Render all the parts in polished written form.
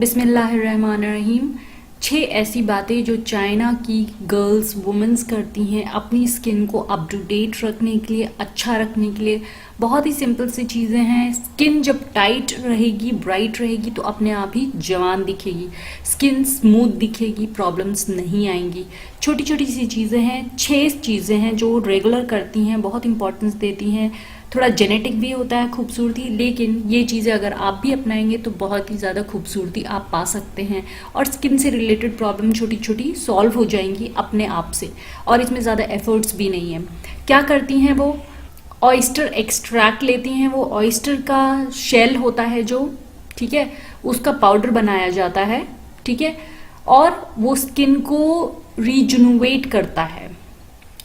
बिस्मिल्लाहिर्रहमानिर्रहीम। 6 ऐसी बातें जो चाइना की गर्ल्स वुमेन्स करती हैं अपनी स्किन को अप टू डेट रखने के लिए, अच्छा रखने के लिए। बहुत ही सिंपल सी चीज़ें हैं। स्किन जब टाइट रहेगी, ब्राइट रहेगी तो अपने आप ही जवान दिखेगी, स्किन स्मूथ दिखेगी, प्रॉब्लम्स नहीं आएंगी। छोटी छोटी सी चीज़ें हैं, 6 चीज़ें हैं जो रेगुलर करती हैं, बहुत इंपॉर्टेंस देती हैं। थोड़ा जेनेटिक भी होता है खूबसूरती, लेकिन ये चीज़ें अगर आप भी अपनाएंगे तो बहुत ही ज़्यादा खूबसूरती आप पा सकते हैं और स्किन से रिलेटेड प्रॉब्लम छोटी छोटी सॉल्व हो जाएंगी अपने आप से, और इसमें ज़्यादा एफर्ट्स भी नहीं है। क्या करती हैं वो? ऑयस्टर एक्सट्रैक्ट लेती हैं। वो ऑयस्टर का शेल होता है जो, ठीक है, उसका पाउडर बनाया जाता है, ठीक है, और वो स्किन को रीजुनोवेट करता है,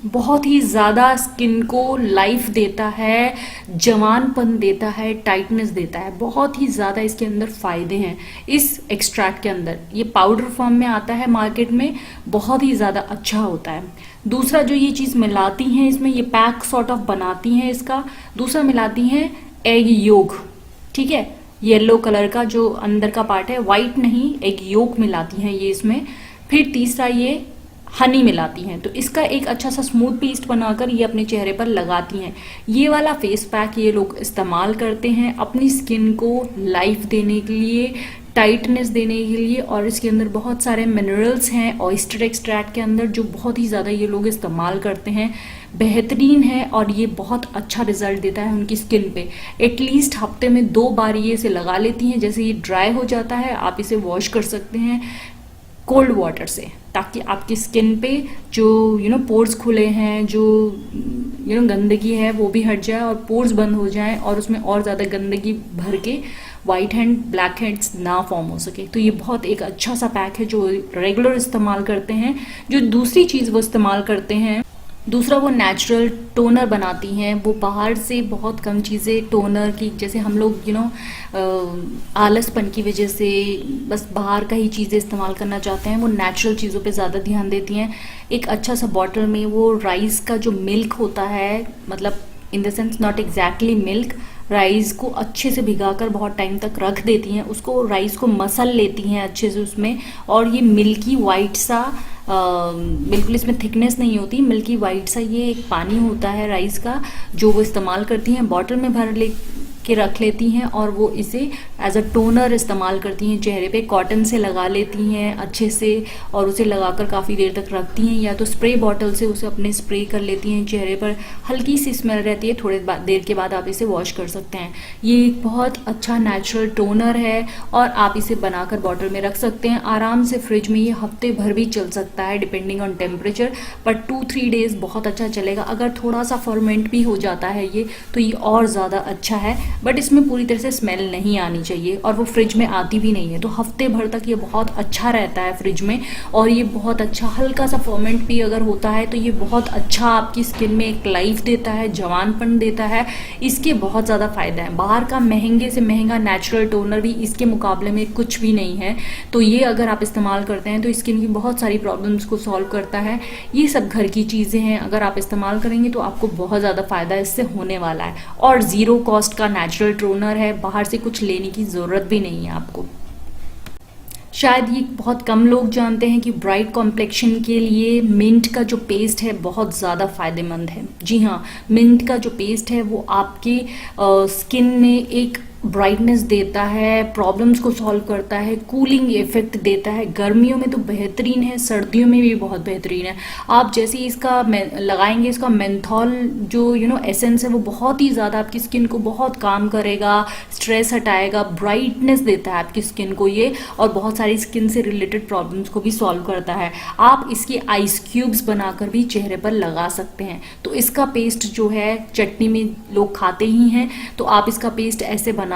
बहुत ही ज़्यादा स्किन को लाइफ देता है, जवानपन देता है, टाइटनेस देता है। बहुत ही ज़्यादा इसके अंदर फ़ायदे हैं इस एक्सट्रैक्ट के अंदर। ये पाउडर फॉर्म में आता है मार्केट में, बहुत ही ज़्यादा अच्छा होता है। दूसरा जो ये चीज़ मिलाती हैं इसमें, ये पैक सॉर्ट ऑफ बनाती हैं इसका। दूसरा मिलाती हैं एग योक, ठीक है, येलो कलर का जो अंदर का पार्ट है, वाइट नहीं, एग योक मिलाती हैं ये इसमें। फिर तीसरा ये हनी मिलाती हैं। तो इसका एक अच्छा सा स्मूथ पेस्ट बनाकर ये अपने चेहरे पर लगाती हैं। ये वाला फेस पैक ये लोग इस्तेमाल करते हैं अपनी स्किन को लाइफ देने के लिए, टाइटनेस देने के लिए, और इसके अंदर बहुत सारे मिनरल्स हैं ऑयस्टर एक्सट्रैक्ट के अंदर जो बहुत ही ज़्यादा ये लोग इस्तेमाल करते हैं। बेहतरीन है और ये बहुत अच्छा रिजल्ट देता है उनकी स्किन पे। एटलीस्ट हफ्ते में 2 बार ये इसे लगा लेती हैं। जैसे ये ड्राई हो जाता है आप इसे वॉश कर सकते हैं कोल्ड वाटर से, ताकि आपकी स्किन पे जो पोर्स खुले हैं, जो गंदगी है वो भी हट जाए और पोर्स बंद हो जाए और उसमें और ज़्यादा गंदगी भर के वाइट हैंड, ब्लैक हेड्स ना फॉर्म हो सके। तो ये बहुत एक अच्छा सा पैक है जो रेगुलर इस्तेमाल करते हैं। जो दूसरी चीज़ वो इस्तेमाल करते हैं, दूसरा वो नेचुरल टोनर बनाती हैं। वो बाहर से बहुत कम चीज़ें टोनर की, जैसे हम लोग आलसपन की वजह से बस बाहर का ही चीज़ें इस्तेमाल करना चाहते हैं, वो नेचुरल चीज़ों पे ज़्यादा ध्यान देती हैं। एक अच्छा सा बॉटल में वो राइस का जो मिल्क होता है, मतलब in the sense not exactly milk, rice को अच्छे से भिगाकर बहुत टाइम तक रख देती हैं, उसको राइस को मसल लेती हैं अच्छे से उसमें, और ये मिल्की वाइट सा बिल्कुल इसमें थिकनेस नहीं होती, मिल्की वाइट सा ये एक पानी होता है राइस का जो वो इस्तेमाल करती हैं। बॉटल में भर ले के रख लेती हैं और वो इसे एज अ टोनर इस्तेमाल करती हैं चेहरे पे। कॉटन से लगा लेती हैं अच्छे से और उसे लगाकर काफ़ी देर तक रखती हैं, या तो स्प्रे बॉटल से उसे अपने स्प्रे कर लेती हैं चेहरे पर। हल्की सी स्मेल रहती है, थोड़ी देर के बाद आप इसे वॉश कर सकते हैं। ये एक बहुत अच्छा नेचुरल टोनर है और आप इसे बनाकर बॉटल में रख सकते हैं आराम से। फ्रिज में ये हफ्ते भर भी चल सकता है depending on temperature, but 2-3 days बहुत अच्छा चलेगा। अगर थोड़ा सा फॉर्मेंट भी हो जाता है ये तो ये और ज़्यादा अच्छा है, बट इसमें पूरी तरह से स्मेल नहीं आनी चाहिए और वो फ्रिज में आती भी नहीं है। तो हफ्ते भर तक ये बहुत अच्छा रहता है फ्रिज में, और ये बहुत अच्छा, हल्का सा फर्मेंट भी अगर होता है तो ये बहुत अच्छा आपकी स्किन में एक लाइफ देता है, जवानपन देता है। इसके बहुत ज़्यादा फ़ायदे हैं। बाहर का महंगे से महंगा नेचुरल टोनर भी इसके मुकाबले में कुछ भी नहीं है। तो ये अगर आप इस्तेमाल करते हैं तो स्किन की बहुत सारी प्रॉब्लम्स को सॉल्व करता है। ये सब घर की चीज़ें हैं, अगर आप इस्तेमाल करेंगे तो आपको बहुत ज़्यादा फ़ायदा इससे होने वाला है। और ज़ीरो कॉस्ट का नेचुरल टोनर है, बाहर से कुछ लेने की ज़रूरत भी नहीं है आपको। शायद ये बहुत कम लोग जानते हैं कि ब्राइट कॉम्प्लेक्शन के लिए मिंट का जो पेस्ट है बहुत ज़्यादा फ़ायदेमंद है। जी हाँ, मिंट का जो पेस्ट है वो आपके स्किन में एक ब्राइटनेस देता है, प्रॉब्लम्स को सॉल्व करता है, कूलिंग इफेक्ट देता है। गर्मियों में तो बेहतरीन है, सर्दियों में भी बहुत बेहतरीन है। आप जैसे ही इसका लगाएंगे, इसका मेंथॉल जो एसेंस है वो बहुत ही ज़्यादा आपकी स्किन को बहुत काम करेगा, स्ट्रेस हटाएगा, ब्राइटनेस देता है आपकी स्किन को ये, और बहुत सारी स्किन से रिलेटेड प्रॉब्लम्स को भी सॉल्व करता है। आप इसकी आइस क्यूब्स बनाकर भी चेहरे पर लगा सकते हैं। तो इसका पेस्ट जो है चटनी में लोग खाते ही हैं, तो आप इसका पेस्ट ऐसे बनाकर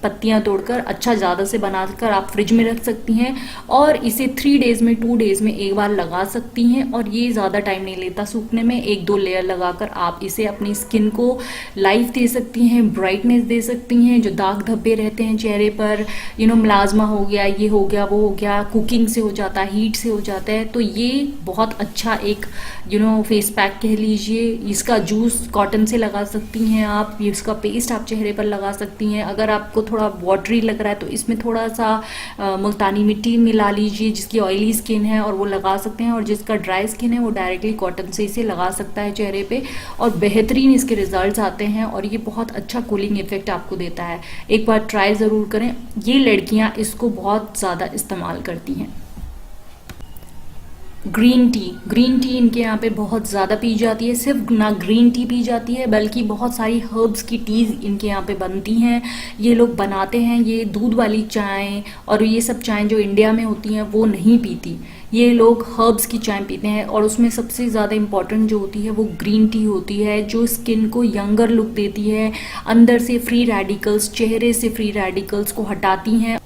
पत्तियां तोड़कर अच्छा ज़्यादा से बनाकर आप फ्रिज में रख सकती हैं और इसे 3 डेज़ में, 2 डेज़ में एक बार लगा सकती हैं। और ये ज़्यादा टाइम नहीं लेता सूखने में। 1-2 लेयर लगाकर आप इसे अपनी स्किन को लाइफ दे सकती हैं, ब्राइटनेस दे सकती हैं। जो दाग धब्बे रहते हैं चेहरे पर, मिलाज़मा हो गया, ये हो गया, वो हो गया, कुकिंग से हो जाता है, हीट से हो जाता है, तो ये बहुत अच्छा एक फेस पैक कह लीजिए। इसका जूस कॉटन से लगा सकती हैं आप, इसका पेस्ट आप चेहरे पर लगा सकती हैं। अगर आपको थोड़ा वाटरी लग रहा है तो इसमें थोड़ा सा मुल्तानी मिट्टी मिला लीजिए, जिसकी ऑयली स्किन है और वो लगा सकते हैं, और जिसका ड्राई स्किन है वो डायरेक्टली कॉटन से इसे लगा सकता है चेहरे पे, और बेहतरीन इसके रिजल्ट्स आते हैं और ये बहुत अच्छा कूलिंग इफेक्ट आपको देता है। एक बार ट्राई ज़रूर करें, ये लड़कियां इसको बहुत ज़्यादा इस्तेमाल करती हैं। ग्रीन टी इनके यहाँ पे बहुत ज़्यादा पी जाती है। सिर्फ ना ग्रीन टी पी जाती है बल्कि बहुत सारी हर्ब्स की टीज़ इनके यहाँ पे बनती हैं, ये लोग बनाते हैं। ये दूध वाली चाय और ये सब चाय जो इंडिया में होती हैं वो नहीं पीती, ये लोग हर्ब्स की चाय पीते हैं, और उसमें सबसे ज़्यादा इम्पॉर्टेंट जो होती है वो ग्रीन टी होती है, जो स्किन को यंगर लुक देती है, अंदर से फ्री रेडिकल्स, चेहरे से फ्री रेडिकल्स को हटाती हैं,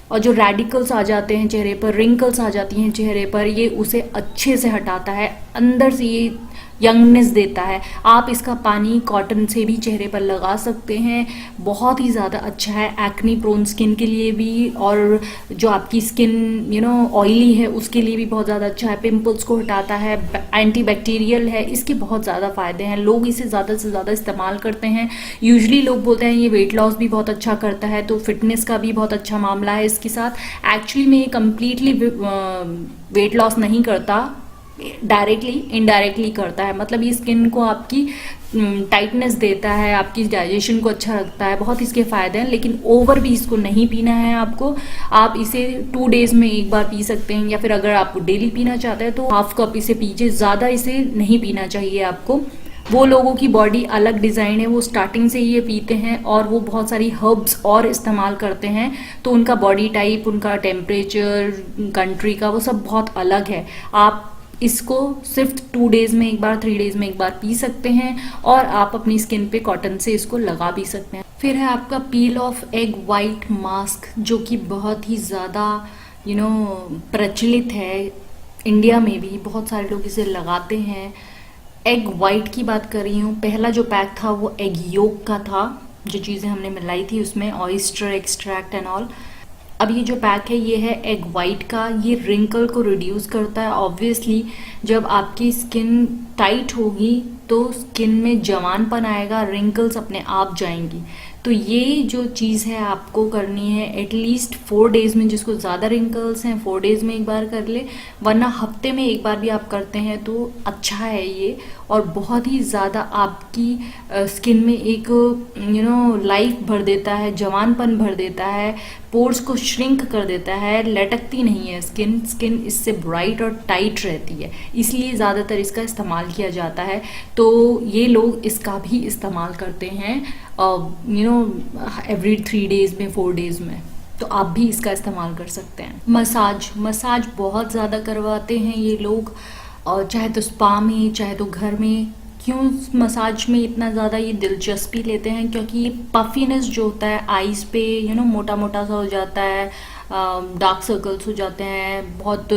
और जो रेडिकल्स आ जाते हैं चेहरे पर, रिंकल्स आ जाती हैं चेहरे पर, ये उसे अच्छे से हटाता है, अंदर से ये यंगनेस देता है। आप इसका पानी कॉटन से भी चेहरे पर लगा सकते हैं, बहुत ही ज़्यादा अच्छा है एक्ने प्रोन स्किन के लिए भी, और जो आपकी स्किन ऑयली है उसके लिए भी बहुत ज़्यादा अच्छा है, पिंपल्स को हटाता है, एंटीबैक्टीरियल है, इसके बहुत ज़्यादा फ़ायदे हैं। लोग इसे ज़्यादा से ज़्यादा इस्तेमाल करते हैं। यूजली लोग बोलते हैं ये वेट लॉस भी बहुत अच्छा करता है, तो फिटनेस का भी बहुत अच्छा मामला है इसके साथ। एक्चुअली में ये कम्प्लीटली वेट लॉस नहीं करता, डायरेक्टली इनडायरेक्टली करता है। मतलब ये स्किन को आपकी टाइटनेस देता है, आपकी डाइजेशन को अच्छा रखता है, बहुत इसके फ़ायदे हैं। लेकिन ओवर भी इसको नहीं पीना है आपको। आप इसे 2 डेज़ में एक बार पी सकते हैं, या फिर अगर आप डेली पीना चाहते हैं तो हाफ कप इसे पीजिए, ज़्यादा इसे नहीं पीना चाहिए आपको। वो लोगों की बॉडी अलग डिज़ाइन है, वो स्टार्टिंग से ये पीते हैं और वो बहुत सारी हर्ब्स और इस्तेमाल करते हैं, तो उनका बॉडी टाइप, उनका टेम्परेचर, कंट्री का, वो सब बहुत अलग है। आप इसको सिर्फ 2 डेज़ में एक बार, 3 डेज़ में एक बार पी सकते हैं, और आप अपनी स्किन पे कॉटन से इसको लगा भी सकते हैं। फिर है आपका पील ऑफ एग वाइट मास्क, जो कि बहुत ही ज़्यादा प्रचलित है। इंडिया में भी बहुत सारे लोग इसे लगाते हैं। एग वाइट की बात कर रही हूँ। पहला जो पैक था वो एग योक का था, जो चीज़ें हमने मिलाई थी उसमें, ऑयस्टर एक्सट्रैक्ट एंड ऑल। अब ये जो पैक है ये है एग वाइट का। ये रिंकल को रिड्यूस करता है। ऑब्वियसली जब आपकी स्किन टाइट होगी तो स्किन में जवानपन आएगा, रिंकल्स अपने आप जाएंगी। तो ये जो चीज़ है आपको करनी है एटलीस्ट 4 डेज़ में। जिसको ज़्यादा रिंकल्स हैं 4 डेज़ में एक बार कर ले, वरना हफ्ते में एक बार भी आप करते हैं तो अच्छा है ये, और बहुत ही ज़्यादा आपकी स्किन में एक लाइफ भर देता है, जवानपन भर देता है, पोर्स को श्रिंक कर देता है, लटकती नहीं है स्किन इससे ब्राइट और टाइट रहती है, इसलिए ज़्यादातर इसका इस्तेमाल किया जाता है। तो ये लोग इसका भी इस्तेमाल करते हैं एवरी 3 डेज़ में, 4 डेज़ में, तो आप भी इसका इस्तेमाल कर सकते हैं। मसाज बहुत ज़्यादा करवाते हैं ये लोग, और चाहे तो स्पा में चाहे तो घर में। क्यों मसाज में इतना ज़्यादा ये दिलचस्पी लेते हैं? क्योंकि ये पफीनेस जो होता है आईज पे मोटा मोटा सा हो जाता है, डार्क सर्कल्स हो जाते हैं, बहुत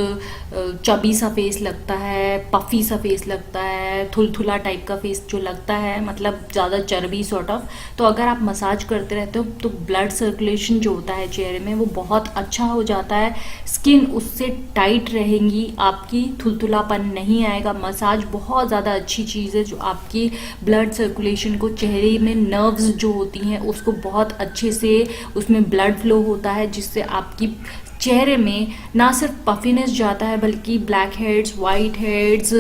चबी सा फेस लगता है, पफी सा फेस लगता है, थुलथुला टाइप का फेस जो लगता है, मतलब ज़्यादा चर्बी सॉर्ट ऑफ। तो अगर आप मसाज करते रहते हो तो ब्लड सर्कुलेशन जो होता है चेहरे में वो बहुत अच्छा हो जाता है, स्किन उससे टाइट रहेंगी, आपकी थुलथुलापन नहीं आएगा। मसाज बहुत ज़्यादा अच्छी चीज़ है जो आपकी ब्लड सर्कुलेशन को, चेहरे में नर्व्स जो होती हैं उसको बहुत अच्छे से उसमें ब्लड फ्लो होता है, जिससे आपकी चेहरे में ना सिर्फ पफीनेस जाता है बल्कि black heads, white heads,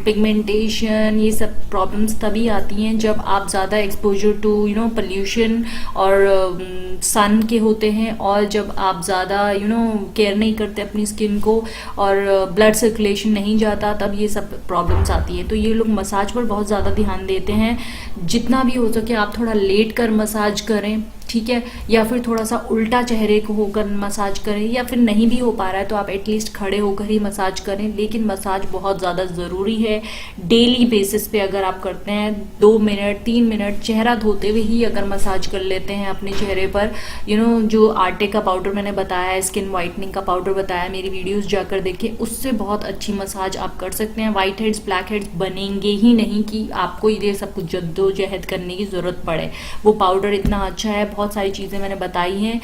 pigmentation, ये सब प्रॉब्लम्स तभी आती हैं जब आप ज़्यादा एक्सपोजर टू पोल्यूशन और सन के होते हैं, और जब आप ज़्यादा केयर नहीं करते अपनी स्किन को और ब्लड सर्कुलेशन नहीं जाता, तब ये सब प्रॉब्लम्स आती हैं। तो ये लोग मसाज पर बहुत ज़्यादा ध्यान देते हैं। जितना भी हो सके आप थोड़ा लेट कर मसाज करें, ठीक है, या फिर थोड़ा सा उल्टा चेहरे को होकर मसाज करें, या फिर नहीं भी हो पा रहा है तो आप एटलीस्ट खड़े होकर ही मसाज करें। लेकिन मसाज बहुत ज़्यादा ज़रूरी है डेली बेसिस पे। अगर आप करते हैं 2 मिनट 3 मिनट चेहरा धोते हुए ही अगर मसाज कर लेते हैं अपने चेहरे पर, जो आटे का पाउडर मैंने बताया, स्किन वाइटनिंग का पाउडर बताया, मेरी वीडियोस जाकर देखिए, उससे बहुत अच्छी मसाज आप कर सकते हैं। वाइट हेड्स, ब्लैक हेड्स बनेंगे ही नहीं कि आपको ये सब कुछ जद्दोजहद करने की ज़रूरत पड़े। वो पाउडर इतना अच्छा है, बहुत सारी चीज़ें मैंने बताई हैं,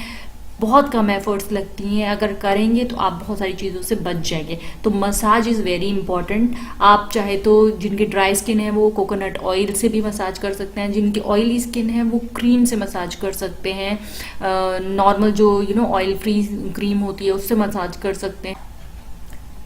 बहुत कम एफर्ट्स लगती हैं, अगर करेंगे तो आप बहुत सारी चीज़ों से बच जाएंगे। तो मसाज इज़ वेरी इंपॉर्टेंट। आप चाहे तो जिनकी ड्राई स्किन है वो कोकोनट ऑयल से भी मसाज कर सकते हैं, जिनकी ऑयली स्किन है वो क्रीम से मसाज कर सकते हैं, नॉर्मल जो ऑयल फ्री क्रीम होती है उससे मसाज कर सकते हैं।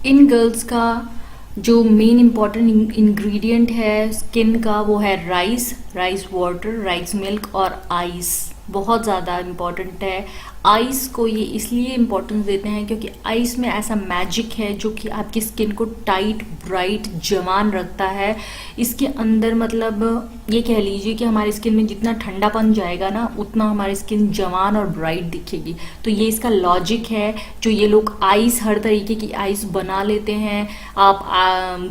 इन गर्ल्स का जो मेन इम्पॉर्टेंट इंग्रेडिएंट है स्किन का वो है rice, rice water, rice milk और आइस। बहुत ज़्यादा इम्पॉर्टेंट है। आइस को ये इसलिए इम्पोर्टेंस देते हैं क्योंकि आइस में ऐसा मैजिक है जो कि आपकी स्किन को टाइट, ब्राइट, जवान रखता है। इसके अंदर मतलब ये कह लीजिए कि हमारी स्किन में जितना ठंडापन जाएगा ना उतना हमारी स्किन जवान और ब्राइट दिखेगी। तो ये इसका लॉजिक है। जो ये लोग आइस, हर तरीके की आइस बना लेते हैं। आप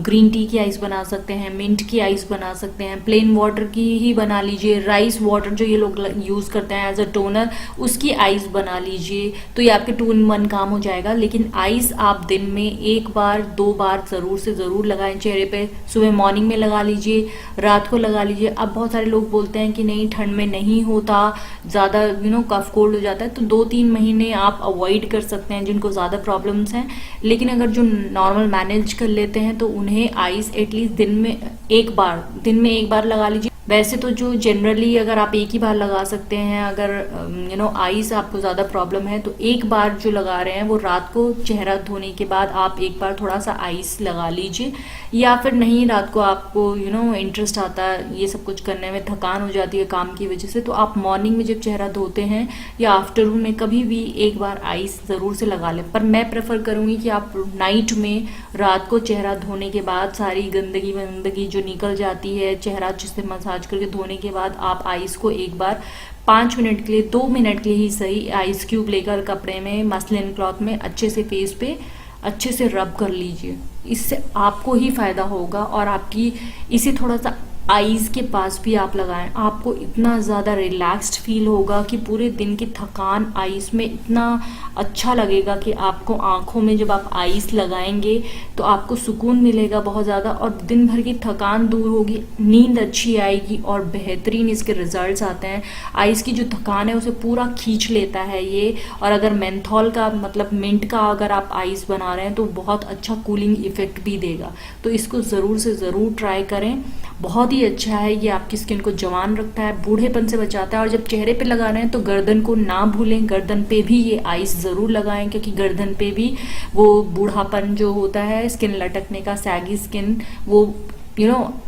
ग्रीन टी की आइस बना सकते हैं, मिंट की आइस बना सकते हैं, प्लेन वाटर की ही बना लीजिए, राइस वाटर जो ये लोग यूज़ करते हैं एज अ टोनर उसकी आइस बना लीजिए। तो ये आपके 2 in 1 काम हो जाएगा। लेकिन आइस आप दिन में 1 बार 2 बार ज़रूर से ज़रूर लगाएं चेहरे पे। सुबह मॉर्निंग में लगा लीजिए, रात को लगा लीजिए। अब बहुत सारे लोग बोलते हैं कि नहीं ठंड में नहीं होता, ज़्यादा कफ कोल्ड हो जाता है, तो 2-3 महीने आप अवॉइड कर सकते हैं जिनको ज़्यादा प्रॉब्लम्स हैं। लेकिन अगर जो नॉर्मल मैनेज कर लेते हैं तो उन्हें आइस एटलीस्ट दिन में एक बार लगा लीजिए। वैसे तो जो जनरली अगर आप एक ही बार लगा सकते हैं, अगर आइस आपको ज़्यादा प्रॉब्लम है तो एक बार जो लगा रहे हैं वो रात को चेहरा धोने के बाद आप एक बार थोड़ा सा आइस लगा लीजिए। या फिर नहीं, रात को आपको इंटरेस्ट आता है ये सब कुछ करने में, थकान हो जाती है काम की वजह से, तो आप मॉर्निंग में जब चेहरा धोते हैं या आफ्टरनून में कभी भी एक बार आइस ज़रूर से लगा लें। पर मैं प्रेफर करूँगी कि आप नाइट में, रात को चेहरा धोने के बाद सारी गंदगी जो निकल जाती है, चेहरा अच्छे से मसाज करके धोने के बाद आप आइस को एक बार 5 मिनट के लिए, 2 मिनट के लिए ही सही, आइस क्यूब लेकर कपड़े में, मसलिन क्लॉथ में अच्छे से फेस पे अच्छे से रब कर लीजिए। इससे आपको ही फ़ायदा होगा। और आपकी इसे थोड़ा सा आईज के पास भी आप लगाएं, आपको इतना ज़्यादा रिलैक्स्ड फील होगा कि पूरे दिन की थकान आईज में इतना अच्छा लगेगा कि आपको आँखों में जब आप आईज लगाएंगे तो आपको सुकून मिलेगा बहुत ज़्यादा, और दिन भर की थकान दूर होगी, नींद अच्छी आएगी और बेहतरीन इसके रिजल्ट्स आते हैं। आईज की जो थकान है उसे पूरा खींच लेता है ये। और अगर मेंथॉल का मतलब मिंट का अगर आप आईज बना रहे हैं तो बहुत अच्छा कूलिंग इफेक्ट भी देगा। तो इसको ज़रूर से ज़रूर ट्राई करें, बहुत ही अच्छा है। ये आपकी स्किन को जवान रखता है, बूढ़ेपन से बचाता है। और जब चेहरे पे लगा रहे हैं तो गर्दन को ना भूलें, गर्दन पे भी ये आइस ज़रूर लगाएं, क्योंकि गर्दन पे भी वो बूढ़ापन जो होता है, स्किन लटकने का, सैगी स्किन, वो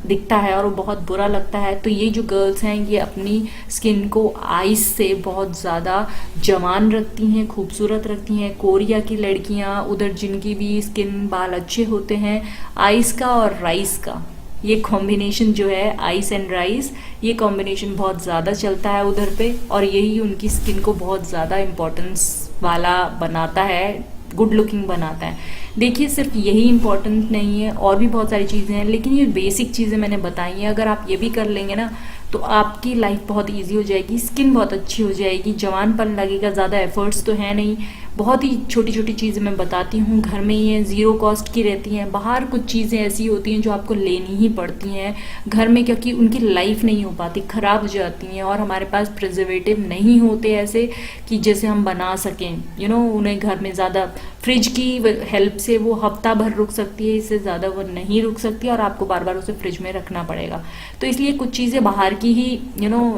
दिखता है और वो बहुत बुरा लगता है। तो ये जो गर्ल्स हैं ये अपनी स्किन को आइस से बहुत ज़्यादा जवान रखती हैं, खूबसूरत रखती हैं। कोरिया की लड़कियां उधर जिनकी भी स्किन बाल अच्छे होते हैं, आइस का और राइस का ये कॉम्बिनेशन जो है, आइस एंड राइस, ये कॉम्बिनेशन बहुत ज़्यादा चलता है उधर पे, और यही उनकी स्किन को बहुत ज़्यादा इम्पोर्टेंस वाला बनाता है, गुड लुकिंग बनाता है। देखिए सिर्फ यही इम्पोर्टेंट नहीं है, और भी बहुत सारी चीज़ें हैं, लेकिन ये बेसिक चीज़ें मैंने बताई हैं। अगर आप ये भी कर लेंगे ना तो आपकी लाइफ बहुत इजी हो जाएगी, स्किन बहुत अच्छी हो जाएगी, जवानपन लगेगा। ज़्यादा एफर्ट्स तो है नहीं, बहुत ही छोटी छोटी चीज़ें मैं बताती हूँ, घर में ही है, ज़ीरो कॉस्ट की रहती हैं। बाहर कुछ चीज़ें ऐसी होती हैं जो आपको लेनी ही पड़ती हैं घर में, क्योंकि उनकी लाइफ नहीं हो पाती, ख़राब हो जाती हैं, और हमारे पास प्रिजर्वेटिव नहीं होते ऐसे कि जैसे हम बना सकें। उन्हें घर में ज़्यादा फ्रिज की हेल्प से वो हफ्ता भर रुक सकती है, इससे ज़्यादा वो नहीं रुक सकती, और आपको बार बार उसे फ्रिज में रखना पड़ेगा। तो इसलिए कुछ चीज़ें बाहर की ही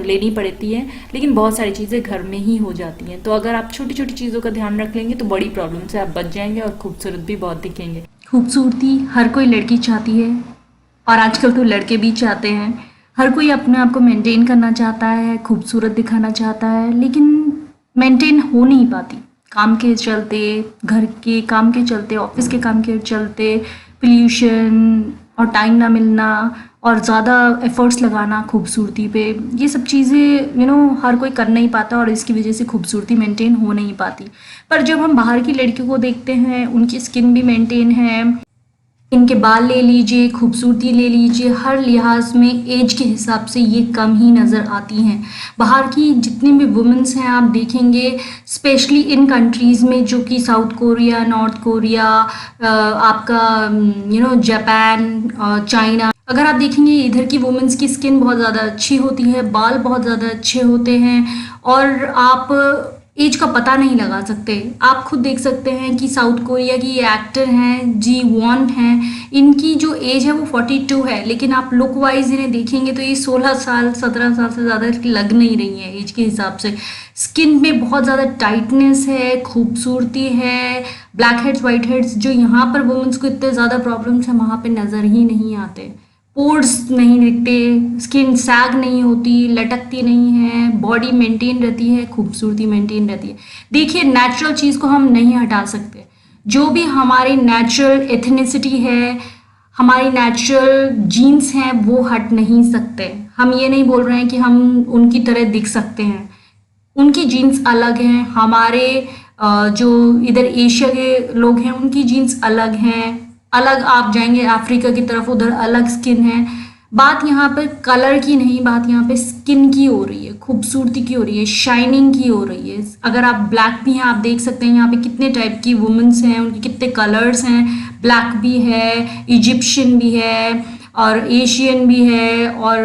लेनी पड़ती हैं, लेकिन बहुत सारी चीज़ें घर में ही हो जाती हैं। तो अगर आप छोटी छोटी चीज़ों का ध्यान रख लेंगे तो बड़ी प्रॉब्लम से आप बच जाएंगे और खूबसूरत भी बहुत दिखेंगे। खूबसूरती हर कोई लड़की चाहती है, और आजकल तो लड़के भी चाहते हैं। हर कोई अपने आप को मेंटेन करना चाहता है, खूबसूरत दिखाना चाहता है, लेकिन मेंटेन हो नहीं पाती। काम के चलते, घर के काम के चलते, ऑफिस के काम के चलते, पोल्यूशन और टाइम ना मिलना और ज़्यादा एफर्ट्स लगाना खूबसूरती पे, ये सब चीज़ें हर कोई कर नहीं पाता, और इसकी वजह से खूबसूरती मेंटेन हो नहीं पाती। पर जब हम बाहर की लड़कियों को देखते हैं, उनकी स्किन भी मेंटेन है, इनके बाल ले लीजिए, खूबसूरती ले लीजिए, हर लिहाज में एज के हिसाब से ये कम ही नज़र आती हैं। बाहर की जितनी भी वुमेंस हैं आप देखेंगे, स्पेशली इन कंट्रीज़ में जो कि साउथ कोरिया, नॉर्थ कोरिया, आपका जापान, चाइना, अगर आप देखेंगे इधर की वुमेंस की स्किन बहुत ज़्यादा अच्छी होती है, बाल बहुत ज़्यादा अच्छे होते हैं, और आप एज का पता नहीं लगा सकते। आप खुद देख सकते हैं कि साउथ कोरिया की ये एक्टर हैं जी वॉन हैं, इनकी जो एज है वो 42 है, लेकिन आप लुक वाइज इन्हें देखेंगे तो ये 16 साल 17 साल से ज़्यादा लग नहीं रही है एज के हिसाब से। स्किन में बहुत ज़्यादा टाइटनेस है, खूबसूरती है। ब्लैक हेड्स वाइट हेड्स जो यहाँ पर वुमेंस को इतने ज़्यादा प्रॉब्लम्स हैं वहाँ पे नज़र ही नहीं आते। पोर्स नहीं दिखते, स्किन सैग नहीं होती, लटकती नहीं है, बॉडी मेंटेन रहती है, खूबसूरती मेंटेन रहती है। देखिए नेचुरल चीज़ को हम नहीं हटा सकते। जो भी हमारी नेचुरल एथनिसिटी है, हमारी नेचुरल जीन्स हैं, वो हट नहीं सकते। हम ये नहीं बोल रहे हैं कि हम उनकी तरह दिख सकते हैं, उनकी जीन्स अलग हैं। हमारे जो इधर एशिया के लोग हैं उनकी जीन्स अलग हैं। अलग आप जाएंगे अफ्रीका की तरफ, उधर अलग स्किन है। बात यहाँ पर कलर की नहीं, बात यहाँ पे स्किन की हो रही है, खूबसूरती की हो रही है, शाइनिंग की हो रही है। अगर आप ब्लैक भी हैं, आप देख सकते हैं यहाँ पे कितने टाइप की वुमेन्स हैं, उनके कितने कलर्स हैं। ब्लैक भी है, इजिप्शियन भी है, और एशियन भी है, और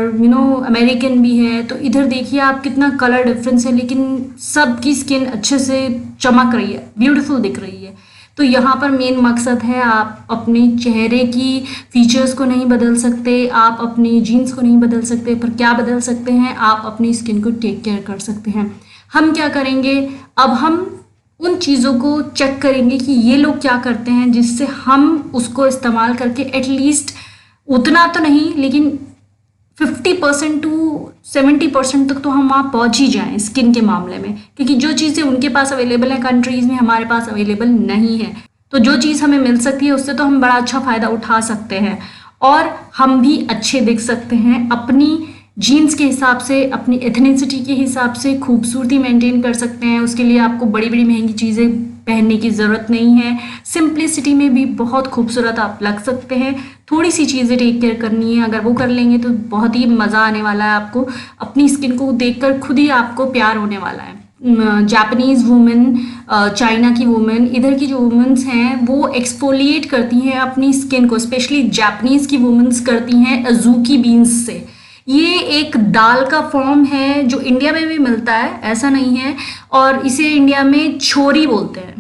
अमेरिकन भी है। तो इधर देखिए आप कितना कलर डिफरेंस है, लेकिन सबकी स्किन अच्छे से चमक रही है, ब्यूटीफुल दिख रही है। तो यहाँ पर मेन मकसद है, आप अपने चेहरे की फीचर्स को नहीं बदल सकते, आप अपनी जीन्स को नहीं बदल सकते, पर क्या बदल सकते हैं, आप अपनी स्किन को टेक केयर कर सकते हैं। हम क्या करेंगे, अब हम उन चीज़ों को चेक करेंगे कि ये लोग क्या करते हैं, जिससे हम उसको इस्तेमाल करके एटलीस्ट उतना तो नहीं, लेकिन 50% टू 70% तक तो हम वहाँ पहुँच ही जाएं स्किन के मामले में। क्योंकि जो चीज़ें उनके पास अवेलेबल हैं कंट्रीज़ में, हमारे पास अवेलेबल नहीं है। तो जो चीज़ हमें मिल सकती है उससे तो हम बड़ा अच्छा फ़ायदा उठा सकते हैं, और हम भी अच्छे दिख सकते हैं अपनी जीन्स के हिसाब से, अपनी एथनिसिटी के हिसाब से खूबसूरती मेंटेन कर सकते हैं। उसके लिए आपको बड़ी बड़ी महंगी चीज़ें पहनने की ज़रूरत नहीं है। सिंप्लिसिटी में भी बहुत खूबसूरत आप लग सकते हैं। थोड़ी सी चीज़ें टेक केयर करनी है, अगर वो कर लेंगे तो बहुत ही मज़ा आने वाला है आपको। अपनी स्किन को देखकर खुद ही आपको प्यार होने वाला है। जापानीज़ वुमेन, चाइना की वुमेन, इधर की जो वुमेन्स हैं वो एक्सफोलिएट करती हैं अपनी स्किन को। स्पेशली जापानीज़ की वुमेन्स करती हैं अजूकी बीन्स से। ये एक दाल का फॉर्म है जो इंडिया में भी मिलता है, ऐसा नहीं है, और इसे इंडिया में छोरी बोलते हैं।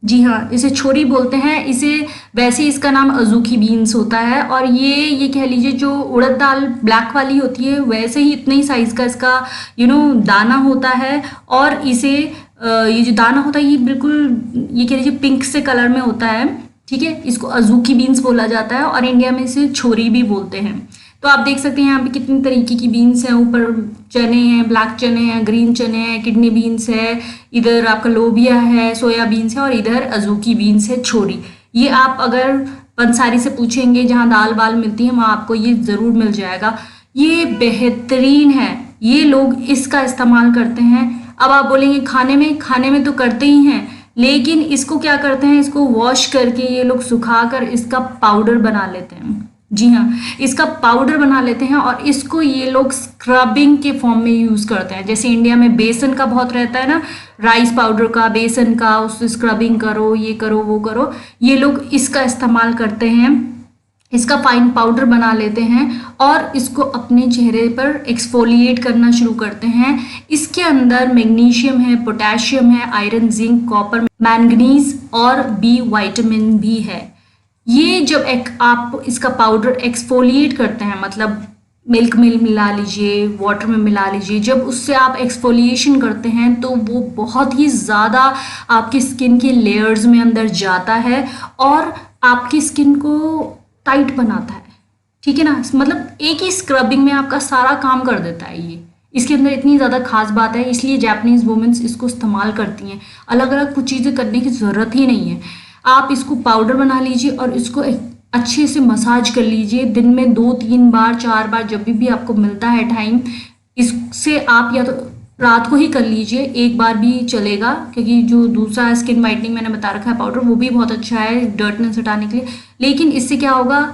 जी हाँ, इसे छोरी बोलते हैं। इसे वैसे इसका नाम अजूकी बीन्स होता है, और ये कह लीजिए जो उड़द दाल ब्लैक वाली होती है वैसे ही इतने ही साइज़ का इसका दाना होता है। और इसे ये जो दाना होता है ये बिल्कुल ये कह लीजिए पिंक से कलर में होता है, ठीक है। इसको अजूकी बीन्स बोला जाता है, और इंडिया में इसे छोरी भी बोलते हैं। तो आप देख सकते हैं यहाँ पे कितनी तरीके की बीन्स हैं। ऊपर चने हैं, ब्लैक चने हैं, ग्रीन चने हैं, किडनी बीन्स है, इधर आपका लोबिया है, सोया बीन्स है, और इधर अजूकी बीन्स है, छोरी। ये आप अगर पंसारी से पूछेंगे जहाँ दाल वाल मिलती है वहाँ आपको ये ज़रूर मिल जाएगा। ये बेहतरीन है, ये लोग इसका इस्तेमाल करते हैं। अब आप बोलेंगे खाने में तो करते ही हैं, लेकिन इसको क्या करते हैं, इसको वॉश करके ये लोग सुखा कर इसका पाउडर बना लेते हैं। जी हाँ, इसका पाउडर बना लेते हैं, और इसको ये लोग स्क्रबिंग के फॉर्म में यूज़ करते हैं। जैसे इंडिया में बेसन का बहुत रहता है ना, राइस पाउडर का, बेसन का, उससे स्क्रबिंग करो, ये करो वो करो। ये लोग इसका इस्तेमाल करते हैं, इसका फाइन पाउडर बना लेते हैं, और इसको अपने चेहरे पर एक्सफोलिएट करना शुरू करते हैं। इसके अंदर मैग्नीशियम है, पोटेशियम है, आयरन, जिंक, कॉपर, मैंगनीज और बी विटामिन भी है। ये जब आप इसका पाउडर एक्सफोलिएट करते हैं, मतलब मिल्क में मिला लीजिए, वाटर में मिला लीजिए, जब उससे आप एक्सफोलिएशन करते हैं तो वो बहुत ही ज़्यादा आपकी स्किन के लेयर्स में अंदर जाता है, और आपकी स्किन को टाइट बनाता है, ठीक है ना। मतलब एक ही स्क्रबिंग में आपका सारा काम कर देता है ये। इसके अंदर इतनी ज़्यादा खास बात है, इसलिए जापानीज़ वुमेन्स इसको इस्तेमाल करती हैं। अलग अलग कुछ चीज़ें करने की ज़रूरत ही नहीं है। आप इसको पाउडर बना लीजिए और इसको अच्छे से मसाज कर लीजिए दिन में 2-3 बार 4 बार, जब भी आपको मिलता है टाइम। इससे आप या तो रात को ही कर लीजिए, एक बार भी चलेगा, क्योंकि जो दूसरा स्किन वाइटनिंग मैंने बता रखा है पाउडर, वो भी बहुत अच्छा है डर्टनेस हटाने के लिए। लेकिन इससे क्या होगा,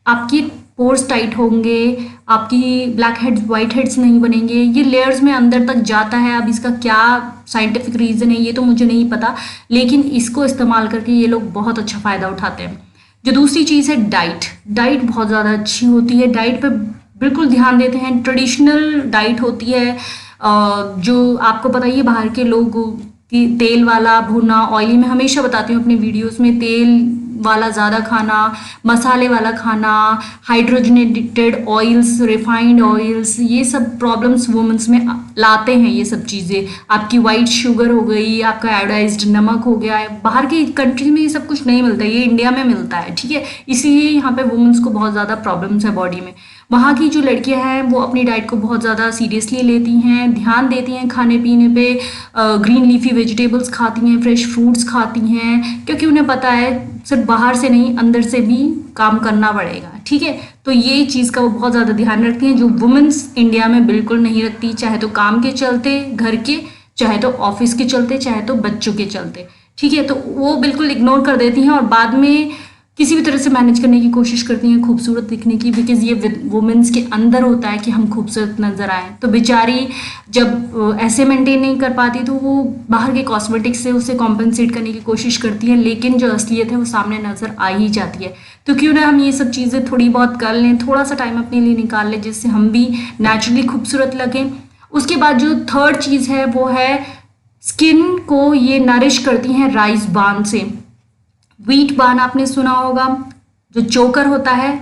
आपकी पोर्स टाइट होंगे, आपकी ब्लैक हेड्स वाइट हेड्स नहीं बनेंगे, ये लेयर्स में अंदर तक जाता है। अब इसका क्या साइंटिफिक रीज़न है ये तो मुझे नहीं पता, लेकिन इसको इस्तेमाल करके ये लोग बहुत अच्छा फ़ायदा उठाते हैं। जो दूसरी चीज़ है डाइट बहुत ज़्यादा अच्छी होती है। डाइट पे बिल्कुल ध्यान देते हैं, ट्रेडिशनल डाइट होती है। जो आपको पता ही है बाहर के लोग तेल वाला भुना ऑयली, मैं हमेशा बताती हूँ अपने वीडियोस में, तेल वाला ज़्यादा खाना, मसाले वाला खाना, हाइड्रोजनेटेड ऑयल्स, रिफाइंड ऑयल्स, ये सब प्रॉब्लम्स वुमेन्स में लाते हैं। ये सब चीज़ें, आपकी वाइट शुगर हो गई, आपका आयोडाइज्ड नमक हो गया है, बाहर की कंट्री में ये सब कुछ नहीं मिलता है, ये इंडिया में मिलता है, ठीक है। इसीलिए यहाँ पे वुमेन्स को बहुत ज़्यादा प्रॉब्लम्स है बॉडी में। वहाँ की जो लड़कियां हैं वो अपनी डाइट को बहुत ज़्यादा सीरियसली लेती हैं, ध्यान देती हैं खाने पीने पे, ग्रीन लीफी वेजिटेबल्स खाती हैं, फ्रेश फ्रूट्स खाती हैं, क्योंकि उन्हें पता है सिर्फ बाहर से नहीं अंदर से भी काम करना पड़ेगा, ठीक है। तो ये चीज़ का वो बहुत ज़्यादा ध्यान रखती हैं, जो वुमेन्स इंडिया में बिल्कुल नहीं रखती, चाहे तो काम के चलते घर के, चाहे तो ऑफिस के चलते, चाहे तो बच्चों के चलते, ठीक है। तो वो बिल्कुल इग्नोर कर देती हैं और बाद में किसी भी तरह से मैनेज करने की कोशिश करती हैं खूबसूरत दिखने की, बिकॉज ये वुमेन्स के अंदर होता है कि हम खूबसूरत नजर आए। तो बेचारी जब ऐसे मेंटेन नहीं कर पाती तो वो बाहर के कॉस्मेटिक्स से उसे कॉम्पनसेट करने की कोशिश करती है, लेकिन जो असलियत है वो सामने नजर आ ही जाती है। तो क्यों ना हम ये सब चीज़ें थोड़ी बहुत कर लें, थोड़ा सा टाइम अपने लिए निकाल लें, जिससे हम भी नेचुरली खूबसूरत लगें। उसके बाद जो थर्ड चीज़ है वो है स्किन को ये नरिश करती हैं राइस बान से। व्हीट बान आपने सुना होगा, जो चोकर होता है,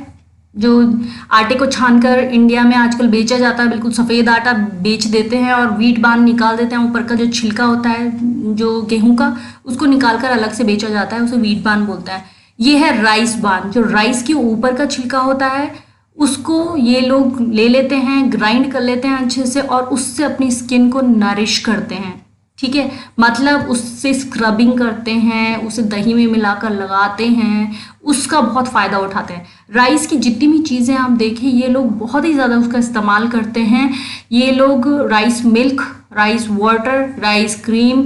जो आटे को छानकर इंडिया में आजकल बेचा जाता है, बिल्कुल सफ़ेद आटा बेच देते हैं और व्हीट बान निकाल देते हैं, ऊपर का जो छिलका होता है जो गेहूं का, उसको निकाल कर अलग से बेचा जाता है, उसे व्हीट बान बोलता है। ये है राइस बान, जो राइस के ऊपर का छिलका होता है उसको ये लोग ले लेते हैं, ग्राइंड कर लेते हैं अच्छे से और उससे अपनी स्किन को नरिश करते हैं, ठीक है। मतलब उससे स्क्रबिंग करते हैं, उसे दही में मिलाकर लगाते हैं, उसका बहुत फ़ायदा उठाते हैं। राइस की जितनी भी चीज़ें आप देखें ये लोग बहुत ही ज़्यादा उसका इस्तेमाल करते हैं। ये लोग rice milk, rice water, rice cream,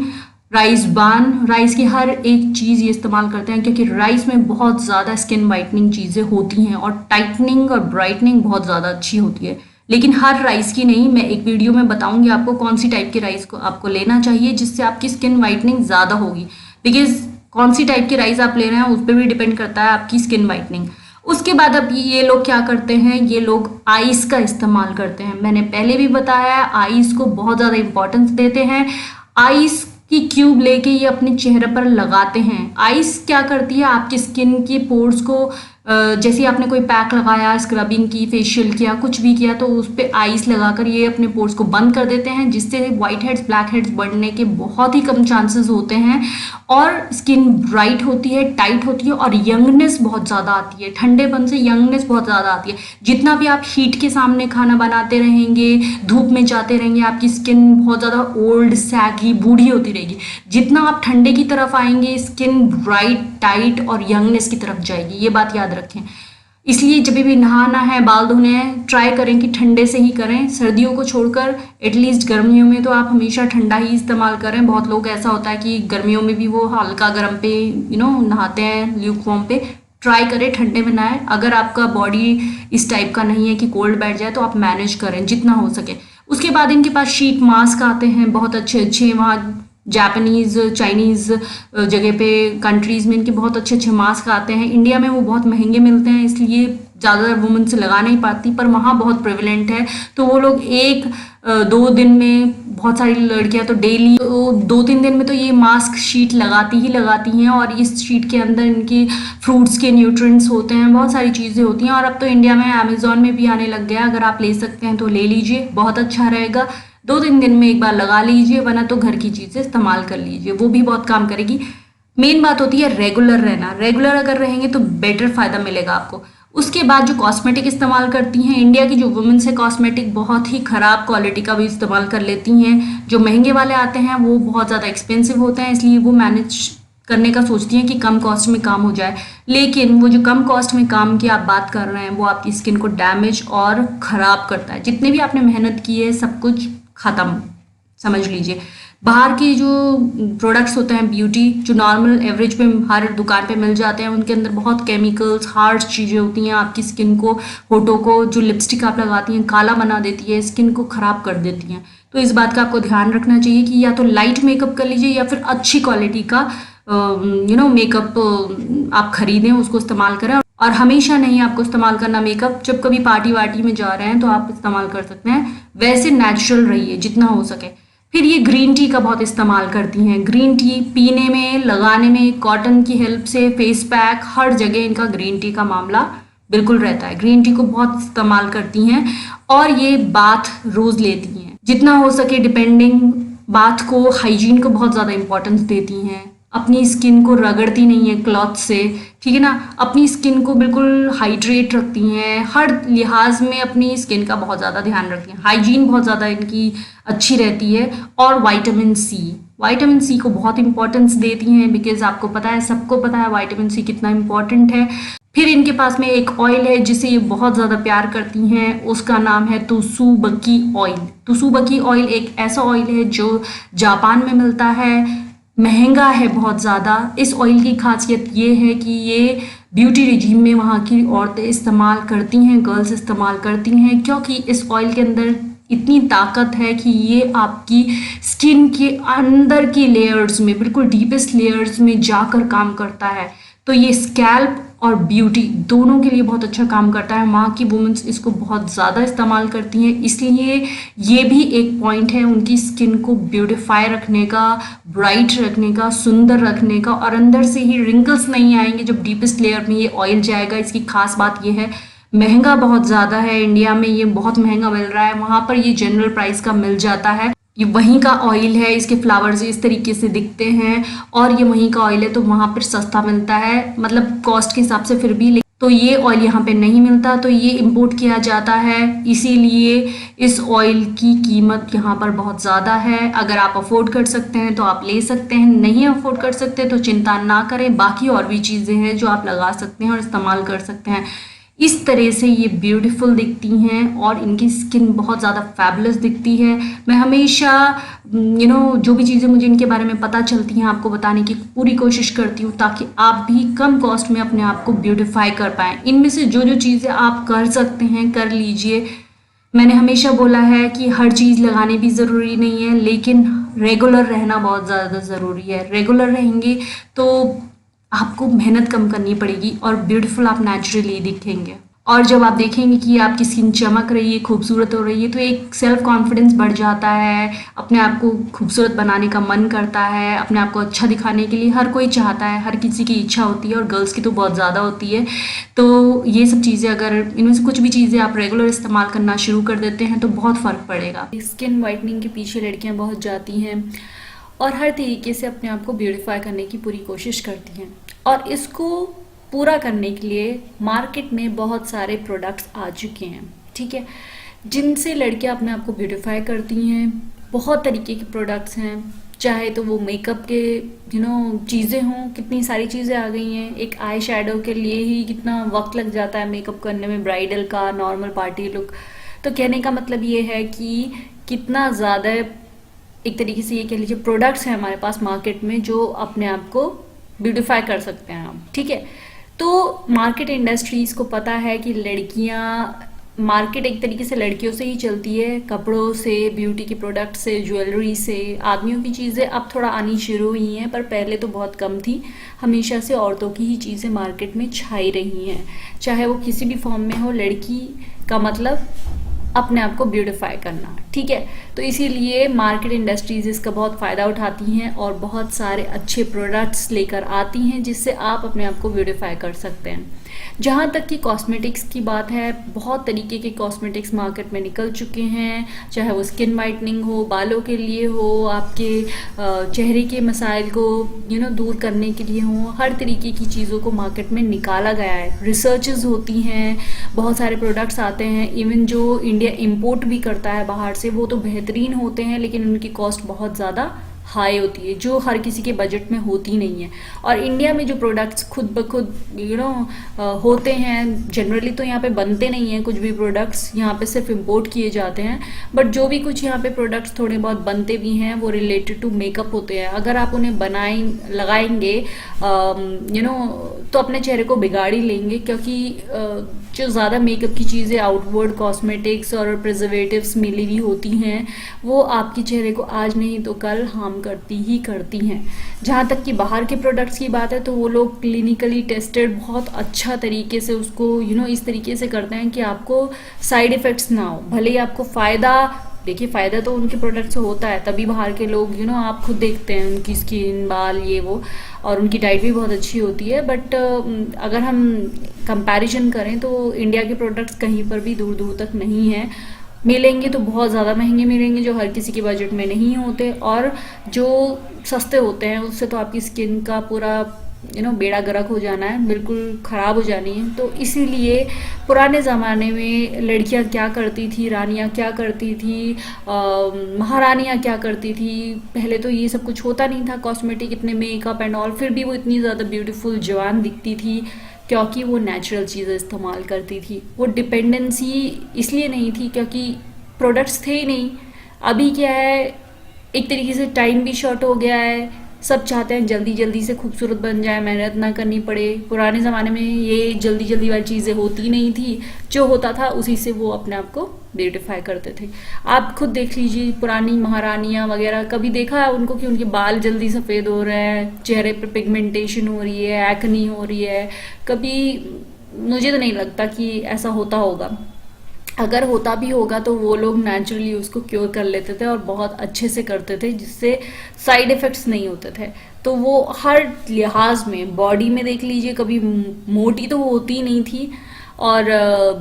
rice बान, राइस की हर एक चीज़ ये इस्तेमाल करते हैं, क्योंकि राइस में बहुत ज़्यादा स्किन वाइटनिंग चीज़ें होती हैं और टाइटनिंग और ब्राइटनिंग बहुत ज़्यादा अच्छी होती है। लेकिन हर राइस की नहीं, मैं एक वीडियो में बताऊंगी आपको कौन सी टाइप की राइस को आपको लेना चाहिए जिससे आपकी स्किन वाइटनिंग ज़्यादा होगी, बिकॉज कौन सी टाइप की राइस आप ले रहे हैं उस पर भी डिपेंड करता है आपकी स्किन वाइटनिंग। उसके बाद अब ये लोग क्या करते हैं, ये लोग आइस का इस्तेमाल करते हैं। मैंने पहले भी बताया आइस को बहुत ज़्यादा इंपॉर्टेंस देते हैं। आइस की क्यूब लेके ये अपने चेहरे पर लगाते हैं। आइस क्या करती है, आपकी स्किन की पोर्स को, जैसे आपने कोई पैक लगाया, स्क्रबिंग की, फेशियल किया, कुछ भी किया, तो उस पर आइस लगाकर ये अपने पोर्स को बंद कर देते हैं, जिससे वाइट हेड्स, ब्लैक हेड्स बढ़ने के बहुत ही कम चांसेस होते हैं और स्किन ब्राइट होती है, टाइट होती है और यंगनेस बहुत ज़्यादा आती है। ठंडेपन से यंगनेस बहुत ज़्यादा आती है। जितना भी आप हीट के सामने खाना बनाते रहेंगे, धूप में जाते रहेंगे, आपकी स्किन बहुत ज़्यादा ओल्ड, सैगी, बूढ़ी होती रहेगी। जितना आप ठंडे की तरफ आएंगे, स्किन ब्राइट, टाइट और यंगनेस की तरफ जाएगी। ये बात याद रखें। इसलिए जब भी नहाना है, बाल धोने हैं, ट्राई करें कि ठंडे से ही करें। सर्दियों को छोड़कर एटलीस्ट गर्मियों में तो आप हमेशा ठंडा ही इस्तेमाल करें। बहुत लोग ऐसा होता है कि गर्मियों में भी वो हल्का गर्म पे नहाते हैं, ल्यूकवार्म पे। ट्राई करें ठंडे में नहाएं। अगर आपका बॉडी इस टाइप का नहीं है कि कोल्ड बैठ जाए तो आप मैनेज करें जितना हो सके। उसके बाद इनके पास शीट मास्क आते हैं बहुत अच्छे अच्छे, वहाँ जापानीज़, चाइनीज़ जगह पे कंट्रीज़ में इनके बहुत अच्छे अच्छे मास्क आते हैं। इंडिया में वो बहुत महंगे मिलते हैं, इसलिए ज़्यादा वुमेन से लगा नहीं पाती, पर वहाँ बहुत प्रेवलेंट है। तो वो लोग 1-2 दिन में, बहुत सारी लड़कियाँ तो डेली 2-3 दिन में तो ये मास्क शीट लगाती ही लगाती हैं और इस शीट के अंदर इनकी फ्रूट्स के न्यूट्रिएंट्स होते हैं, बहुत सारी चीज़ें होती हैं। और अब तो इंडिया में अमेज़ॉन में भी आने लग गया, अगर आप ले सकते हैं तो ले लीजिए, बहुत अच्छा रहेगा। 2-3 दिन में एक बार लगा लीजिए, वरना तो घर की चीज़ें इस्तेमाल कर लीजिए, वो भी बहुत काम करेगी। मेन बात होती है रेगुलर रहना। रेगुलर अगर रहेंगे तो बेटर फ़ायदा मिलेगा आपको। उसके बाद जो कॉस्मेटिक इस्तेमाल करती हैं, इंडिया की जो वुमेन्स है कॉस्मेटिक बहुत ही ख़राब क्वालिटी का भी इस्तेमाल कर लेती हैं। जो महंगे वाले आते हैं वो बहुत ज़्यादा एक्सपेंसिव होते हैं, इसलिए वो मैनेज करने का सोचती हैं कि कम कॉस्ट में काम हो जाए। लेकिन वो जो कम कॉस्ट में काम की आप बात कर रहे हैं वो आपकी स्किन को डैमेज और ख़राब करता है। जितने भी आपने मेहनत की है सब कुछ ख़त्म, समझ लीजिए। बाहर के जो प्रोडक्ट्स होते हैं ब्यूटी, जो नॉर्मल एवरेज पे हर दुकान पे मिल जाते हैं, उनके अंदर बहुत केमिकल्स, हार्श चीज़ें होती हैं। आपकी स्किन को, होठों को, जो लिपस्टिक आप लगाती हैं काला बना देती है, स्किन को ख़राब कर देती हैं। तो इस बात का आपको ध्यान रखना चाहिए कि या तो लाइट मेकअप कर लीजिए या फिर अच्छी क्वालिटी का मेकअप आप खरीदें, उसको इस्तेमाल करें। और हमेशा नहीं आपको इस्तेमाल करना मेकअप, जब कभी पार्टी वार्टी में जा रहे हैं तो आप इस्तेमाल कर सकते हैं। वैसे नेचुरल रहिए जितना हो सके। फिर ये ग्रीन टी का बहुत इस्तेमाल करती हैं। ग्रीन टी पीने में, लगाने में, कॉटन की हेल्प से, फेस पैक, हर जगह इनका ग्रीन टी का मामला बिल्कुल रहता है। ग्रीन टी को बहुत इस्तेमाल करती हैं और ये बाथ रोज लेती हैं। जितना हो सके डिपेंडिंग बाथ को, हाइजीन को बहुत ज़्यादा इंपॉर्टेंस देती हैं। अपनी स्किन को रगड़ती नहीं है क्लॉथ से, ठीक है ना। अपनी स्किन को बिल्कुल हाइड्रेट रखती हैं, हर लिहाज में अपनी स्किन का बहुत ज़्यादा ध्यान रखती हैं। हाइजीन बहुत ज़्यादा इनकी अच्छी रहती है। और विटामिन सी को बहुत इंपॉर्टेंस देती हैं, बिकॉज आपको पता है, सबको पता है विटामिन सी कितना इंपॉर्टेंट है। फिर इनके पास में एक ऑयल है जिसे ये बहुत ज़्यादा प्यार करती हैं, उसका नाम है तुसुबकी ऑयल। तुसुबकी ऑयल एक ऐसा ऑयल है जो जापान में मिलता है, महंगा है बहुत ज़्यादा। इस ऑयल की खासियत ये है कि ये ब्यूटी रिजीम में वहाँ की औरतें इस्तेमाल करती हैं, गर्ल्स इस्तेमाल करती हैं, क्योंकि इस ऑयल के अंदर इतनी ताकत है कि ये आपकी स्किन के अंदर की लेयर्स में, बिल्कुल डीपेस्ट लेयर्स में जाकर काम करता है। तो ये स्कैल्प और ब्यूटी दोनों के लिए बहुत अच्छा काम करता है। वहाँ की वुमेन्स इसको बहुत ज़्यादा इस्तेमाल करती हैं, इसलिए ये भी एक पॉइंट है उनकी स्किन को ब्यूटिफाई रखने का, ब्राइट रखने का, सुंदर रखने का, और अंदर से ही रिंकल्स नहीं आएंगे जब डीपेस्ट लेयर में ये ऑयल जाएगा। इसकी खास बात ये है, महंगा बहुत ज़्यादा है, इंडिया में ये बहुत महंगा मिल रहा है, वहाँ पर ये जनरल प्राइस का मिल जाता है। ये वहीं का ऑयल है, इसके फ्लावर्स इस तरीके से दिखते हैं और ये वहीं का ऑयल है, तो वहाँ पर सस्ता मिलता है, मतलब कॉस्ट के हिसाब से फिर भी। तो ये ऑयल यहाँ पे नहीं मिलता, तो ये इंपोर्ट किया जाता है, इसीलिए इस ऑयल की कीमत यहाँ पर बहुत ज़्यादा है। अगर आप अफोर्ड कर सकते हैं तो आप ले सकते हैं, नहीं अफोर्ड कर सकते तो चिंता ना करें, बाकी और भी चीज़ें हैं जो आप लगा सकते हैं और इस्तेमाल कर सकते हैं। इस तरह से ये ब्यूटीफुल दिखती हैं और इनकी स्किन बहुत ज़्यादा फैबुलस दिखती है। मैं हमेशा जो भी चीज़ें मुझे इनके बारे में पता चलती हैं आपको बताने की पूरी कोशिश करती हूँ, ताकि आप भी कम कॉस्ट में अपने आप को ब्यूटीफाई कर पाएँ। इनमें से जो जो चीज़ें आप कर सकते हैं कर लीजिए। मैंने हमेशा बोला है कि हर चीज़ लगानी भी ज़रूरी नहीं है, लेकिन रेगुलर रहना बहुत ज़्यादा ज़रूरी है। रेगुलर रहेंगे तो आपको मेहनत कम करनी पड़ेगी और ब्यूटीफुल आप नेचुरली दिखेंगे। और जब आप देखेंगे कि आपकी स्किन चमक रही है, खूबसूरत हो रही है, तो एक सेल्फ कॉन्फिडेंस बढ़ जाता है, अपने आप को खूबसूरत बनाने का मन करता है, अपने आप को अच्छा दिखाने के लिए हर कोई चाहता है, हर किसी की इच्छा होती है, और गर्ल्स की तो बहुत ज़्यादा होती है। तो ये सब चीज़ें, अगर इनमें से कुछ भी चीज़ें आप रेगुलर इस्तेमाल करना शुरू कर देते हैं तो बहुत फ़र्क पड़ेगा। स्किन वाइटनिंग के पीछे लड़कियाँ बहुत जाती हैं और हर तरीके से अपने आप को ब्यूटीफाई करने की पूरी कोशिश करती हैं, और इसको पूरा करने के लिए मार्केट में बहुत सारे प्रोडक्ट्स आ चुके हैं, ठीक है, जिनसे लड़कियां अपने आप को ब्यूटीफाई करती हैं। बहुत तरीके के प्रोडक्ट्स हैं, चाहे तो वो मेकअप के चीज़ें हों, कितनी सारी चीज़ें आ गई हैं। एक आई शेडो के लिए ही कितना वक्त लग जाता है मेकअप करने में, ब्राइडल का, नॉर्मल पार्टी लुक। तो कहने का मतलब ये है कि कितना ज़्यादा एक तरीके से ये कह लीजिए प्रोडक्ट्स हैं हमारे पास मार्केट में जो अपने आप को ब्यूटीफाई कर सकते हैं हम, ठीक है। तो मार्केट इंडस्ट्रीज को पता है कि मार्केट एक तरीके से लड़कियों से ही चलती है, कपड़ों से, ब्यूटी के प्रोडक्ट से, ज्वेलरी से। आदमियों की चीज़ें अब थोड़ा आनी शुरू हुई हैं, पर पहले तो बहुत कम थी। हमेशा से औरतों की ही चीज़ें मार्केट में छाई रही हैं, चाहे वो किसी भी फॉर्म में हो। लड़की का मतलब अपने आप को ब्यूटीफाई करना, ठीक है। तो इसीलिए मार्केट इंडस्ट्रीज इसका बहुत फ़ायदा उठाती हैं और बहुत सारे अच्छे प्रोडक्ट्स लेकर आती हैं जिससे आप अपने आप को ब्यूटीफाई कर सकते हैं। जहाँ तक कि कॉस्मेटिक्स की बात है, बहुत तरीके के कॉस्मेटिक्स मार्केट में निकल चुके हैं, चाहे वो स्किन वाइटनिंग हो, बालों के लिए हो, आपके चेहरे के मसाइल को दूर करने के लिए हो, हर तरीके की चीज़ों को मार्केट में निकाला गया है। रिसर्चेस होती हैं, बहुत सारे प्रोडक्ट्स आते हैं, इवन जो इंडिया इंपोर्ट भी करता है बाहर से, वो तो बेहतरीन होते हैं, लेकिन उनकी कॉस्ट बहुत ज़्यादा हाई होती है, जो हर किसी के बजट में होती नहीं है। और इंडिया में जो प्रोडक्ट्स खुद ब खुद होते हैं, जनरली तो यहाँ पे बनते नहीं हैं कुछ भी प्रोडक्ट्स, यहाँ पे सिर्फ इंपोर्ट किए जाते हैं। बट जो भी कुछ यहाँ पे प्रोडक्ट्स थोड़े बहुत बनते भी हैं वो रिलेटेड टू मेकअप होते हैं। अगर आप उन्हें लगाएंगे तो अपने चेहरे को बिगाड़ ही लेंगे, क्योंकि जो ज़्यादा मेकअप की चीज़ें, आउटवर्ड कॉस्मेटिक्स और प्रिजर्वेटिव्स मिली हुई होती हैं, वो आपके चेहरे को आज नहीं तो कल हार्म करती हैं। जहाँ तक कि बाहर के प्रोडक्ट्स की बात है तो वो लोग क्लिनिकली टेस्टेड बहुत अच्छा तरीके से उसको इस तरीके से करते हैं कि आपको साइड इफ़ेक्ट्स ना हो। भले ही आपको फ़ायदा देखिए फ़ायदा तो उनके प्रोडक्ट से होता है, तभी बाहर के लोग आप खुद देखते हैं उनकी स्किन, बाल, ये वो, और उनकी डाइट भी बहुत अच्छी होती है। बट अगर हम कंपैरिजन करें तो इंडिया के प्रोडक्ट्स कहीं पर भी दूर दूर तक नहीं है। मिलेंगे तो बहुत ज़्यादा महंगे मिलेंगे, जो हर किसी के बजट में नहीं होते, और जो सस्ते होते हैं उससे तो आपकी स्किन का पूरा बेड़ा गर्क हो जाना है, बिल्कुल ख़राब हो जानी है। तो इसीलिए पुराने ज़माने में लड़कियां क्या करती थी, रानियां क्या करती थी, महारानियां क्या करती थी, पहले तो ये सब कुछ होता नहीं था, कॉस्मेटिक इतने मेकअप एंड ऑल, फिर भी वो इतनी ज़्यादा ब्यूटीफुल जवान दिखती थी क्योंकि वो नेचुरल चीज़ें इस्तेमाल करती थी। वो डिपेंडेंसी इसलिए नहीं थी क्योंकि प्रोडक्ट्स थे ही नहीं। अभी क्या है, एक तरीके से टाइम भी शॉर्ट हो गया है, सब चाहते हैं जल्दी जल्दी से खूबसूरत बन जाए, मेहनत ना करनी पड़े। पुराने ज़माने में ये जल्दी जल्दी वाली चीज़ें होती नहीं थी, जो होता था उसी से वो अपने आप को ब्यूटिफाई करते थे। आप खुद देख लीजिए, पुरानी महारानियां वगैरह, कभी देखा है उनको कि उनके बाल जल्दी सफ़ेद हो रहे हैं, चेहरे पर पिगमेंटेशन हो रही है, एक्नी हो रही है? कभी मुझे तो नहीं लगता कि ऐसा होता होगा। अगर होता भी होगा तो वो लोग नेचुरली उसको क्योर कर लेते थे और बहुत अच्छे से करते थे, जिससे साइड इफ़ेक्ट्स नहीं होते थे। तो वो हर लिहाज में, बॉडी में देख लीजिए, कभी मोटी तो वो होती ही नहीं थी, और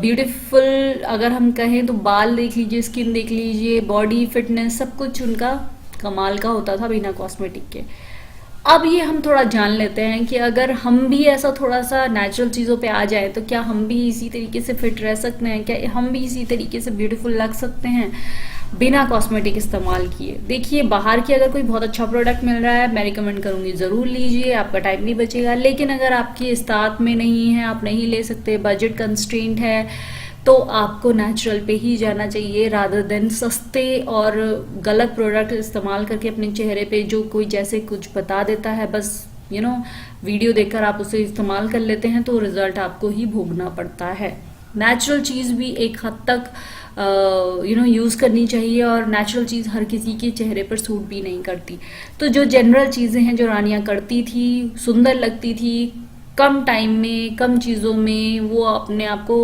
ब्यूटीफुल अगर हम कहें तो बाल देख लीजिए, स्किन देख लीजिए, बॉडी फिटनेस, सब कुछ उनका कमाल का होता था बिना कॉस्मेटिक के। अब ये हम थोड़ा जान लेते हैं कि अगर हम भी ऐसा थोड़ा सा नेचुरल चीज़ों पे आ जाए तो क्या हम भी इसी तरीके से फिट रह सकते हैं, क्या हम भी इसी तरीके से ब्यूटीफुल लग सकते हैं बिना कॉस्मेटिक इस्तेमाल किए। देखिए, बाहर की अगर कोई बहुत अच्छा प्रोडक्ट मिल रहा है, मैं रिकमेंड करूँगी ज़रूर लीजिए, आपका टाइम भी बचेगा। लेकिन अगर आपकी इस्तात में नहीं है, आप नहीं ले सकते, बजट कंस्ट्रेंट है, तो आपको नेचुरल पे ही जाना चाहिए, रादर देन सस्ते और गलत प्रोडक्ट इस्तेमाल करके अपने चेहरे पे जो कोई जैसे कुछ बता देता है, बस वीडियो देखकर आप उसे इस्तेमाल कर लेते हैं, तो रिजल्ट आपको ही भोगना पड़ता है। नेचुरल चीज़ भी एक हद तक यूज़ करनी चाहिए, और नेचुरल चीज़ हर किसी के चेहरे पर सूट भी नहीं करती। तो जो जनरल चीज़ें हैं जो रानियां करती थी, सुंदर लगती थी, कम टाइम में, कम चीज़ों में वो अपने आप को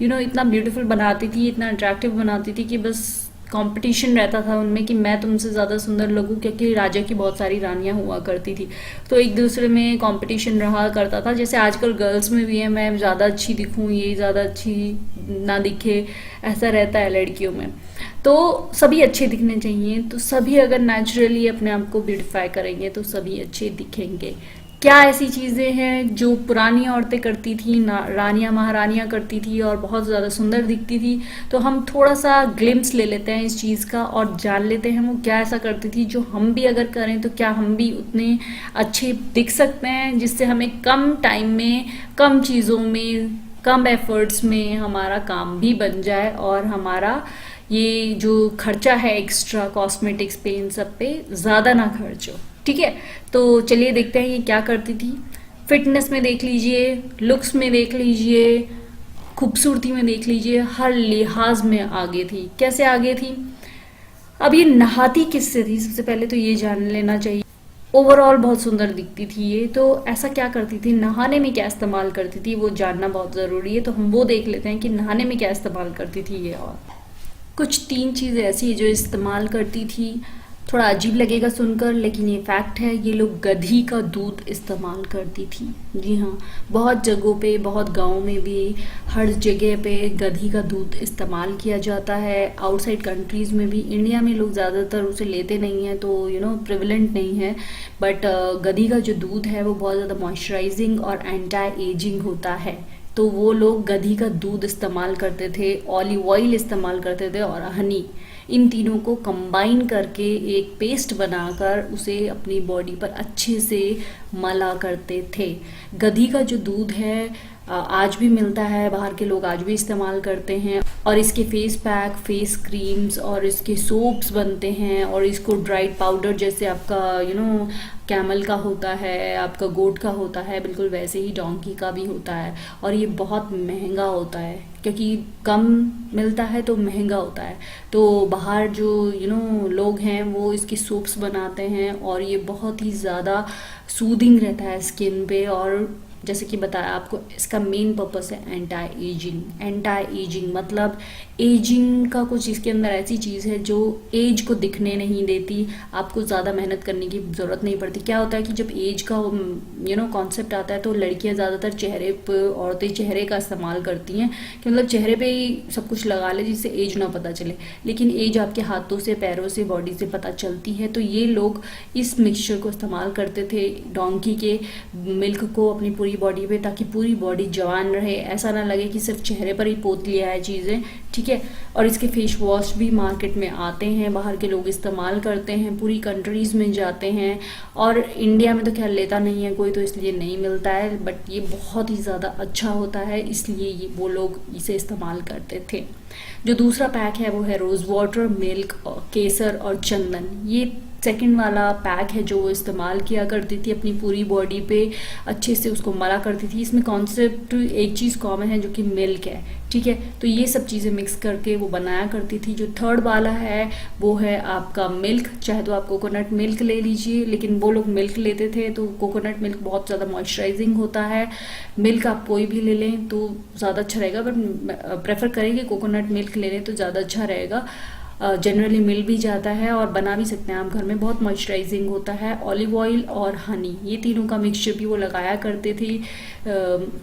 इतना ब्यूटीफुल बनाती थी, इतना अट्रैक्टिव बनाती थी कि बस कंपटीशन रहता था उनमें कि मैं तुमसे ज़्यादा सुंदर लगूं, क्योंकि राजा की बहुत सारी रानियां हुआ करती थी, तो एक दूसरे में कंपटीशन रहा करता था। जैसे आजकल गर्ल्स में भी है, मैं ज़्यादा अच्छी दिखूं, ये ज़्यादा अच्छी ना दिखे, ऐसा रहता है लड़कियों में। तो सभी अच्छे दिखने चाहिए, तो सभी अगर नेचुरली अपने आप को ब्यूटिफाई करेंगे तो सभी अच्छे दिखेंगे। क्या ऐसी चीज़ें हैं जो पुरानी औरतें करती थी, रानियां महारानियां करती थी और बहुत ज़्यादा सुंदर दिखती थी, तो हम थोड़ा सा ग्लिम्स ले लेते हैं इस चीज़ का और जान लेते हैं वो क्या ऐसा करती थी जो हम भी अगर करें तो क्या हम भी उतने अच्छे दिख सकते हैं, जिससे हमें कम टाइम में, कम चीज़ों में, कम एफर्ट्स में हमारा काम भी बन जाए और हमारा ये जो खर्चा है एक्स्ट्रा कॉस्मेटिक्स पे, इन सब पे ज़्यादा ना खर्च हो। ठीक है, तो चलिए देखते हैं ये क्या करती थी। फिटनेस में देख लीजिए, लुक्स में देख लीजिए, खूबसूरती में देख लीजिए, हर लिहाज में आगे थी। कैसे आगे थी? अब ये नहाती किससे थी, सबसे पहले तो ये जान लेना चाहिए। ओवरऑल बहुत सुंदर दिखती थी ये, तो ऐसा क्या करती थी, नहाने में क्या इस्तेमाल करती थी, वो जानना बहुत ज़रूरी है। तो हम वो देख लेते हैं कि नहाने में क्या इस्तेमाल करती थी ये। और कुछ 3 चीज़ें ऐसी जो इस्तेमाल करती थी, थोड़ा अजीब लगेगा सुनकर, लेकिन ये फैक्ट है, ये लोग गधी का दूध इस्तेमाल करती थी। जी हाँ, बहुत जगहों पे, बहुत गाँव में भी, हर जगह पे गधी का दूध इस्तेमाल किया जाता है। आउटसाइड कंट्रीज़ में भी, इंडिया में लोग ज़्यादातर उसे लेते नहीं हैं, तो प्रिवलेंट नहीं है, बट गधी का जो दूध है वो बहुत ज़्यादा मॉइस्चराइजिंग और एंटी एजिंग होता है। तो वो लोग गधी का दूध इस्तेमाल करते थे, ऑलिव ऑयल इस्तेमाल करते थे और हनी, इन तीनों को कंबाइन करके एक पेस्ट बनाकर उसे अपनी बॉडी पर अच्छे से मला करते थे। गधी का जो दूध है आज भी मिलता है, बाहर के लोग आज भी इस्तेमाल करते हैं, और इसके फेस पैक, फेस क्रीम्स और इसके सोप्स बनते हैं, और इसको ड्राइड पाउडर जैसे आपका कैमल का होता है, आपका गोट का होता है, बिल्कुल वैसे ही डोंकी का भी होता है। और ये बहुत महंगा होता है, क्योंकि कम मिलता है तो महंगा होता है। तो बाहर जो लोग हैं वो इसके सोप्स बनाते हैं, और ये बहुत ही ज़्यादा सूदिंग रहता है स्किन पे, और जैसे कि बताया आपको, इसका मेन पर्पस है एंटी एजिंग। एंटी एजिंग मतलब एजिंग का कुछ इसके अंदर ऐसी चीज़ है जो एज को दिखने नहीं देती, आपको ज़्यादा मेहनत करने की ज़रूरत नहीं पड़ती। क्या होता है कि जब एज का कॉन्सेप्ट आता है तो लड़कियां ज़्यादातर चेहरे पर, औरतें चेहरे का इस्तेमाल करती हैं कि मतलब चेहरे पे ही सब कुछ लगा ले जिससे एज ना पता चले, लेकिन एज आपके हाथों से, पैरों से, बॉडी से पता चलती है। तो ये लोग इस मिक्सचर को इस्तेमाल करते थे डोंकी के मिल्क को अपनी पूरी बॉडी पे, ताकि पूरी बॉडी जवान रहे, ऐसा ना लगे कि सिर्फ चेहरे पर ही पोत लिया है चीज़ें, ठीक है। और इसके फेस वॉश भी मार्केट में आते हैं, बाहर के लोग इस्तेमाल करते हैं, पूरी कंट्रीज़ में जाते हैं, और इंडिया में तो खैर लेता नहीं है कोई, तो इसलिए नहीं मिलता है, बट ये बहुत ही ज़्यादा अच्छा होता है, इसलिए ये वो लोग इसे इस्तेमाल करते थे। जो दूसरा पैक है वो है रोज़ वाटर, मिल्क, केसर और चंदन। ये सेकंड वाला पैक है जो वो इस्तेमाल किया करती थी, अपनी पूरी बॉडी पे अच्छे से उसको मला करती थी। इसमें कॉन्सेप्ट एक चीज़ कॉमन है जो कि मिल्क है, ठीक है। तो ये सब चीज़ें मिक्स करके वो बनाया करती थी। जो थर्ड वाला है वो है आपका मिल्क, चाहे तो आप कोकोनट मिल्क ले लीजिए, लेकिन वो लोग मिल्क लेते थे तो कोकोनट मिल्क बहुत ज़्यादा मॉइस्चराइजिंग होता है। मिल्क आप कोई भी ले लें तो ज़्यादा अच्छा रहेगा, बट प्रेफर करेंगे कोकोनट मिल्क ले लें तो ज़्यादा अच्छा रहेगा। जनरली मिल भी जाता है और बना भी सकते हैं आप घर में, बहुत मॉइस्चराइजिंग होता है। ऑलिव ऑयल और हनी, ये तीनों का मिक्सचर भी वो लगाया करते थे।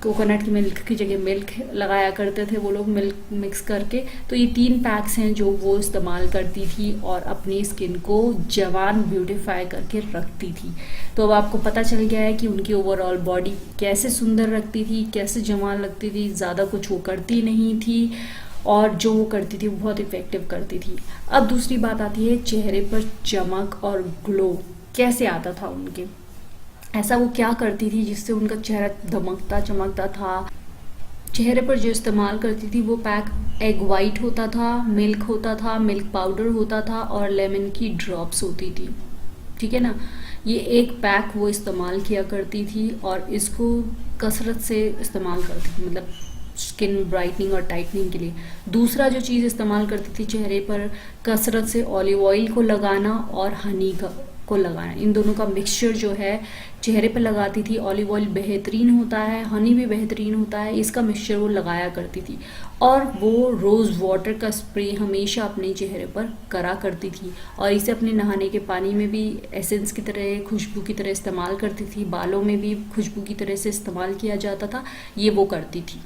कोकोनट की मिल्क की जगह मिल्क लगाया करते थे वो लोग, मिल्क मिक्स करके। तो ये 3 पैक्स हैं जो वो इस्तेमाल करती थी और अपनी स्किन को जवान ब्यूटीफाई करके रखती थी। तो अब आपको पता चल गया है कि उनकी ओवरऑल बॉडी कैसे सुंदर रखती थी, कैसे जवान लगती थी, ज़्यादा कुछ वो करती नहीं थी, और जो वो करती थी वो बहुत इफेक्टिव करती थी। अब दूसरी बात आती है चेहरे पर चमक और ग्लो कैसे आता था उनके, ऐसा वो क्या करती थी जिससे उनका चेहरा धमकता चमकता था। चेहरे पर जो इस्तेमाल करती थी वो पैक एग वाइट होता था, मिल्क होता था, मिल्क पाउडर होता था और लेमन की ड्रॉप्स होती थी, ठीक है ना। ये एक पैक वो इस्तेमाल किया करती थी और इसको कसरत से इस्तेमाल करती थी, मतलब स्किन ब्राइटनिंग और टाइटनिंग के लिए। दूसरा जो चीज़ इस्तेमाल करती थी चेहरे पर कसरत से, ऑलिव ऑयल को लगाना और हनी को लगाना, इन दोनों का मिक्सचर जो है चेहरे पर लगाती थी। ऑलिव ऑयल बेहतरीन होता है, हनी भी बेहतरीन होता है, इसका मिक्सचर वो लगाया करती थी। और वो रोज़ वाटर का स्प्रे हमेशा अपने चेहरे पर करा करती थी और इसे अपने नहाने के पानी में भी एसेंस की तरह, खुशबू की तरह इस्तेमाल करती थी। बालों में भी खुशबू की तरह से इस्तेमाल किया जाता था, ये वो करती थी।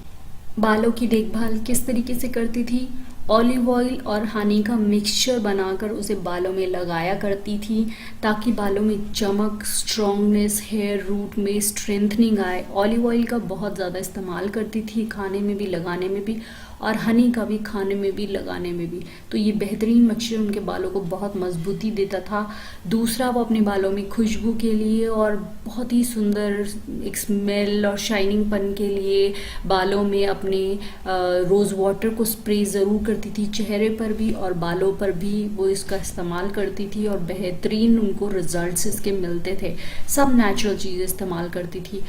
बालों की देखभाल किस तरीके से करती थी, ऑलिव ऑयल और हनी का मिक्सचर बनाकर उसे बालों में लगाया करती थी ताकि बालों में चमक, स्ट्रॉन्गनेस, हेयर रूट में स्ट्रेंथनिंग आए। ऑलिव ऑयल का बहुत ज़्यादा इस्तेमाल करती थी, खाने में भी, लगाने में भी, और हनी का भी खाने में भी, लगाने में भी। तो ये बेहतरीन मिक्सचर उनके बालों को बहुत मजबूती देता था। दूसरा, वो अपने बालों में खुशबू के लिए और बहुत ही सुंदर एक स्मेल और शाइनिंगपन के लिए बालों में अपने रोज़ वाटर को स्प्रे ज़रूर करती थी, चेहरे पर भी और बालों पर भी वो इसका इस्तेमाल करती थी और बेहतरीन उनको रिजल्ट्स इसके मिलते थे। सब नेचुरल चीज़ें इस्तेमाल करती थी।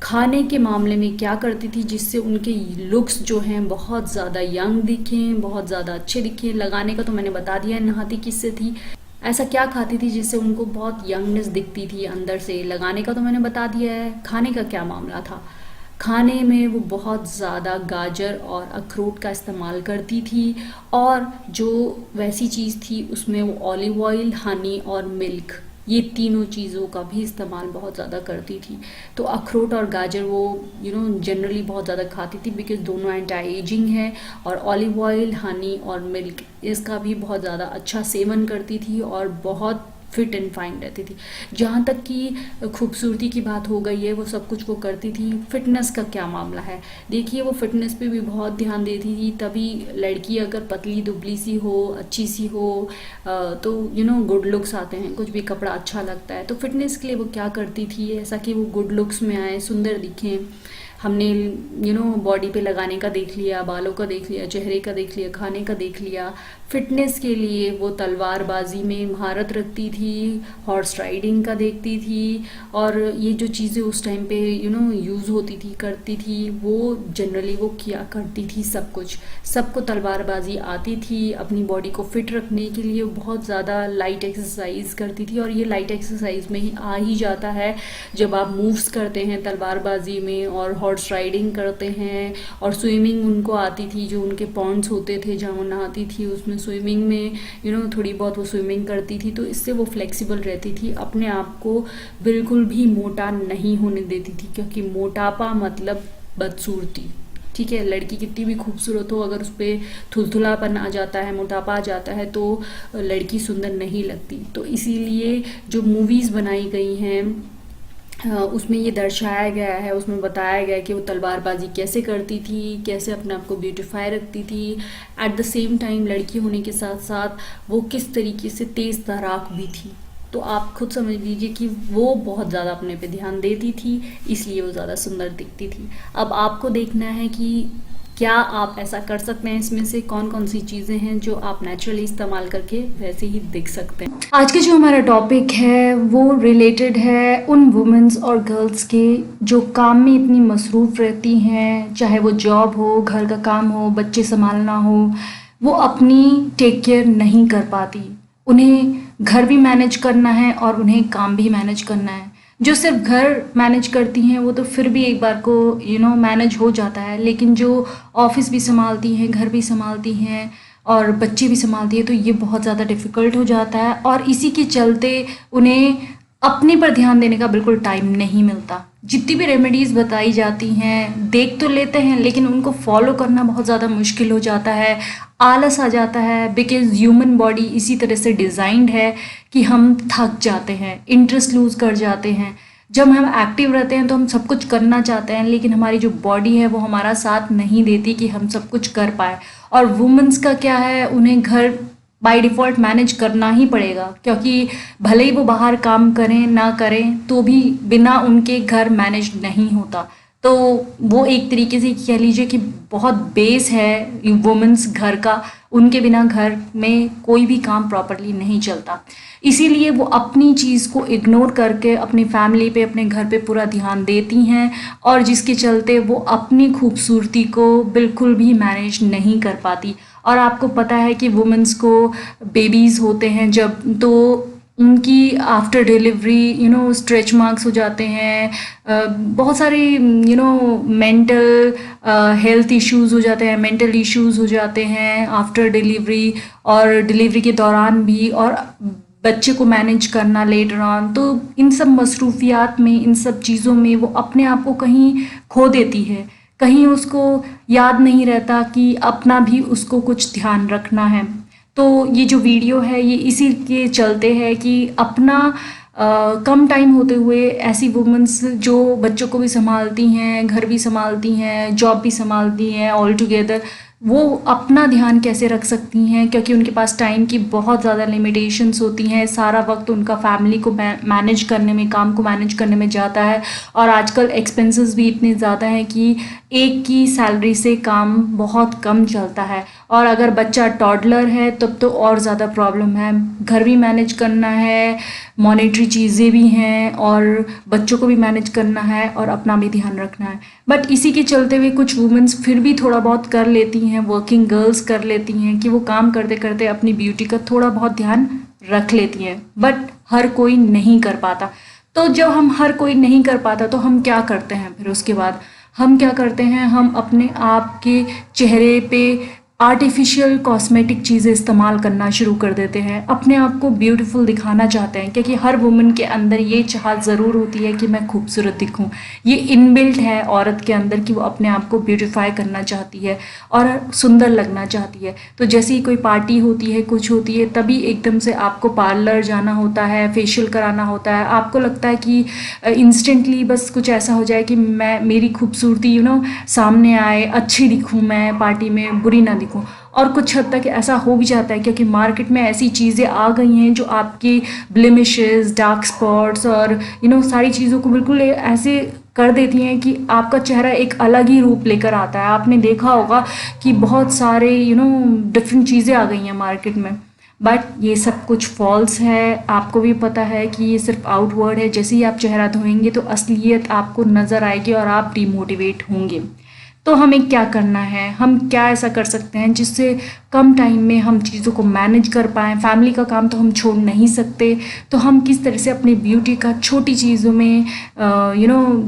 खाने के मामले में क्या करती थी जिससे उनके लुक्स जो हैं बहुत ज़्यादा यंग दिखें, बहुत ज़्यादा अच्छे दिखें। लगाने का तो मैंने बता दिया है, नहाती किससे थी, ऐसा क्या खाती थी जिससे उनको बहुत यंगनेस दिखती थी अंदर से। लगाने का तो मैंने बता दिया है, खाने का क्या मामला था। खाने में वो बहुत ज़्यादा गाजर और अखरोट का इस्तेमाल करती थी और जो वैसी चीज़ थी उसमें वो ऑलिव ऑयल, हनी और मिल्क, ये तीनों चीज़ों का भी इस्तेमाल बहुत ज़्यादा करती थी। तो अखरोट और गाजर वो जनरली बहुत ज़्यादा खाती थी बिकॉज दोनों एंटी एजिंग है, और ऑलिव ऑयल, हनी और मिल्क इसका भी बहुत ज़्यादा अच्छा सेवन करती थी और बहुत फिट एंड फाइन रहती थी। जहाँ तक कि खूबसूरती की बात हो गई है, वो सब कुछ वो करती थी। फिटनेस का क्या मामला है, देखिए वो फिटनेस पे भी बहुत ध्यान देती थी। तभी लड़की अगर पतली दुबली सी हो, अच्छी सी हो तो गुड लुक्स आते हैं, कुछ भी कपड़ा अच्छा लगता है। तो फिटनेस के लिए वो क्या करती थी ऐसा कि वो गुड लुक्स में आए, सुंदर दिखें। हमने बॉडी पे लगाने का देख लिया, बालों का देख लिया, चेहरे का देख लिया, खाने का देख लिया। फिटनेस के लिए वो तलवारबाजी में महारत रखती थी, हॉर्स राइडिंग का देखती थी, और ये जो चीज़ें उस टाइम पे यूज़ होती थी, करती थी, वो जनरली वो किया करती थी। सबको तलवारबाजी आती थी। अपनी बॉडी को फिट रखने के लिए बहुत ज़्यादा लाइट एक्सरसाइज करती थी, और ये लाइट एक्सरसाइज में ही आ ही जाता है जब आप मूव्स करते हैं तलवारबाजी में और हॉर्स राइडिंग करते हैं। और स्विमिंग उनको आती थी, जो उनके पॉन्ड्स होते थे जहाँ वो नहाती थी, उसमें स्विमिंग में थोड़ी बहुत वो स्विमिंग करती थी, तो इससे वो फ्लेक्सिबल रहती थी, अपने आप को बिल्कुल भी मोटा नहीं होने देती थी, क्योंकि मोटापा मतलब बदसूरती। ठीक है, लड़की कितनी भी खूबसूरत हो, अगर उस पर थुलथुलापन आ जाता है, मोटापा आ जाता है, तो लड़की सुंदर नहीं लगती। तो इसीलिए जो मूवीज़ बनाई गई हैं उसमें ये दर्शाया गया है, उसमें बताया गया है कि वो तलवारबाजी कैसे करती थी, कैसे अपने आप को ब्यूटीफाई रखती थी। एट द सेम टाइम लड़की होने के साथ साथ वो किस तरीके से तेज़ तराक भी थी। तो आप खुद समझ लीजिए कि वो बहुत ज़्यादा अपने पे ध्यान देती थी, इसलिए वो ज़्यादा सुंदर दिखती थी। अब आपको देखना है कि क्या आप ऐसा कर सकते हैं, इसमें से कौन कौन सी चीज़ें हैं जो आप नेचुरली इस्तेमाल करके वैसे ही दिख सकते हैं। आज का जो हमारा टॉपिक है वो रिलेटेड है उन वुमेन्स और गर्ल्स के जो काम में इतनी मसरूफ़ रहती हैं, चाहे वो जॉब हो, घर का काम हो, बच्चे संभालना हो, वो अपनी टेक केयर नहीं कर पाती। उन्हें घर भी मैनेज करना है और उन्हें काम भी मैनेज करना है। जो सिर्फ घर मैनेज करती हैं वो तो फिर भी एक बार को मैनेज हो जाता है, लेकिन जो ऑफिस भी संभालती हैं, घर भी संभालती हैं और बच्चे भी संभालती हैं, तो ये बहुत ज़्यादा डिफ़िकल्ट हो जाता है। और इसी के चलते उन्हें अपने पर ध्यान देने का बिल्कुल टाइम नहीं मिलता। जितनी भी रेमेडीज़ बताई जाती हैं देख तो लेते हैं, लेकिन उनको फॉलो करना बहुत ज़्यादा मुश्किल हो जाता है, आलस आ जाता है, बिकॉज़ ह्यूमन बॉडी इसी तरह से डिज़ाइंड है कि हम थक जाते हैं, इंटरेस्ट लूज़ कर जाते हैं। जब हम एक्टिव रहते हैं तो हम सब कुछ करना चाहते हैं, लेकिन हमारी जो बॉडी है वो हमारा साथ नहीं देती कि हम सब कुछ कर पाए। और वुमेन्स का क्या है, उन्हें घर बाय डिफ़ॉल्ट मैनेज करना ही पड़ेगा, क्योंकि भले ही वो बाहर काम करें ना करें तो भी बिना उनके घर मैनेज नहीं होता। तो वो एक तरीके से कह लीजिए कि बहुत बेस है वुमेन्स घर का, उनके बिना घर में कोई भी काम प्रॉपरली नहीं चलता। इसीलिए वो अपनी चीज़ को इग्नोर करके अपनी फैमिली पे, अपने घर पे पूरा ध्यान देती हैं, और जिसके चलते वो अपनी खूबसूरती को बिल्कुल भी मैनेज नहीं कर पाती। और आपको पता है कि वुमेन्स को बेबीज़ होते हैं जब, तो उनकी आफ्टर डिलीवरी स्ट्रेच मार्क्स हो जाते हैं, बहुत सारे मेंटल हेल्थ इश्यूज़ हो जाते हैं, मेंटल इश्यूज़ हो जाते हैं आफ्टर डिलीवरी और डिलीवरी के दौरान भी, और बच्चे को मैनेज करना लेटर ऑन। तो इन सब मसरूफियात में, इन सब चीज़ों में वो अपने आप को कहीं खो देती है, कहीं उसको याद नहीं रहता कि अपना भी उसको कुछ ध्यान रखना है। तो ये जो वीडियो है ये इसी के चलते है कि अपना कम टाइम होते हुए ऐसी वुमेन्स जो बच्चों को भी संभालती हैं, घर भी संभालती हैं, जॉब भी संभालती हैं, ऑल टुगेदर वो अपना ध्यान कैसे रख सकती हैं, क्योंकि उनके पास टाइम की बहुत ज़्यादा लिमिटेशंस होती हैं। सारा वक्त उनका फैमिली को मैनेज करने में, काम को मैनेज करने में जाता है, और आजकल एक्सपेंसेस भी इतने ज़्यादा हैं कि एक की सैलरी से काम बहुत कम चलता है। और अगर बच्चा टॉडलर है तब तो और ज़्यादा प्रॉब्लम है, घर भी मैनेज करना है, मॉनेटरी चीज़ें भी हैं, और बच्चों को भी मैनेज करना है, और अपना भी ध्यान रखना है। बट इसी के चलते हुए कुछ वुमेन्स फिर भी थोड़ा बहुत कर लेती हैं, वर्किंग गर्ल्स कर लेती हैं कि वो काम करते करते अपनी ब्यूटी का थोड़ा बहुत ध्यान रख लेती हैं, बट हर कोई नहीं कर पाता। तो जब हम हर कोई नहीं कर पाता तो हम क्या करते हैं, फिर उसके बाद हम क्या करते हैं, हम अपने आप के चेहरे पे आर्टिफिशियल कॉस्मेटिक चीज़ें इस्तेमाल करना शुरू कर देते हैं, अपने आप को ब्यूटीफुल दिखाना चाहते हैं, क्योंकि हर वुमन के अंदर ये चाहत ज़रूर होती है कि मैं खूबसूरत दिखूं। ये इनबिल्ट है औरत के अंदर कि वो अपने आप को ब्यूटीफाई करना चाहती है और सुंदर लगना चाहती है। तो जैसे ही कोई पार्टी होती है, कुछ होती है, तभी एकदम से आपको पार्लर जाना होता है, फेशियल कराना होता है, आपको लगता है कि इंस्टेंटली बस कुछ ऐसा हो जाए कि मेरी खूबसूरती सामने आए, अच्छी दिखूँ, मैं पार्टी में बुरी ना दिखूँ। और कुछ हद तक ऐसा हो भी जाता है, क्योंकि मार्केट में ऐसी चीज़ें आ गई हैं जो आपकी ब्लेमिशेस, डार्क स्पॉट्स और सारी चीज़ों को बिल्कुल ऐसे कर देती हैं कि आपका चेहरा एक अलग ही रूप लेकर आता है। आपने देखा होगा कि बहुत सारे डिफरेंट चीज़ें आ गई हैं मार्केट में, बट ये सब कुछ फॉल्स है। आपको भी पता है कि ये सिर्फ आउटवर्ड है। जैसे ही आप चेहरा धोएंगे तो असलियत आपको नज़र आएगी और आप डिमोटिवेट होंगे। तो हमें क्या करना है, हम क्या ऐसा कर सकते हैं जिससे कम टाइम में हम चीज़ों को मैनेज कर पाएँ। फैमिली का काम तो हम छोड़ नहीं सकते, तो हम किस तरह से अपनी ब्यूटी का छोटी चीज़ों में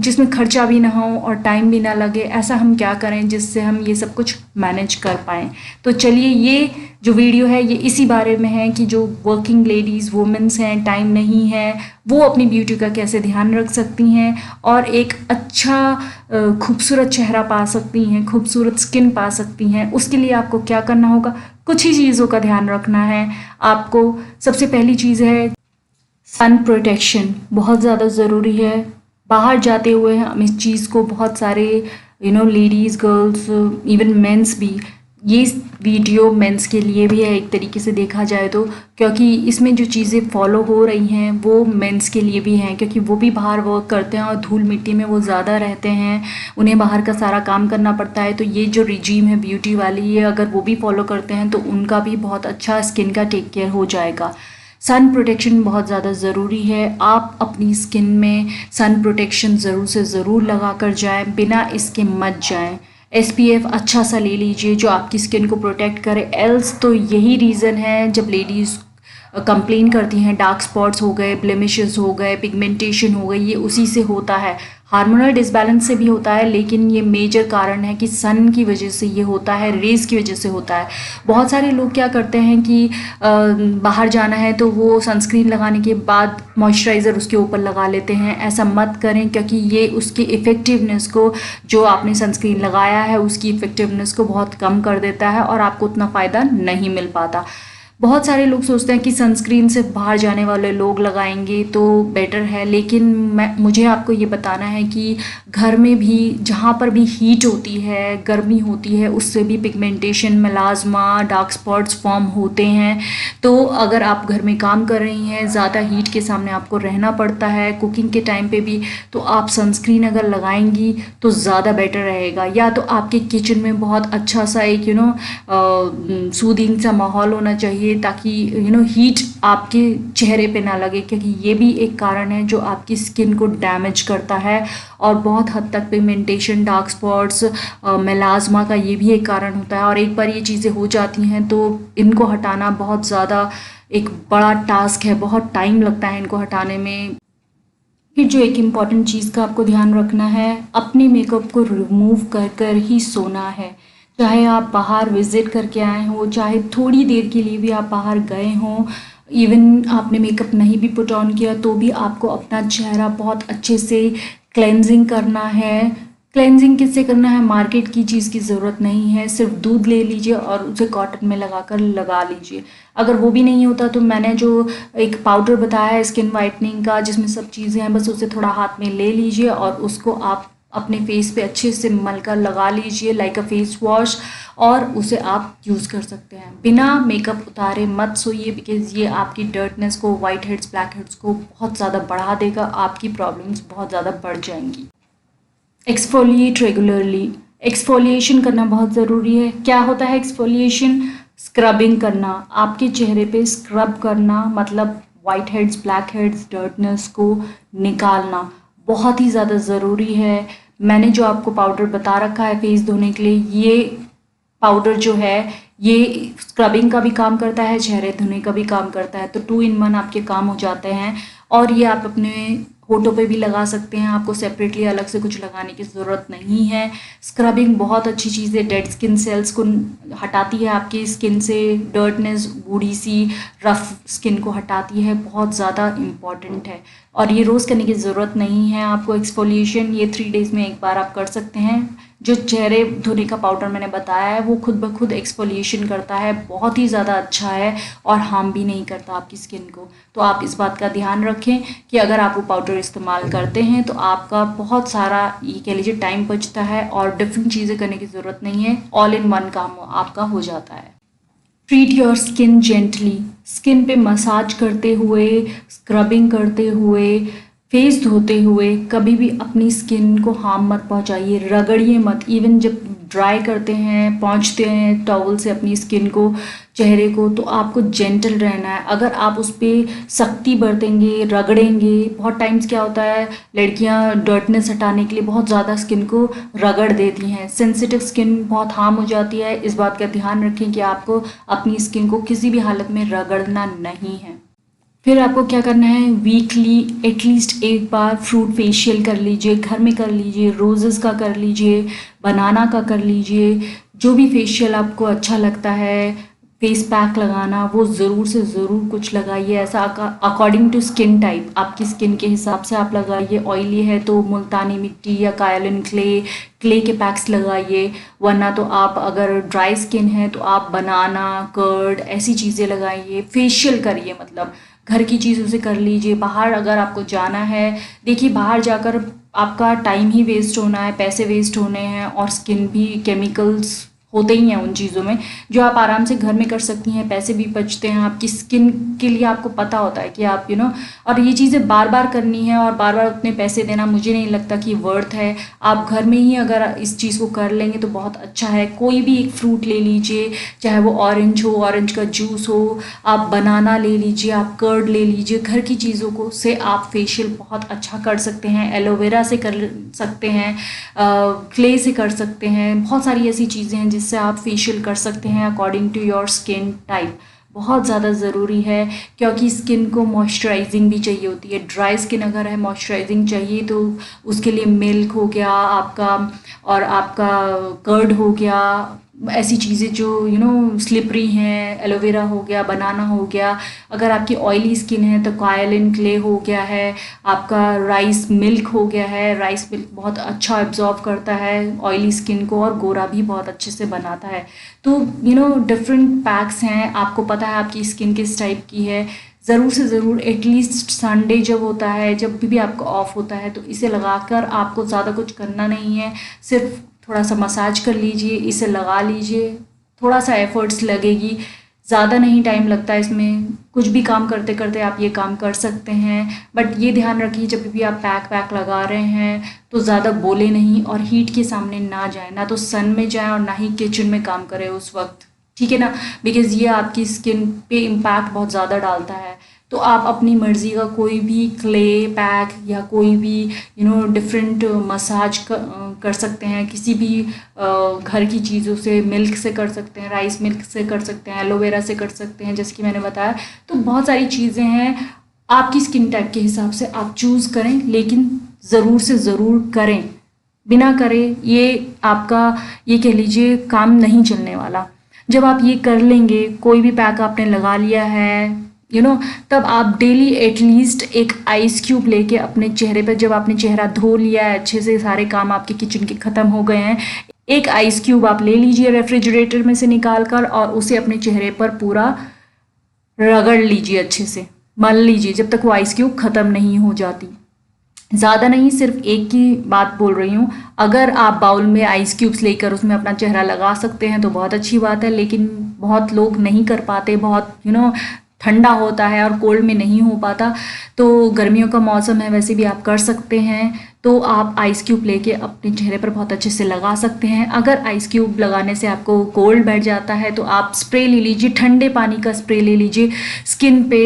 जिसमें खर्चा भी ना हो और टाइम भी ना लगे, ऐसा हम क्या करें जिससे हम ये सब कुछ मैनेज कर पाएँ। तो चलिए, ये जो वीडियो है ये इसी बारे में है कि जो वर्किंग लेडीज़ वुमेन्स हैं, टाइम नहीं है, वो अपनी ब्यूटी का कैसे ध्यान रख सकती हैं और एक अच्छा खूबसूरत चेहरा पा सकती हैं, खूबसूरत स्किन पा सकती हैं। उसके लिए आपको क्या करना होगा, कुछ ही चीज़ों का ध्यान रखना है आपको। सबसे पहली चीज़ है सन प्रोटेक्शन, बहुत ज़्यादा ज़रूरी है। बाहर जाते हुए हम इस चीज़ को बहुत सारे लेडीज़, गर्ल्स, इवन मेंस भी, ये वीडियो मेंस के लिए भी है एक तरीके से देखा जाए तो, क्योंकि इसमें जो चीज़ें फॉलो हो रही हैं वो मेंस के लिए भी हैं, क्योंकि वो भी बाहर वर्क करते हैं और धूल मिट्टी में वो ज़्यादा रहते हैं, उन्हें बाहर का सारा काम करना पड़ता है। तो ये जो रिजीम है ब्यूटी वाली, ये अगर वो भी फॉलो करते हैं तो उनका भी बहुत अच्छा स्किन का टेक केयर हो जाएगा। सन प्रोटेक्शन बहुत ज़्यादा ज़रूरी है। आप अपनी स्किन में सन प्रोटेक्शन ज़रूर से ज़रूर लगा कर जाएँ, बिना इसके मत जाएँ। SPF अच्छा सा ले लीजिए जो आपकी स्किन को प्रोटेक्ट करे। एल्स तो यही रीज़न है जब लेडीज़ कंप्लेन करती हैं, डार्क स्पॉट्स हो गए, ब्लेमिशेस हो गए, पिगमेंटेशन हो गई, ये उसी से होता है। हार्मोनल डिसबैलेंस से भी होता है, लेकिन ये मेजर कारण है कि सन की वजह से ये होता है, रेज़ की वजह से होता है। बहुत सारे लोग क्या करते हैं कि बाहर जाना है तो वो सनस्क्रीन लगाने के बाद मॉइस्चराइज़र उसके ऊपर लगा लेते हैं। ऐसा मत करें, क्योंकि ये उसकी इफ़ेक्टिवनेस को, जो आपने सनस्क्रीन लगाया है उसकी इफ़ेक्टिवनेस को बहुत कम कर देता है और आपको उतना फ़ायदा नहीं मिल पाता। बहुत सारे लोग सोचते हैं कि सनस्क्रीन सिर्फ बाहर जाने वाले लोग लगाएंगे तो बेटर है, लेकिन मुझे आपको ये बताना है कि घर में भी जहाँ पर भी हीट होती है, गर्मी होती है, उससे भी पिगमेंटेशन, मेलाज़्मा, डार्क स्पॉट्स फॉर्म होते हैं। तो अगर आप घर में काम कर रही हैं, ज़्यादा हीट के सामने आपको रहना पड़ता है, कुकिंग के टाइम पे भी, तो आप सनस्क्रीन अगर लगाएंगी तो ज़्यादा बेटर रहेगा। या तो आपके किचन में बहुत अच्छा सा एक सूदिंग सा माहौल होना चाहिए, ताकि हीट आपके चेहरे पे ना लगे, क्योंकि ये भी एक कारण है जो आपकी स्किन को डैमेज करता है और बहुत हद तक पिगमेंटेशन, डार्क स्पॉट्स, मेलाज़्मा का ये भी एक कारण होता है। और एक बार ये चीज़ें हो जाती हैं तो इनको हटाना बहुत ज़्यादा एक बड़ा टास्क है, बहुत टाइम लगता है इनको हटाने में। फिर जो एक इम्पॉर्टेंट चीज़ का आपको ध्यान रखना है, अपने मेकअप को रिमूव कर कर ही सोना है। चाहे आप बाहर विज़िट करके आए हो, चाहे थोड़ी देर के लिए भी आप बाहर गए हों, इवन आपने मेकअप नहीं भी पुट ऑन किया तो भी आपको अपना चेहरा बहुत अच्छे से क्लेंजिंग करना है। क्लेंजिंग किससे करना है, मार्केट की चीज़ की ज़रूरत नहीं है। सिर्फ दूध ले लीजिए और उसे कॉटन में लगा लीजिए। अगर वो भी नहीं होता तो मैंने जो एक पाउडर बताया है स्किन वाइटनिंग का, जिसमें सब चीज़ें हैं, बस उसे थोड़ा हाथ में ले लीजिए और उसको आप अपने फेस पे अच्छे से मलकर लगा लीजिए, लाइक अ फेस वॉश, और उसे आप यूज़ कर सकते हैं। बिना मेकअप उतारे मत सोइए, बिकॉज ये आपकी डर्टनेस को, वाइट हेड्स, ब्लैक हेड्स को बहुत ज़्यादा बढ़ा देगा, आपकी प्रॉब्लम्स बहुत ज़्यादा बढ़ जाएंगी। एक्सफोलिएट रेगुलरली, एक्सफोलिएशन करना बहुत ज़रूरी है। क्या होता है एक्सफोलिएशन? स्क्रबिंग करना, आपके चेहरे पे स्क्रब करना, मतलब वाइट हेड्स, ब्लैक हेड्स, डर्टनेस को निकालना बहुत ही ज़्यादा ज़रूरी है। मैंने जो आपको पाउडर बता रखा है फेस धोने के लिए, ये पाउडर जो है ये स्क्रबिंग का भी काम करता है, चेहरे धोने का भी काम करता है, तो 2 in 1 आपके काम हो जाते हैं। और ये आप अपने होठों पे भी लगा सकते हैं, आपको सेपरेटली अलग से कुछ लगाने की ज़रूरत नहीं है। स्क्रबिंग बहुत अच्छी चीज़ है, डेड स्किन सेल्स को हटाती है, आपकी स्किन से डर्टनेस, बूढ़ी सी रफ स्किन को हटाती है, बहुत ज़्यादा इम्पॉर्टेंट है। और ये रोज़ करने की ज़रूरत नहीं है आपको एक्सफोलिएशन, ये 3 days में एक बार आप कर सकते हैं। जो चेहरे धोने का पाउडर मैंने बताया है वो खुद ब खुद एक्सफोलिएशन करता है, बहुत ही ज़्यादा अच्छा है और हार्म भी नहीं करता आपकी स्किन को। तो आप इस बात का ध्यान रखें कि अगर आप वो पाउडर इस्तेमाल करते हैं तो आपका बहुत सारा, ये कह लीजिए, टाइम बचता है और डिफरेंट चीज़ें करने की ज़रूरत नहीं है, ऑल इन वन काम आपका हो जाता है। Treat your skin gently, skin पे मसाज करते हुए, स्क्रबिंग करते हुए, फेस धोते हुए कभी भी अपनी स्किन को हार्म मत पहुंचाइए, रगड़िए मत। इवन जब ड्राई करते हैं, पोंछते हैं टॉवल से अपनी स्किन को, चेहरे को, तो आपको जेंटल रहना है। अगर आप उस पर सख्ती बरतेंगे, रगड़ेंगे, बहुत टाइम्स क्या होता है, लड़कियां डर्टनेस हटाने के लिए बहुत ज़्यादा स्किन को रगड़ देती हैं, सेंसिटिव स्किन बहुत हार्म हो जाती है। इस बात का ध्यान रखें कि आपको अपनी स्किन को किसी भी हालत में रगड़ना नहीं है। फिर आपको क्या करना है, वीकली एटलीस्ट एक बार फ्रूट फेशियल कर लीजिए, घर में कर लीजिए, रोजेस का कर लीजिए, बनाना का कर लीजिए, जो भी फेशियल आपको अच्छा लगता है। फेस पैक लगाना, वो ज़रूर से ज़रूर कुछ लगाइए, ऐसा अकॉर्डिंग टू स्किन टाइप, आपकी स्किन के हिसाब से आप लगाइए। ऑयली है तो मुल्तानी मिट्टी या कायलिन क्ले के पैक्स लगाइए, वरना तो आप अगर ड्राई स्किन है तो आप बनाना, कर्ड, ऐसी चीज़ें लगाइए। फेशियल करिए, मतलब घर की चीज़ों से कर लीजिए। बाहर अगर आपको जाना है, देखिए बाहर जाकर आपका टाइम ही वेस्ट होना है, पैसे वेस्ट होने हैं, और स्किन भी केमिकल्स होते ही हैं उन चीज़ों में, जो आप आराम से घर में कर सकती हैं। पैसे भी बचते हैं आपकी स्किन के लिए, आपको पता होता है कि आप और ये चीज़ें बार बार करनी है और बार बार उतने पैसे देना मुझे नहीं लगता कि वर्थ है। आप घर में ही अगर इस चीज़ को कर लेंगे तो बहुत अच्छा है। कोई भी एक फ्रूट ले लीजिए, चाहे वो ऑरेंज हो, ऑरेंज का जूस हो, आप बनाना ले लीजिए, आप कर्ड ले लीजिए, घर की चीज़ों को से आप फेशियल बहुत अच्छा कर सकते हैं। एलोवेरा से कर सकते हैं, क्ले से कर सकते हैं, बहुत सारी ऐसी चीज़ें हैं जिससे आप फेशियल कर सकते हैं according to your skin type. बहुत ज़्यादा ज़रूरी है, क्योंकि स्किन को मॉइस्चराइजिंग भी चाहिए होती है। ड्राई स्किन अगर है, मॉइस्चराइजिंग चाहिए, तो उसके लिए मिल्क हो गया आपका, और आपका कर्ड हो गया, ऐसी चीज़ें जो स्लिपरी हैं, एलोवेरा हो गया, बनाना हो गया। अगर आपकी ऑयली स्किन है तो कायलिन क्ले हो गया है, आपका राइस मिल्क हो गया है। राइस मिल्क बहुत अच्छा एब्जॉर्ब करता है ऑयली स्किन को, और गोरा भी बहुत अच्छे से बनाता है। तो डिफरेंट पैक्स हैं, आपको पता है आपकी स्किन किस टाइप की है। ज़रूर से ज़रूर एटलीस्ट संडे जब होता है, जब भी आपको ऑफ होता है, तो इसे लगाकर आपको ज़्यादा कुछ करना नहीं है, सिर्फ थोड़ा सा मसाज कर लीजिए, इसे लगा लीजिए। थोड़ा सा एफर्ट्स लगेगी, ज़्यादा नहीं टाइम लगता है इसमें। कुछ भी काम करते करते आप ये काम कर सकते हैं। बट ये ध्यान रखिए, जब भी आप पैक लगा रहे हैं तो ज़्यादा बोले नहीं, और हीट के सामने ना जाए, ना तो सन में जाए और ना ही किचन में काम करें उस वक्त, ठीक है ना, बिकॉज़ ये आपकी स्किन पे इम्पैक्ट बहुत ज़्यादा डालता है। तो आप अपनी मर्ज़ी का कोई भी क्ले पैक या कोई भी डिफरेंट मसाज कर सकते हैं, किसी भी घर की चीज़ों से, मिल्क से कर सकते हैं, राइस मिल्क से कर सकते हैं, एलोवेरा से कर सकते हैं, जैसे कि मैंने बताया। तो बहुत सारी चीज़ें हैं, आपकी स्किन टाइप के हिसाब से आप चूज़ करें, लेकिन ज़रूर से ज़रूर करें। बिना करे ये आपका, ये कह लीजिए, काम नहीं चलने वाला। जब आप ये कर लेंगे, कोई भी पैक आपने लगा लिया है, तब आप डेली एटलीस्ट एक आइस क्यूब लेके अपने चेहरे पर, जब आपने चेहरा धो लिया है अच्छे से, सारे काम आपके किचन के ख़त्म हो गए हैं, एक आइस क्यूब आप ले लीजिए रेफ्रिजरेटर में से निकाल कर, और उसे अपने चेहरे पर पूरा रगड़ लीजिए, अच्छे से मल लीजिए, जब तक वो आइस क्यूब ख़त्म नहीं हो जाती। ज़्यादा नहीं, सिर्फ एक की बात बोल रही हूँ। अगर आप बाउल में आइस क्यूब्स लेकर उसमें अपना चेहरा लगा सकते हैं तो बहुत अच्छी बात है, लेकिन बहुत लोग नहीं कर पाते, बहुत ठंडा होता है और कोल्ड में नहीं हो पाता। तो गर्मियों का मौसम है, वैसे भी आप कर सकते हैं। तो आप आइस क्यूब लेके अपने चेहरे पर बहुत अच्छे से लगा सकते हैं। अगर आइस क्यूब लगाने से आपको कोल्ड बैठ जाता है तो आप स्प्रे ले लीजिए, ठंडे पानी का स्प्रे ले लीजिए, स्किन पे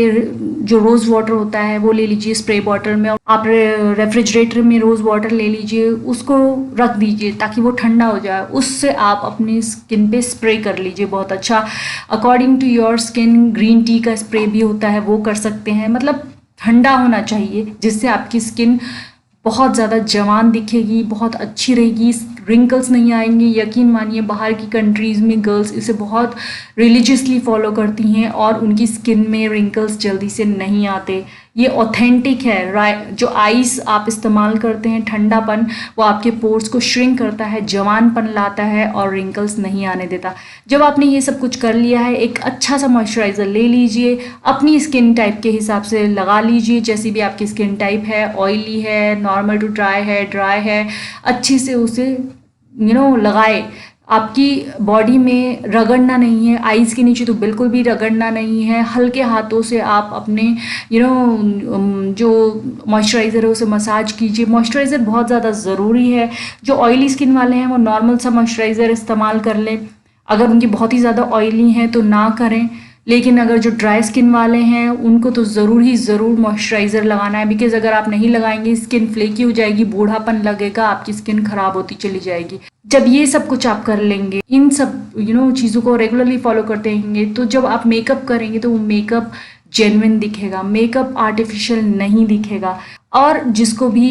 जो रोज़ वाटर होता है वो ले लीजिए स्प्रे बॉटल में, और आप रेफ्रिजरेटर में रोज़ वाटर ले लीजिए, उसको रख दीजिए ताकि वो ठंडा हो जाए, उससे आप अपनी स्किन पे स्प्रे कर लीजिए बहुत अच्छा। According to your skin green tea का स्प्रे भी होता है, वो कर सकते हैं। मतलब ठंडा होना चाहिए, जिससे आपकी स्किन बहुत ज़्यादा जवान दिखेगी, बहुत अच्छी रहेगी, रिंकल्स नहीं आएंगे। यकीन मानिए, बाहर की कंट्रीज़ में गर्ल्स इसे बहुत रिलीजियसली फॉलो करती हैं और उनकी स्किन में रिंकल्स जल्दी से नहीं आते। ये ऑथेंटिक है। जो आइस आप इस्तेमाल करते हैं, ठंडापन, वो आपके पोर्स को श्रिंक करता है, जवानपन लाता है और रिंकल्स नहीं आने देता। जब आपने ये सब कुछ कर लिया है, एक अच्छा सा मॉइस्चराइज़र ले लीजिए, अपनी स्किन टाइप के हिसाब से लगा लीजिए, जैसी भी आपकी स्किन टाइप है, ऑयली है, नॉर्मल टू ड्राई है, अच्छे से उसे लगाए, आपकी बॉडी में रगड़ना नहीं है, आईज के नीचे तो बिल्कुल भी रगड़ना नहीं है। हल्के हाथों से आप अपने जो मॉइस्चराइज़र है उसे मसाज कीजिए। मॉइस्चराइज़र बहुत ज़्यादा ज़रूरी है। जो ऑयली स्किन वाले हैं वो नॉर्मल सा मॉइस्चराइज़र इस्तेमाल कर लें, अगर उनकी बहुत ही ज़्यादा ऑयली हैं तो ना करें। लेकिन अगर जो ड्राई स्किन वाले हैं उनको तो ज़रूर मॉइस्चराइज़र लगाना है, बिकॉज अगर आप नहीं लगाएंगे स्किन फ्लेकी हो जाएगी, बूढ़ापन लगेगा, आपकी स्किन खराब होती चली जाएगी। जब ये सब कुछ आप कर लेंगे, इन सब चीज़ों को रेगुलरली फॉलो करते रहेंगे, तो जब आप मेकअप करेंगे तो वो मेकअप जेन्युइन दिखेगा, मेकअप आर्टिफिशियल नहीं दिखेगा। और जिसको भी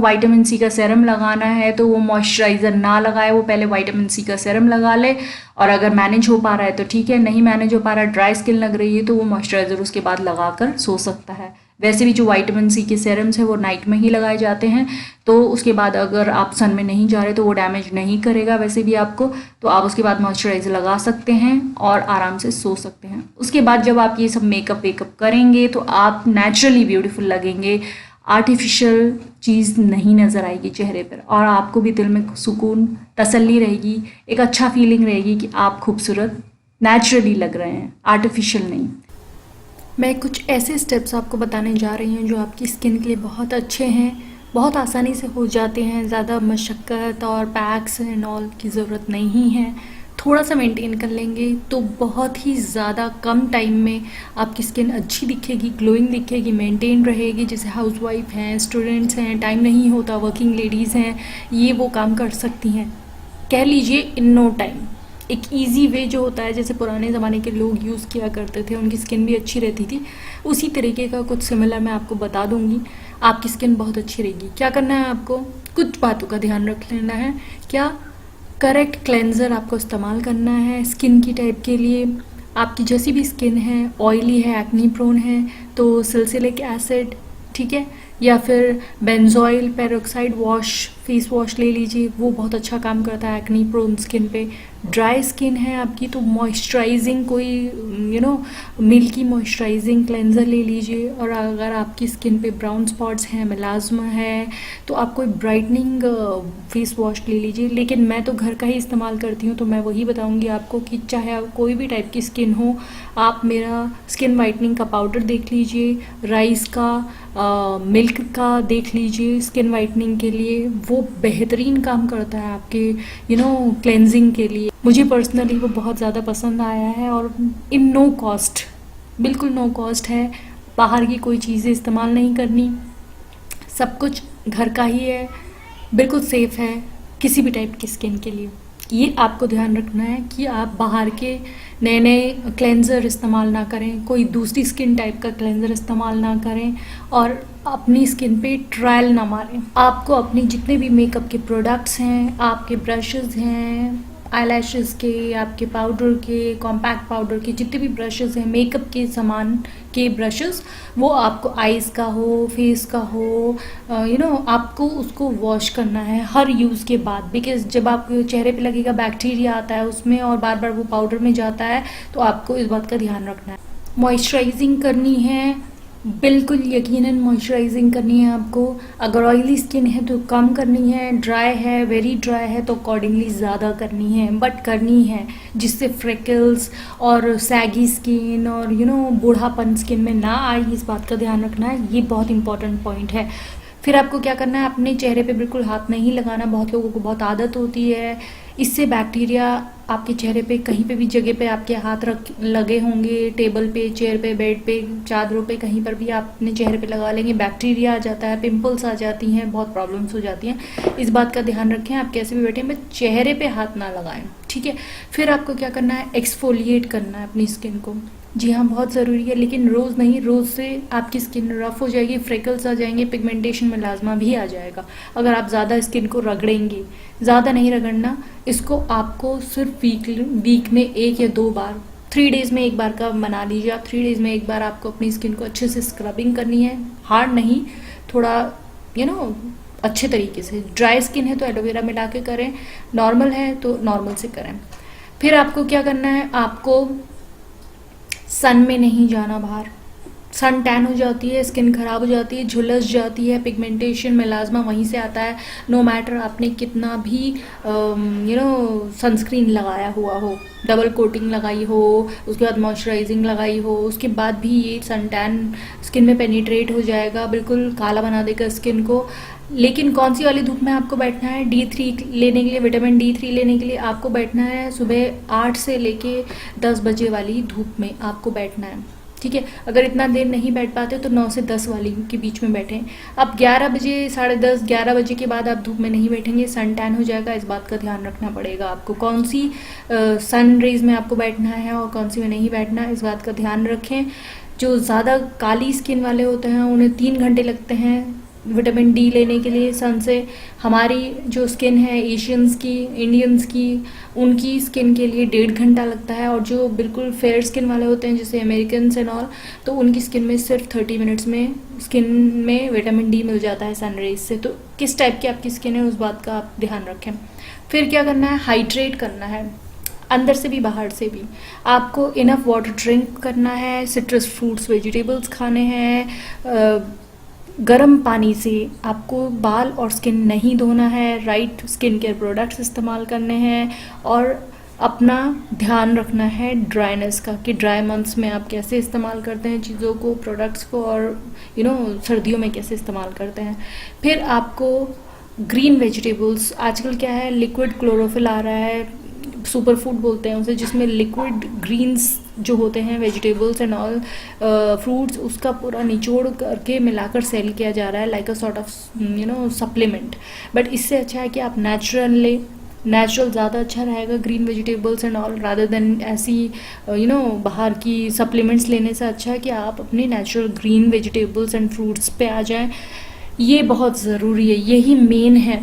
विटामिन सी का सेरम लगाना है तो वो मॉइस्चराइज़र ना लगाए, वो पहले विटामिन सी का सेरम लगा ले। और अगर मैनेज हो पा रहा है तो ठीक है, नहीं मैनेज हो पा रहा है, ड्राई स्किन लग रही है, तो वो मॉइस्चराइज़र उसके बाद लगा कर सो सकता है। वैसे भी जो विटामिन सी के सेरम्स हैं वो नाइट में ही लगाए जाते हैं, तो उसके बाद अगर आप सन में नहीं जा रहे तो वो डैमेज नहीं करेगा वैसे भी आपको, तो आप उसके बाद मॉइस्चराइज़र लगा सकते हैं और आराम से सो सकते हैं। उसके बाद जब आप ये सब मेकअप वेकअप करेंगे तो आप नेचुरली ब्यूटीफुल लगेंगे, आर्टिफिशियल चीज़ नहीं नज़र आएगी चेहरे पर, और आपको भी दिल में सुकून, तसल्ली रहेगी, एक अच्छा फीलिंग रहेगी कि आप खूबसूरत नेचुरली लग रहे हैं, आर्टिफिशियल नहीं। मैं कुछ ऐसे स्टेप्स आपको बताने जा रही हूँ जो आपकी स्किन के लिए बहुत अच्छे हैं, बहुत आसानी से हो जाते हैं, ज़्यादा मशक्क़त और पैक्स एंड ऑल की ज़रूरत नहीं है। थोड़ा सा मेंटेन कर लेंगे तो बहुत ही ज़्यादा कम टाइम में आपकी स्किन अच्छी दिखेगी, ग्लोइंग दिखेगी, मेंटेन रहेगी। जैसे हाउसवाइफ हैं, स्टूडेंट्स हैं, टाइम नहीं होता, वर्किंग लेडीज़ हैं, ये वो काम कर सकती हैं, कह लीजिए इन नो टाइम। एक इजी वे जो होता है, जैसे पुराने ज़माने के लोग यूज़ किया करते थे, उनकी स्किन भी अच्छी रहती थी, उसी तरीके का कुछ सिमिलर मैं आपको बता दूंगी, आपकी स्किन बहुत अच्छी रहेगी। क्या करना है आपको, कुछ बातों का ध्यान रख लेना है। क्या, करेक्ट क्लेंज़र आपको इस्तेमाल करना है स्किन की टाइप के लिए। आपकी जैसी भी स्किन है, ऑयली है, एक्नी प्रोन है, तो सैलिसिलिक एसिड, ठीक है, या फिर benzoyl peroxide wash, face wash ले लीजिए, वो बहुत अच्छा काम करता है एक्नी प्रोन स्किन पे। ड्राई स्किन है आपकी तो मॉइस्चराइजिंग कोई मिल्की मॉइस्चराइजिंग क्लेंज़र ले लीजिए। और अगर आपकी स्किन पे ब्राउन स्पॉट्स हैं, मेलाज्मा है, तो आप कोई ब्राइटनिंग फेस वॉश ले लीजिए। लेकिन मैं तो घर का ही इस्तेमाल करती हूँ, तो मैं वही बताऊँगी आपको कि चाहे आप कोई भी टाइप की स्किन हो, आप मेरा स्किन वाइटनिंग का पाउडर देख लीजिए, राइस का, मिल्क का देख लीजिए स्किन वाइटनिंग के लिए, वो बेहतरीन काम करता है आपके क्लेंजिंग के लिए। मुझे पर्सनली वो बहुत ज़्यादा पसंद आया है, और इन नो कॉस्ट, बिल्कुल नो कॉस्ट है, बाहर की कोई चीज़ें इस्तेमाल नहीं करनी, सब कुछ घर का ही है, बिल्कुल सेफ़ है किसी भी टाइप की स्किन के लिए। ये आपको ध्यान रखना है कि आप बाहर के नए नए क्लेंज़र इस्तेमाल ना करें, कोई दूसरी स्किन टाइप का क्लेंज़र इस्तेमाल ना करें, और अपनी स्किन पे ट्रायल ना मारें। आपको अपनी जितने भी मेकअप के प्रोडक्ट्स हैं, आपके ब्रशेज़ हैं, आईलैशेस के, आपके पाउडर के, कॉम्पैक्ट पाउडर के, जितने भी ब्रशेज़ हैं, मेकअप के सामान के ब्रशेज़, वो आपको आईज़ का हो, फेस का हो, आपको उसको वॉश करना है हर यूज़ के बाद। बिकॉज जब आप चेहरे पे लगेगा, बैक्टीरिया आता है उसमें और बार बार वो पाउडर में जाता है, तो आपको इस बात का ध्यान रखना है। मॉइस्चराइजिंग करनी है, बिल्कुल यकीनन मॉइस्चराइजिंग करनी है आपको। अगर ऑयली स्किन है तो कम करनी है, ड्राई है, वेरी ड्राई है तो अकॉर्डिंगली ज़्यादा करनी है, बट करनी है, जिससे फ्रेकल्स और सैगी स्किन और बूढ़ापन स्किन में ना आए, इस बात का ध्यान रखना है। ये बहुत इंपॉर्टेंट पॉइंट है। फिर आपको क्या करना है, अपने चेहरे पे बिल्कुल हाथ नहीं लगाना। बहुत लोगों को बहुत आदत होती है, इससे बैक्टीरिया आपके चेहरे पे कहीं पे भी जगह पे आपके हाथ लगे होंगे, टेबल पे, चेयर पे, बेड पे, चादरों पे, कहीं पर भी आप अपने चेहरे पे लगा लेंगे, बैक्टीरिया आ जाता है, पिंपल्स आ जाती हैं, बहुत प्रॉब्लम्स हो जाती हैं। इस बात का ध्यान रखें, आप कैसे भी बैठे, बस चेहरे पे हाथ ना लगाएं, ठीक है। फिर आपको क्या करना है, एक्सफोलिएट करना है अपनी स्किन को। जी हाँ, बहुत ज़रूरी है, लेकिन रोज़ नहीं, रोज़ से आपकी स्किन रफ हो जाएगी, फ्रेकल्स आ जाएंगे, पिगमेंटेशन में लाजमा भी आ जाएगा अगर आप ज़्यादा स्किन को रगड़ेंगे। ज़्यादा नहीं रगड़ना इसको, आपको सिर्फ वीक में 1 या 2 बार, 3 डेज़ में एक बार का बना लीजिए आप। 3 डेज़ में एक बार आपको अपनी स्किन को अच्छे से स्क्रबिंग करनी है, हार्ड नहीं, थोड़ा अच्छे तरीके से। ड्राई स्किन है तो एलोवेरा मिला के करें, नॉर्मल है तो नॉर्मल से करें। फिर आपको क्या करना है, आपको सन में नहीं जाना बाहर, सन टैन हो जाती है, स्किन खराब हो जाती है, झुलस जाती है, पिगमेंटेशन मेलाज्मा वहीं से आता है। नो मैटर आपने कितना भी सनस्क्रीन लगाया हुआ हो, डबल कोटिंग लगाई हो, उसके बाद मॉइस्चराइजिंग लगाई हो, उसके बाद भी ये सन टैन स्किन में पेनिट्रेट हो जाएगा, बिल्कुल काला बना देगा स्किन को। लेकिन कौन सी वाली धूप में आपको बैठना है? D3 लेने के लिए, विटामिन D3 लेने के लिए आपको बैठना है सुबह 8 से लेके 10 बजे वाली धूप में आपको बैठना है, ठीक है। अगर इतना देर नहीं बैठ पाते तो 9 से 10 वाली के बीच में बैठें। अब 11 बजे, 10:30, 11 बजे के बाद आप धूप में नहीं बैठेंगे, सन टैन हो जाएगा। इस बात का ध्यान रखना पड़ेगा आपको, कौन सी सन रेज में आपको बैठना है और कौन सी में नहीं बैठना है, इस बात का ध्यान रखें। जो ज़्यादा काली स्किन वाले होते हैं उन्हें 3 घंटे लगते हैं विटामिन डी लेने के लिए सन से। हमारी जो स्किन है एशियंस की, इंडियंस की, उनकी स्किन के लिए 1.5 घंटा लगता है। और जो बिल्कुल फेयर स्किन वाले होते हैं जैसे अमेरिकन एंड ऑल, तो उनकी स्किन में सिर्फ 30 मिनट्स में स्किन में विटामिन डी मिल जाता है सनरेज से। तो किस टाइप की आपकी स्किन है उस बात का आप ध्यान रखें। फिर क्या करना है? हाइड्रेट करना है, अंदर से भी बाहर से भी। आपको इनफ वाटर ड्रिंक करना है, सिट्रस फ्रूट्स वेजिटेबल्स खाने हैं, गर्म पानी से आपको बाल और स्किन नहीं धोना है, राइट स्किन केयर प्रोडक्ट्स इस्तेमाल करने हैं और अपना ध्यान रखना है ड्राइनेस का, कि ड्राई मंथ्स में आप कैसे इस्तेमाल करते हैं चीज़ों को, प्रोडक्ट्स को, और सर्दियों में कैसे इस्तेमाल करते हैं। फिर आपको ग्रीन वेजिटेबल्स, आजकल क्या है लिक्विड क्लोरोफिल आ रहा है, सुपर फूड बोलते हैं उसे, जिसमें लिक्विड ग्रीन्स जो होते हैं वेजिटेबल्स एंड ऑल फ्रूट्स, उसका पूरा निचोड़ करके मिलाकर सेल किया जा रहा है like a sort of supplement. But इससे अच्छा है कि आप नेचुरल ले, नेचुरल ज़्यादा अच्छा रहेगा green vegetables and all, rather than ऐसी बाहर की सप्लीमेंट्स लेने से अच्छा है कि आप अपनी natural green vegetables and fruits पे आ जाएं। ये बहुत ज़रूरी है, यही मेन है।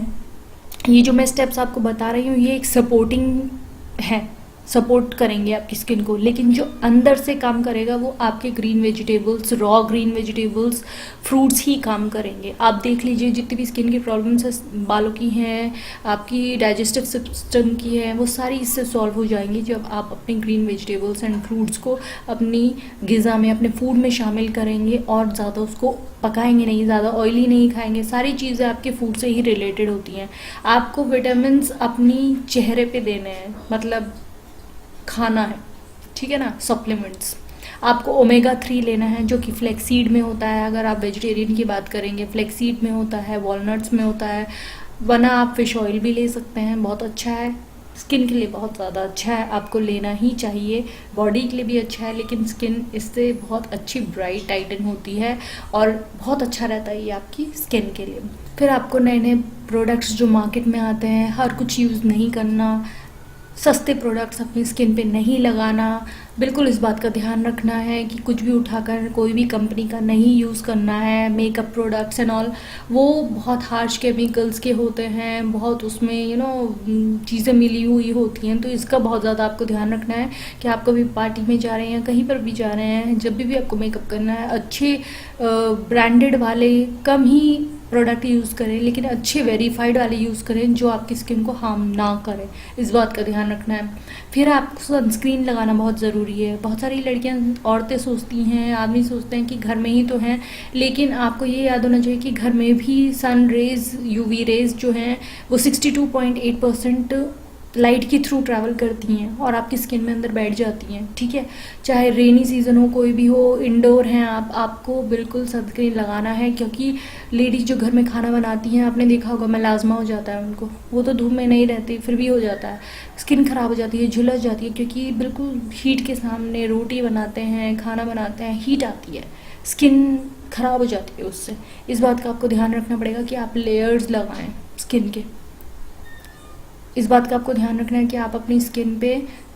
ये जो मैं स्टेप्स आपको बता रही हूँ ये एक सपोर्टिंग है, सपोर्ट करेंगे आपकी स्किन को, लेकिन जो अंदर से काम करेगा वो आपके green vegetables, raw green vegetables, fruits ही काम करेंगे। आप देख लीजिए जितनी भी स्किन की प्रॉब्लम्स है, बालों की हैं, आपकी डाइजेस्टिव सिस्टम की है, वो सारी इससे सॉल्व हो जाएंगी जब आप अपने ग्रीन वेजिटेबल्स एंड फ्रूट्स को अपनी ग़िज़ा में, अपने फूड में शामिल करेंगे और ज़्यादा उसको पकाएंगे नहीं, ज़्यादा ऑयली नहीं खाएंगे। सारी चीज़ें आपके फूड से ही रिलेटेड होती हैं। आपको विटामिन्स अपनी चेहरे पे देने हैं, मतलब खाना है, ठीक है ना। सप्लीमेंट्स आपको ओमेगा 3 लेना है जो कि फ्लैक्सीड में होता है, अगर आप वेजिटेरियन की बात करेंगे फ्लैक्सीड में होता है, वॉलनट्स में होता है, वरना आप फिश ऑयल भी ले सकते हैं, बहुत अच्छा है, स्किन के लिए बहुत ज़्यादा अच्छा है, आपको लेना ही चाहिए। बॉडी के लिए भी अच्छा है, लेकिन स्किन इससे बहुत अच्छी ब्राइट टाइटन होती है और बहुत अच्छा रहता है ये आपकी स्किन के लिए। फिर आपको नए नए प्रोडक्ट्स जो मार्केट में आते हैं हर कुछ यूज़ नहीं करना, सस्ते प्रोडक्ट्स अपनी स्किन पे नहीं लगाना, बिल्कुल इस बात का ध्यान रखना है कि कुछ भी उठाकर कोई भी कंपनी का नहीं यूज़ करना है। मेकअप प्रोडक्ट्स एंड ऑल वो बहुत हार्श केमिकल्स के होते हैं, बहुत उसमें चीज़ें मिली हुई होती हैं, तो इसका बहुत ज़्यादा आपको ध्यान रखना है कि आप कभी पार्टी में जा रहे हैं, कहीं पर भी जा रहे हैं, जब भी आपको मेकअप करना है अच्छे ब्रांडेड वाले कम ही प्रोडक्ट यूज़ करें, लेकिन अच्छे वेरीफाइड वाले यूज़ करें जो आपकी स्किन को हार्म ना करें, इस बात का ध्यान रखना है। फिर आपको सनस्क्रीन लगाना बहुत ज़रूरी है। बहुत सारी लड़कियां, औरतें सोचती हैं, आदमी सोचते हैं कि घर में ही तो हैं, लेकिन आपको ये याद होना चाहिए कि घर में भी सन रेज, यूवी रेज जो हैं वो 62.8% लाइट के थ्रू ट्रैवल करती हैं और आपकी स्किन में अंदर बैठ जाती हैं, ठीक है। चाहे रेनी सीज़न हो, कोई भी हो, इंडोर हैं आप, आपको बिल्कुल सनस्क्रीन लगाना है, क्योंकि लेडीज़ जो घर में खाना बनाती हैं आपने देखा होगा मेलाज्मा हो जाता है उनको, वो तो धूप में नहीं रहती फिर भी हो जाता है, स्किन ख़राब हो जाती है, झुलस जाती है, क्योंकि बिल्कुल हीट के सामने रोटी बनाते हैं, खाना बनाते हैं, हीट आती है, स्किन ख़राब हो जाती है उससे। इस बात का आपको ध्यान रखना पड़ेगा कि आप लेयर्स लगाएं स्किन के। इस बात का आपको ध्यान रखना है कि आप अपनी स्किन पे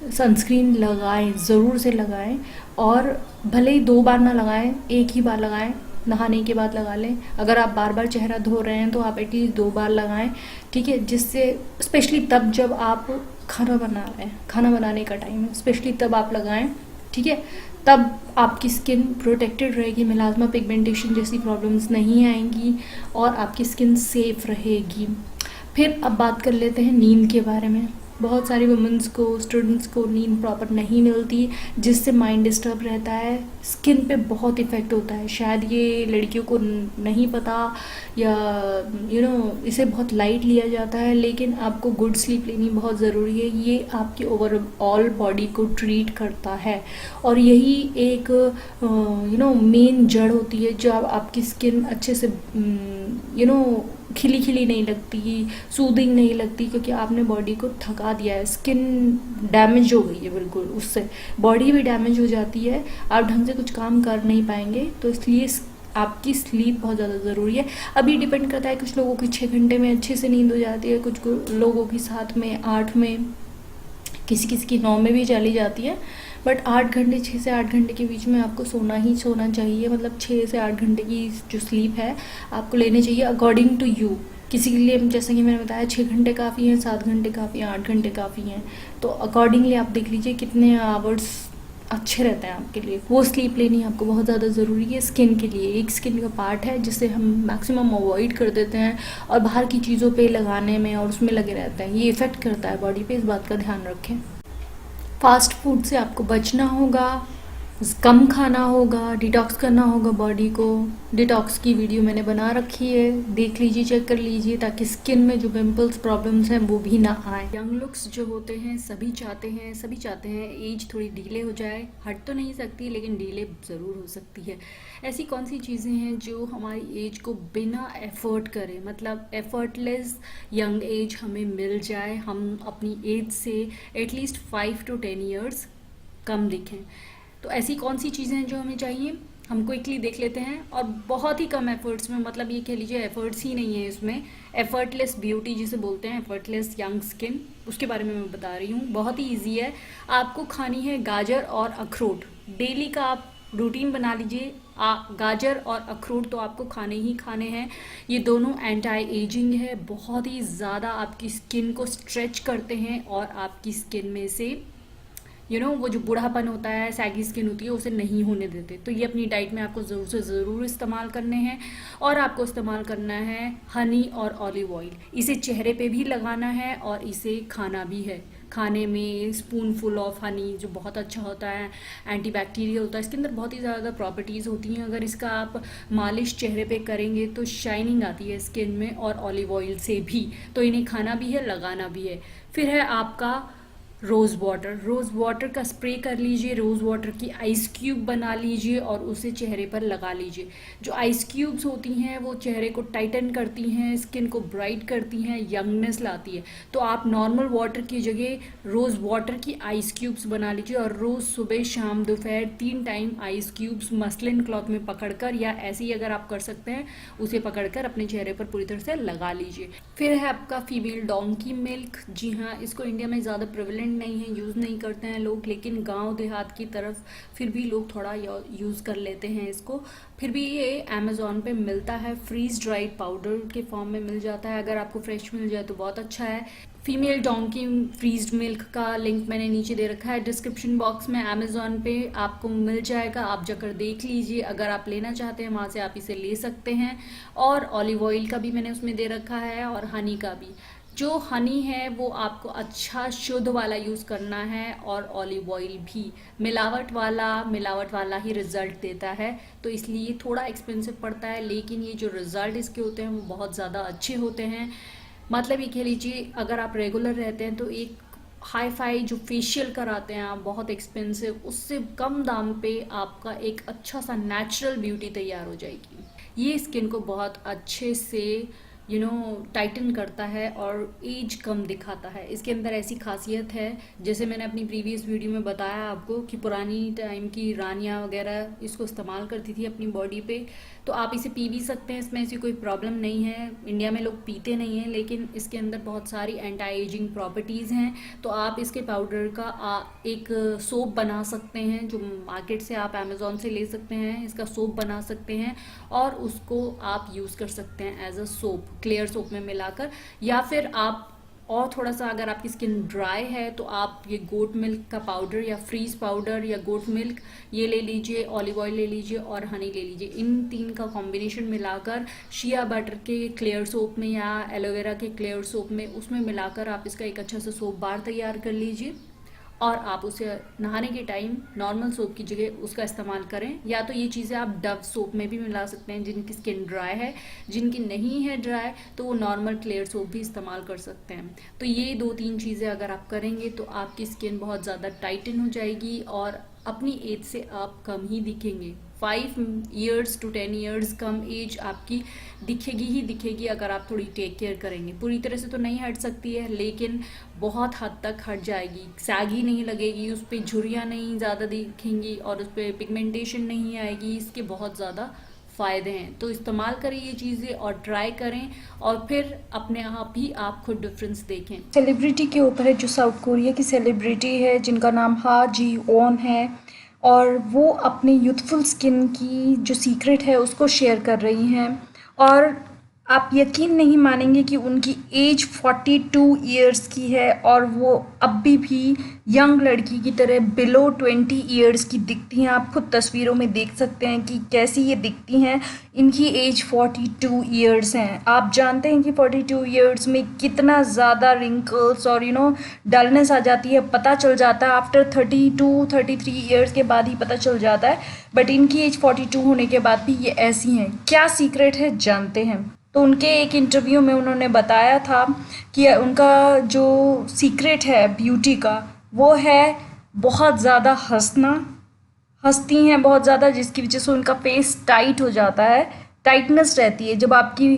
सनस्क्रीन लगाएं, ज़रूर से लगाएं, और भले ही 2 बार ना लगाएं, एक ही बार लगाएं, नहाने के बाद लगा लें। अगर आप बार बार चेहरा धो रहे हैं तो आप एटलीस्ट 2 बार लगाएं, ठीक है, जिससे स्पेशली तब जब आप खाना बना रहे हैं, खाना बनाने का टाइम है, स्पेशली तब आप लगाएं, ठीक है, तब आपकी स्किन प्रोटेक्टेड रहेगी, मेलाज्मा पिगमेंटेशन जैसी प्रॉब्लम्स नहीं आएंगी और आपकी स्किन सेफ रहेगी। फिर अब बात कर लेते हैं नींद के बारे में। बहुत सारी वुमेंस को, स्टूडेंट्स को नींद प्रॉपर नहीं मिलती, जिससे माइंड डिस्टर्ब रहता है, स्किन पे बहुत इफ़ेक्ट होता है। शायद ये लड़कियों को नहीं पता, या इसे बहुत लाइट लिया जाता है, लेकिन आपको गुड स्लीप लेनी बहुत ज़रूरी है। ये आपकी ओवरऑल बॉडी को ट्रीट करता है, और यही एक मेन जड़ होती है जब आपकी स्किन अच्छे से खिली खिली नहीं लगती, सूदिंग नहीं लगती, क्योंकि आपने बॉडी को थका दिया है। स्किन डैमेज हो गई है बिल्कुल, उससे बॉडी भी डैमेज हो जाती है, आप ढंग से कुछ काम कर नहीं पाएंगे। तो इसलिए आपकी स्लीप बहुत ज़्यादा ज़रूरी है। अभी डिपेंड करता है, कुछ लोगों की 6 घंटे में अच्छे से नींद हो जाती है, कुछ लोगों की 7 में, 8 में, किसी किसी की 9 में भी चली जाती है। बट 8 घंटे, 6 से 8 घंटे के बीच में आपको सोना ही सोना चाहिए। मतलब 6 से 8 घंटे की जो स्लीप है आपको लेने चाहिए अकॉर्डिंग टू यू। किसी के लिए, जैसे कि मैंने बताया, 6 घंटे काफ़ी हैं, 7 घंटे काफ़ी हैं, 8 घंटे काफ़ी हैं। तो अकॉर्डिंगली आप देख लीजिए कितने आवर्स अच्छे रहते हैं आपके लिए। वो स्लीप लेनी आपको बहुत ज़्यादा ज़रूरी है स्किन के लिए। एक स्किन का पार्ट है जिसे हम मैक्सिमम अवॉइड कर देते हैं और बाहर की चीज़ों पे लगाने में और उसमें लगे रहते हैं। ये इफ़ेक्ट करता है बॉडी पे, इस बात का ध्यान रखें। फास्ट फूड से आपको बचना होगा, कम खाना होगा, डिटॉक्स करना होगा बॉडी को। डिटॉक्स की वीडियो मैंने बना रखी है, देख लीजिए, चेक कर लीजिए, ताकि स्किन में जो पिंपल्स प्रॉब्लम्स हैं वो भी ना आए। यंग लुक्स जो होते हैं सभी चाहते हैं एज थोड़ी डिले हो जाए। हट तो नहीं सकती, लेकिन डिले ज़रूर हो सकती है। ऐसी कौन सी चीज़ें हैं जो हमारी एज को बिना एफर्ट करे, मतलब एफर्टलेस यंग एज हमें मिल जाए, हम अपनी एज से एटलीस्ट 5 to 10 ईयर्स कम दिखें। तो ऐसी कौन सी चीज़ें हैं जो हमें चाहिए, हम क्विकली देख लेते हैं। और बहुत ही कम एफर्ट्स में, मतलब ये कह लीजिए एफर्ट्स ही नहीं है इसमें, एफर्टलेस ब्यूटी जिसे बोलते हैं, एफर्टलेस यंग स्किन, उसके बारे में मैं बता रही हूँ। बहुत ही ईजी है। आपको खानी है गाजर और अखरोट। डेली का आप रूटीन बना लीजिए। गाजर और अखरोट तो आपको खाने ही खाने हैं। ये दोनों एंटी एजिंग है, बहुत ही ज़्यादा आपकी स्किन को स्ट्रेच करते हैं और आपकी स्किन में से वो जो बूढ़ापन होता है, सैगी स्किन होती है, उसे नहीं होने देते। तो ये अपनी डाइट में आपको ज़रूर से ज़रूर इस्तेमाल करने हैं। और आपको इस्तेमाल करना है हनी और ऑलिव ऑयल। इसे चेहरे पे भी लगाना है और इसे खाना भी है। खाने में स्पूनफुल ऑफ हनी जो बहुत अच्छा होता है, एंटी बैक्टीरियल होता है, इसके अंदर बहुत ही ज़्यादा प्रॉपर्टीज़ होती हैं। अगर इसका आप मालिश चेहरे पे करेंगे तो शाइनिंग आती है स्किन में, और ऑलिव ऑयल से भी। तो इन्हें खाना भी है, लगाना भी है। फिर है आपका रोज़ वाटर का स्प्रे कर लीजिए। रोज़ वाटर की आइस क्यूब बना लीजिए और उसे चेहरे पर लगा लीजिए। जो आइस क्यूब्स होती हैं वो चेहरे को टाइटन करती हैं, स्किन को ब्राइट करती हैं, यंगनेस लाती है। तो आप नॉर्मल वाटर की जगह रोज़ वाटर की आइस क्यूब्स बना लीजिए, और रोज़ सुबह शाम दोपहर 3 time ice cubes muslin cloth में पकड़कर, या ऐसे ही अगर आप कर सकते हैं उसे पकड़कर अपने चेहरे पर पूरी तरह से लगा लीजिए। फिर है आपका फीमेल डोंकी मिल्क। जी हाँ, इसको इंडिया में ज़्यादा प्रेवलेंट नहीं है, यूज़ नहीं करते हैं लोग, लेकिन गांव देहात की तरफ फिर भी लोग थोड़ा यूज़ कर लेते हैं इसको। फिर भी ये अमेज़ॉन पे मिलता है, फ्रीज ड्राइड पाउडर के फॉर्म में मिल जाता है। अगर आपको फ्रेश मिल जाए तो बहुत अच्छा है। फीमेल डोंकी फ्रीज्ड मिल्क का लिंक मैंने नीचे दे रखा है डिस्क्रिप्शन बॉक्स में। अमेज़ॉन पे आपको मिल जाएगा, आप जाकर देख लीजिए। अगर आप लेना चाहते हैं वहाँ से आप इसे ले सकते हैं। और ऑलिव ऑयल का भी मैंने उसमें दे रखा है, और हनी का भी। जो हनी है वो आपको अच्छा शुद्ध वाला यूज़ करना है, और ऑलिव ऑयल भी मिलावट वाला ही रिज़ल्ट देता है। तो इसलिए थोड़ा एक्सपेंसिव पड़ता है, लेकिन ये जो रिज़ल्ट इसके होते हैं वो बहुत ज़्यादा अच्छे होते हैं। मतलब ये कह लीजिए अगर आप रेगुलर रहते हैं तो एक हाई फाई जो फेशियल कराते हैं आप बहुत एक्सपेंसिव, उससे कम दाम पे आपका एक अच्छा सा नेचुरल ब्यूटी तैयार हो जाएगी। ये स्किन को बहुत अच्छे से टाइटन करता है और एज कम दिखाता है। इसके अंदर ऐसी खासियत है, जैसे मैंने अपनी प्रीवियस वीडियो में बताया आपको कि पुरानी टाइम की रानियाँ वगैरह इसको इस्तेमाल करती थी अपनी बॉडी पे। तो आप इसे पी भी सकते हैं, इसमें ऐसी कोई प्रॉब्लम नहीं है। इंडिया में लोग पीते नहीं हैं, लेकिन इसके अंदर बहुत सारी एंटी एजिंग प्रॉपर्टीज़ हैं। तो आप इसके पाउडर का एक सोप बना सकते हैं, जो मार्केट से आप अमेज़ॉन से ले सकते हैं। इसका सोप बना सकते हैं और उसको आप यूज़ कर सकते हैं as a soap, clear soap में मिलाकर। या फिर आप और थोड़ा सा अगर आपकी स्किन ड्राई है तो आप ये गोट मिल्क का पाउडर या फ्रीज पाउडर या गोट मिल्क ये ले लीजिए, ऑलिव ऑयल ले लीजिए और हनी ले लीजिए। इन तीन का कॉम्बिनेशन मिलाकर शिया बटर के क्लियर सोप में या एलोवेरा के क्लियर सोप में उसमें मिलाकर आप इसका एक अच्छा सा सोप बार तैयार कर लीजिए और आप उसे नहाने के टाइम नॉर्मल सोप की जगह उसका इस्तेमाल करें। या तो ये चीज़ें आप डव सोप में भी मिला सकते हैं जिनकी स्किन ड्राई है, जिनकी नहीं है ड्राई तो वो नॉर्मल क्लियर सोप भी इस्तेमाल कर सकते हैं। तो ये 2-3 चीज़ें अगर आप करेंगे तो आपकी स्किन बहुत ज़्यादा टाइटन हो जाएगी और अपनी एज से आप कम ही दिखेंगे। 5 years to 10 years कम एज आपकी दिखेगी ही दिखेगी अगर आप थोड़ी टेक केयर करेंगे। पूरी तरह से तो नहीं हट सकती है लेकिन बहुत हद तक हट जाएगी। सैगी नहीं लगेगी, उस पर झुर्रियाँ नहीं ज़्यादा दिखेंगी और उस पर पिगमेंटेशन नहीं आएगी। इसके बहुत ज़्यादा फ़ायदे हैं, तो इस्तेमाल करें ये चीज़ें और ट्राई करें और फिर अपने आप ही आप खुद डिफरेंस देखें। सेलिब्रिटी के ऊपर है, जो साउथ कोरिया की सेलिब्रिटी है जिनका नाम हा जी ओन है और वो अपने यूथफुल स्किन की जो सीक्रेट है उसको शेयर कर रही हैं और आप यकीन नहीं मानेंगे कि उनकी एज 42 इयर्स की है और वो अभी भी यंग लड़की की तरह बिलो 20 इयर्स की दिखती हैं। आप खुद तस्वीरों में देख सकते हैं कि कैसी ये दिखती हैं। इनकी एज 42 इयर्स हैं। आप जानते हैं कि 42 इयर्स में कितना ज़्यादा रिंकल्स और डलनेस आ जाती है, पता चल जाता है आफ्टर 32-33 इयर्स के बाद ही पता चल जाता है। बट इनकी एज 42 होने के बाद भी ये ऐसी हैं। क्या सीक्रेट है जानते हैं। तो उनके एक इंटरव्यू में उन्होंने बताया था कि उनका जो सीक्रेट है ब्यूटी का वो है बहुत ज़्यादा हंसना। हंसती हैं बहुत ज़्यादा जिसकी वजह से उनका फेस टाइट हो जाता है, टाइटनेस रहती है जब आपकी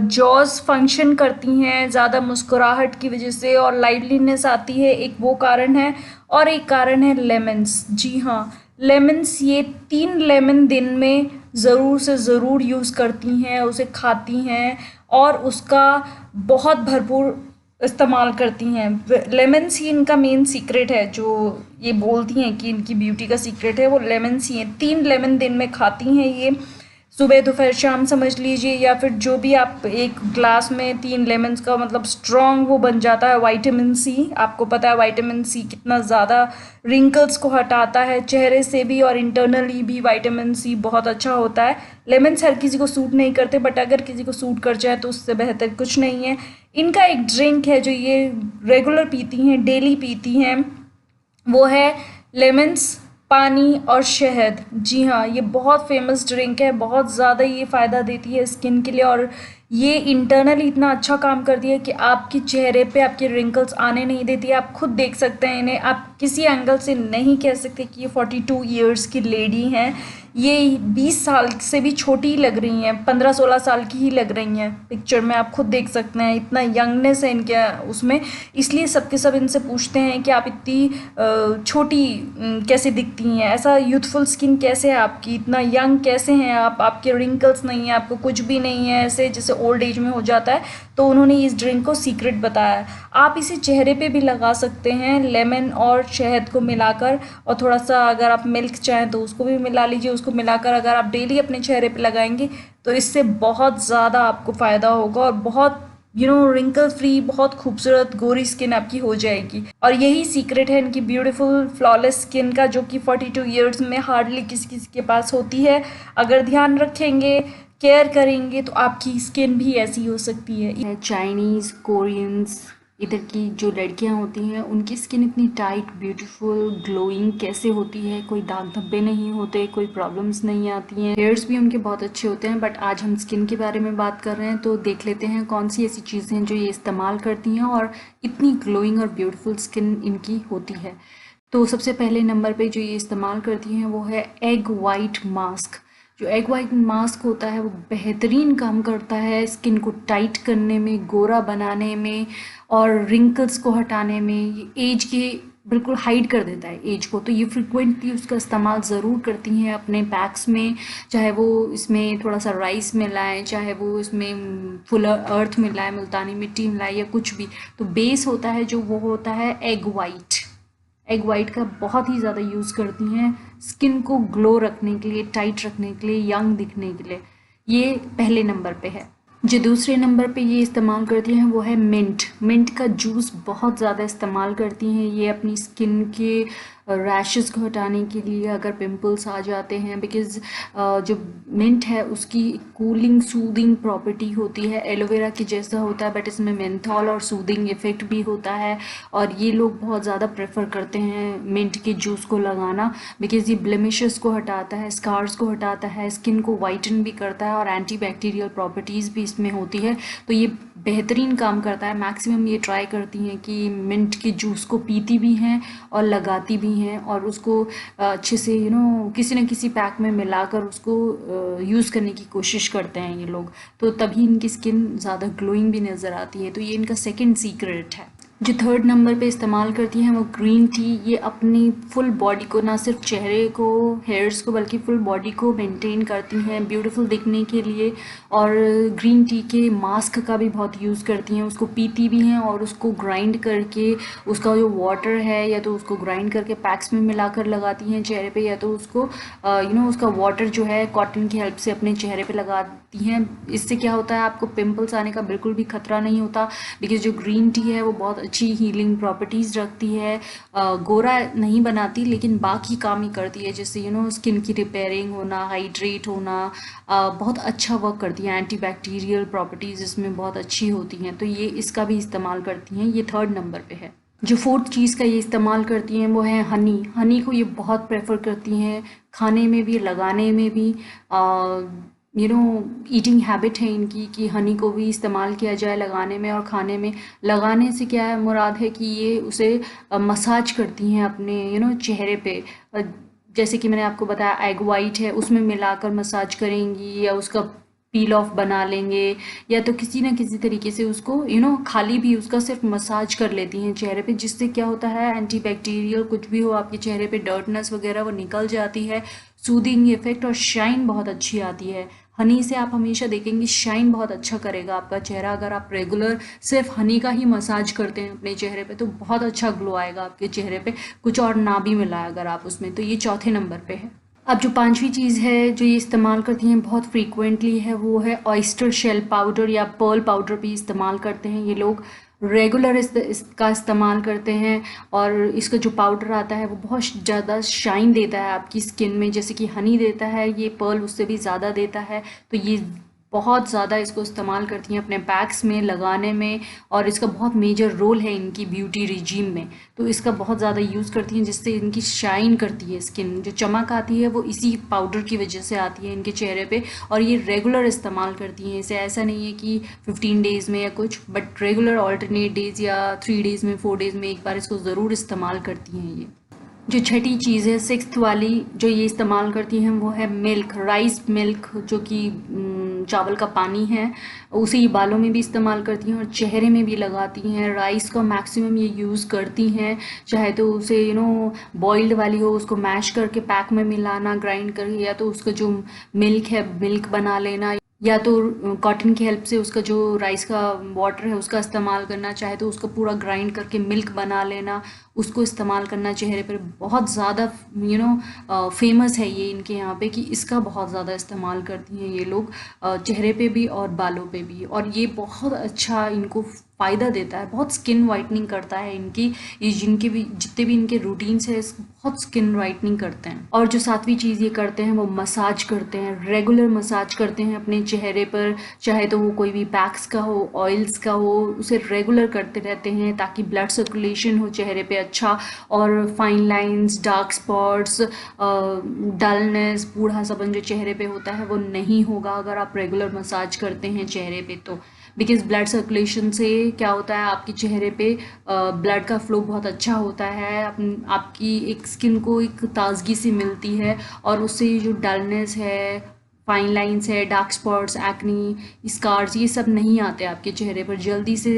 जॉज फंक्शन करती हैं ज़्यादा मुस्कुराहट की वजह से और लाइवलीनेस आती है। एक वो कारण है और एक कारण है लेमन्स। जी हाँ, लेमन्स, ये 3 लेमन दिन में ज़रूर से ज़रूर यूज़ करती हैं, उसे खाती हैं और उसका बहुत भरपूर इस्तेमाल करती हैं। लेमन्स ही इनका मेन सीक्रेट है, जो ये बोलती हैं कि इनकी ब्यूटी का सीक्रेट है वो लेमन्स ही हैं। 3 लेमन दिन में खाती हैं ये, सुबह दोपहर शाम समझ लीजिए, या फिर जो भी आप एक ग्लास में 3 लेमन्स का मतलब स्ट्रॉन्ग वो बन जाता है। विटामिन सी, आपको पता है विटामिन सी कितना ज़्यादा रिंकल्स को हटाता है चेहरे से भी और इंटरनली भी विटामिन सी बहुत अच्छा होता है। लेमन्स हर किसी को सूट नहीं करते बट अगर किसी को सूट कर जाए तो उससे बेहतर कुछ नहीं है। इनका एक ड्रिंक है जो ये रेगुलर पीती हैं, डेली पीती हैं, वो है लेमन्स, पानी और शहद। जी हाँ, ये बहुत फेमस ड्रिंक है, बहुत ज़्यादा ये फ़ायदा देती है स्किन के लिए और ये इंटरनली इतना अच्छा काम करती है कि आपके चेहरे पे आपके रिंकल्स आने नहीं देती है। आप खुद देख सकते हैं इन्हें, आप किसी एंगल से नहीं कह सकते कि ये 42 इयर्स की लेडी हैं। ये 20 साल से भी छोटी लग रही हैं, 15-16 साल की ही लग रही हैं पिक्चर में, आप खुद देख सकते हैं। इतना यंगनेस है इनके उसमें, इसलिए सबके सब इनसे पूछते हैं कि आप इतनी छोटी कैसे दिखती हैं, ऐसा यूथफुल स्किन कैसे है आपकी, इतना यंग कैसे हैं आप, आपके रिंकल्स नहीं है, आपको कुछ भी नहीं है, ऐसे जैसे ओल्ड एज में हो जाता है। तो उन्होंने इस ड्रिंक को सीक्रेट बताया। आप इसे चेहरे पे भी लगा सकते हैं लेमन और शहद को मिलाकर, और थोड़ा सा अगर आप मिल्क चाहें तो उसको भी मिला लीजिए। उसको मिलाकर अगर आप डेली अपने चेहरे पे लगाएंगे तो इससे बहुत ज़्यादा आपको फ़ायदा होगा और बहुत रिंकल फ्री, बहुत खूबसूरत गोरी स्किन आपकी हो जाएगी। और यही सीक्रेट है इनकी ब्यूटीफुल फ्लॉलेस स्किन का, जो कि 42 इयर्स में हार्डली किसी किसी के पास होती है। अगर ध्यान रखेंगे, केयर करेंगे तो आपकी स्किन भी ऐसी हो सकती है। चाइनीज़, कोरियंस, इधर की जो लड़कियां होती हैं उनकी स्किन इतनी टाइट, ब्यूटीफुल, ग्लोइंग कैसे होती है, कोई दाग धब्बे नहीं होते, कोई प्रॉब्लम्स नहीं आती हैं, हेयर्स भी उनके बहुत अच्छे होते हैं। बट आज हम स्किन के बारे में बात कर रहे हैं तो देख लेते हैं कौन सी ऐसी चीज़ें हैं जो ये इस्तेमाल करती हैं और इतनी ग्लोइंग और ब्यूटीफुल स्किन इनकी होती है। तो सबसे पहले नंबर पे जो ये इस्तेमाल करती हैं वो है एग वाइट मास्क। जो एग वाइट मास्क होता है वो बेहतरीन काम करता है स्किन को टाइट करने में, गोरा बनाने में और रिंकल्स को हटाने में। ये एज के बिल्कुल हाइड कर देता है एज को। तो ये फ्रिक्वेंटली उसका इस्तेमाल ज़रूर करती हैं अपने पैक्स में, चाहे वो इसमें थोड़ा सा राइस मिलाएं, चाहे वो इसमें फुल अर्थ मिलाएं, मुल्तानी मिट्टी मिलाएं या कुछ भी। तो बेस होता है जो वो होता है एग वाइट। एग वाइट का बहुत ही ज़्यादा यूज़ करती हैं स्किन को ग्लो रखने के लिए, टाइट रखने के लिए, यंग दिखने के लिए। ये पहले नंबर पे है। जो दूसरे नंबर पे ये इस्तेमाल करती हैं वो है मिंट। मिंट का जूस बहुत ज़्यादा इस्तेमाल करती हैं ये अपनी स्किन के रैशेस को हटाने के लिए, अगर पिंपल्स आ जाते हैं, बिकॉज़ जो मिंट है उसकी कूलिंग सूदिंग प्रॉपर्टी होती है, एलोवेरा के जैसा होता है बट इसमें मेंथॉल और सूदिंग इफ़ेक्ट भी होता है। और ये लोग बहुत ज़्यादा प्रेफर करते हैं मिंट के जूस को लगाना, बिकॉज़ ये ब्लेमिशेस को हटाता है, स्कार्स को हटाता है, स्किन को वाइटन भी करता है और एंटी बैक्टीरियल प्रॉपर्टीज़ भी इसमें होती है। तो ये बेहतरीन काम करता है। मैक्सिमम ये ट्राई करती हैं कि मिंट के जूस को पीती भी हैं और लगाती भी हैं, और उसको अच्छे से किसी न किसी पैक में मिलाकर उसको यूज़ करने की कोशिश करते हैं ये लोग। तो तभी इनकी स्किन ज़्यादा ग्लोइंग भी नज़र आती है। तो ये इनका सेकंड सीक्रेट है। जो थर्ड नंबर पे इस्तेमाल करती हैं वो ग्रीन टी। ये अपनी फुल बॉडी को, ना सिर्फ चेहरे को, हेयर्स को, बल्कि फुल बॉडी को मेंटेन करती हैं ब्यूटीफुल दिखने के लिए। और ग्रीन टी के मास्क का भी बहुत यूज़ करती हैं, उसको पीती भी हैं और उसको ग्राइंड करके उसका जो वाटर है या तो उसको ग्राइंड करके पैक्स में मिलाकर लगाती हैं चेहरे पे, या तो उसको उसका वाटर जो है कॉटन की हेल्प से अपने चेहरे पे लगाती हैं। इससे क्या होता है, आपको पिंपल्स आने का बिल्कुल भी खतरा नहीं होता, बिकॉज जो ग्रीन टी है वो बहुत अच्छी हीलिंग प्रॉपर्टीज़ रखती है। गोरा नहीं बनाती लेकिन बाकी काम ही करती है, जैसे स्किन की रिपेयरिंग होना, हाइड्रेट होना, बहुत अच्छा वर्क करती है। एंटी बैक्टीरियल प्रॉपर्टीज़ इसमें बहुत अच्छी होती हैं, तो ये इसका भी इस्तेमाल करती हैं। ये थर्ड नंबर पे है। जो फोर्थ चीज़ का ये इस्तेमाल करती हैं वो है हनी। हनी को ये बहुत प्रेफर करती हैं, खाने में भी, लगाने में भी। ईटिंग हैबिट है इनकी कि हनी को भी इस्तेमाल किया जाए लगाने में और खाने में। लगाने से क्या है मुराद है कि ये उसे मसाज करती हैं अपने चेहरे पे। जैसे कि मैंने आपको बताया एग वाइट है, उसमें मिलाकर मसाज करेंगी, या उसका पील ऑफ बना लेंगे, या तो किसी ना किसी तरीके से उसको खाली भी उसका सिर्फ मसाज कर लेती हैं चेहरे पे, जिससे क्या होता है एंटी बैक्टीरियल कुछ भी हो आपके चेहरे पे, डर्टनेस वगैरह वो निकल जाती है। सूदिंग इफेक्ट और शाइन बहुत अच्छी आती है। हनी से आप हमेशा देखेंगे शाइन बहुत अच्छा करेगा आपका चेहरा। अगर आप रेगुलर सिर्फ हनी का ही मसाज करते हैं अपने चेहरे पे तो बहुत अच्छा ग्लो आएगा आपके चेहरे पे, कुछ और ना भी मिला है अगर आप उसमें। तो ये चौथे नंबर पे है। अब जो पांचवी चीज़ है जो ये इस्तेमाल करती हैं बहुत फ्रीक्वेंटली है वो है ऑयस्टर शेल पाउडर या पर्ल पाउडर भी इस्तेमाल करते हैं ये लोग। रेगुलर इसका इस्तेमाल करते हैं, और इसका जो पाउडर आता है वो बहुत ज़्यादा शाइन देता है आपकी स्किन में, जैसे कि हनी देता है, ये पर्ल उससे भी ज़्यादा देता है। तो ये बहुत ज़्यादा इसको इस्तेमाल करती हैं अपने पैक्स में लगाने में, और इसका बहुत मेजर रोल है इनकी ब्यूटी रिजीम में। तो इसका बहुत ज़्यादा यूज़ करती हैं जिससे इनकी शाइन करती है स्किन, जो चमक आती है वो इसी पाउडर की वजह से आती है इनके चेहरे पे। और ये रेगुलर इस्तेमाल करती हैं इसे, ऐसा नहीं है कि 15 डेज़ में या कुछ, बट रेगुलर ऑल्टरनेट डेज़ या 3 डेज़ में 4 डेज़ में एक बार इसको ज़रूर इस्तेमाल करती हैं ये। जो छठी चीज़ है, सिक्स्थ वाली जो ये इस्तेमाल करती हैं वो है मिल्क, राइस मिल्क, जो कि चावल का पानी है, उसे ये बालों में भी इस्तेमाल करती हैं और चेहरे में भी लगाती हैं। राइस का मैक्सिमम ये यूज़ करती हैं, चाहे तो उसे बॉइल्ड वाली हो उसको मैश करके पैक में मिलाना ग्राइंड करके, या तो उसका जो मिल्क है मिल्क बना लेना, या तो कॉटन की हेल्प से उसका जो राइस का वाटर है उसका इस्तेमाल करना, चाहे तो उसका पूरा ग्राइंड करके मिल्क बना लेना, उसको इस्तेमाल करना चेहरे पर। बहुत ज़्यादा फेमस है ये इनके यहाँ पे कि इसका बहुत ज़्यादा इस्तेमाल करती हैं ये लोग चेहरे पे भी और बालों पे भी, और ये बहुत अच्छा इनको फ़ायदा देता है, बहुत स्किन वाइटनिंग करता है इनकी। ये जिनके भी जितने भी इनके रूटीन्स है बहुत स्किन वाइटनिंग करते हैं। और जो सातवीं चीज़ ये करते हैं वो मसाज करते हैं, रेगुलर मसाज करते हैं अपने चेहरे पर, चाहे तो वो कोई भी पैक्स का हो, ऑयल्स का हो, उसे रेगुलर करते रहते हैं ताकि ब्लड सर्कुलेशन हो चेहरे पे अच्छा, और fine lines, dark spots, dullness, बूढ़ा सबन जो चेहरे पे होता है वो नहीं होगा अगर आप रेगुलर मसाज करते हैं चेहरे पे तो। बिकॉज ब्लड सर्कुलेशन से क्या होता है आपके चेहरे पे ब्लड का फ्लो बहुत अच्छा होता है, आपकी एक स्किन को एक ताजगी सी मिलती है, और उससे जो डलनेस है, फाइन लाइंस है, डार्क स्पॉट्स, एक्नी, स्कार्स, ये सब नहीं आते आपके चेहरे पर, जल्दी से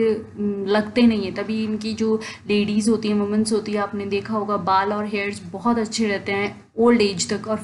लगते नहीं है। तभी इनकी जो लेडीज़ होती हैं, वुमेंस होती है, आपने देखा होगा बाल और हेयर्स बहुत अच्छे रहते हैं ओल्ड एज तक, और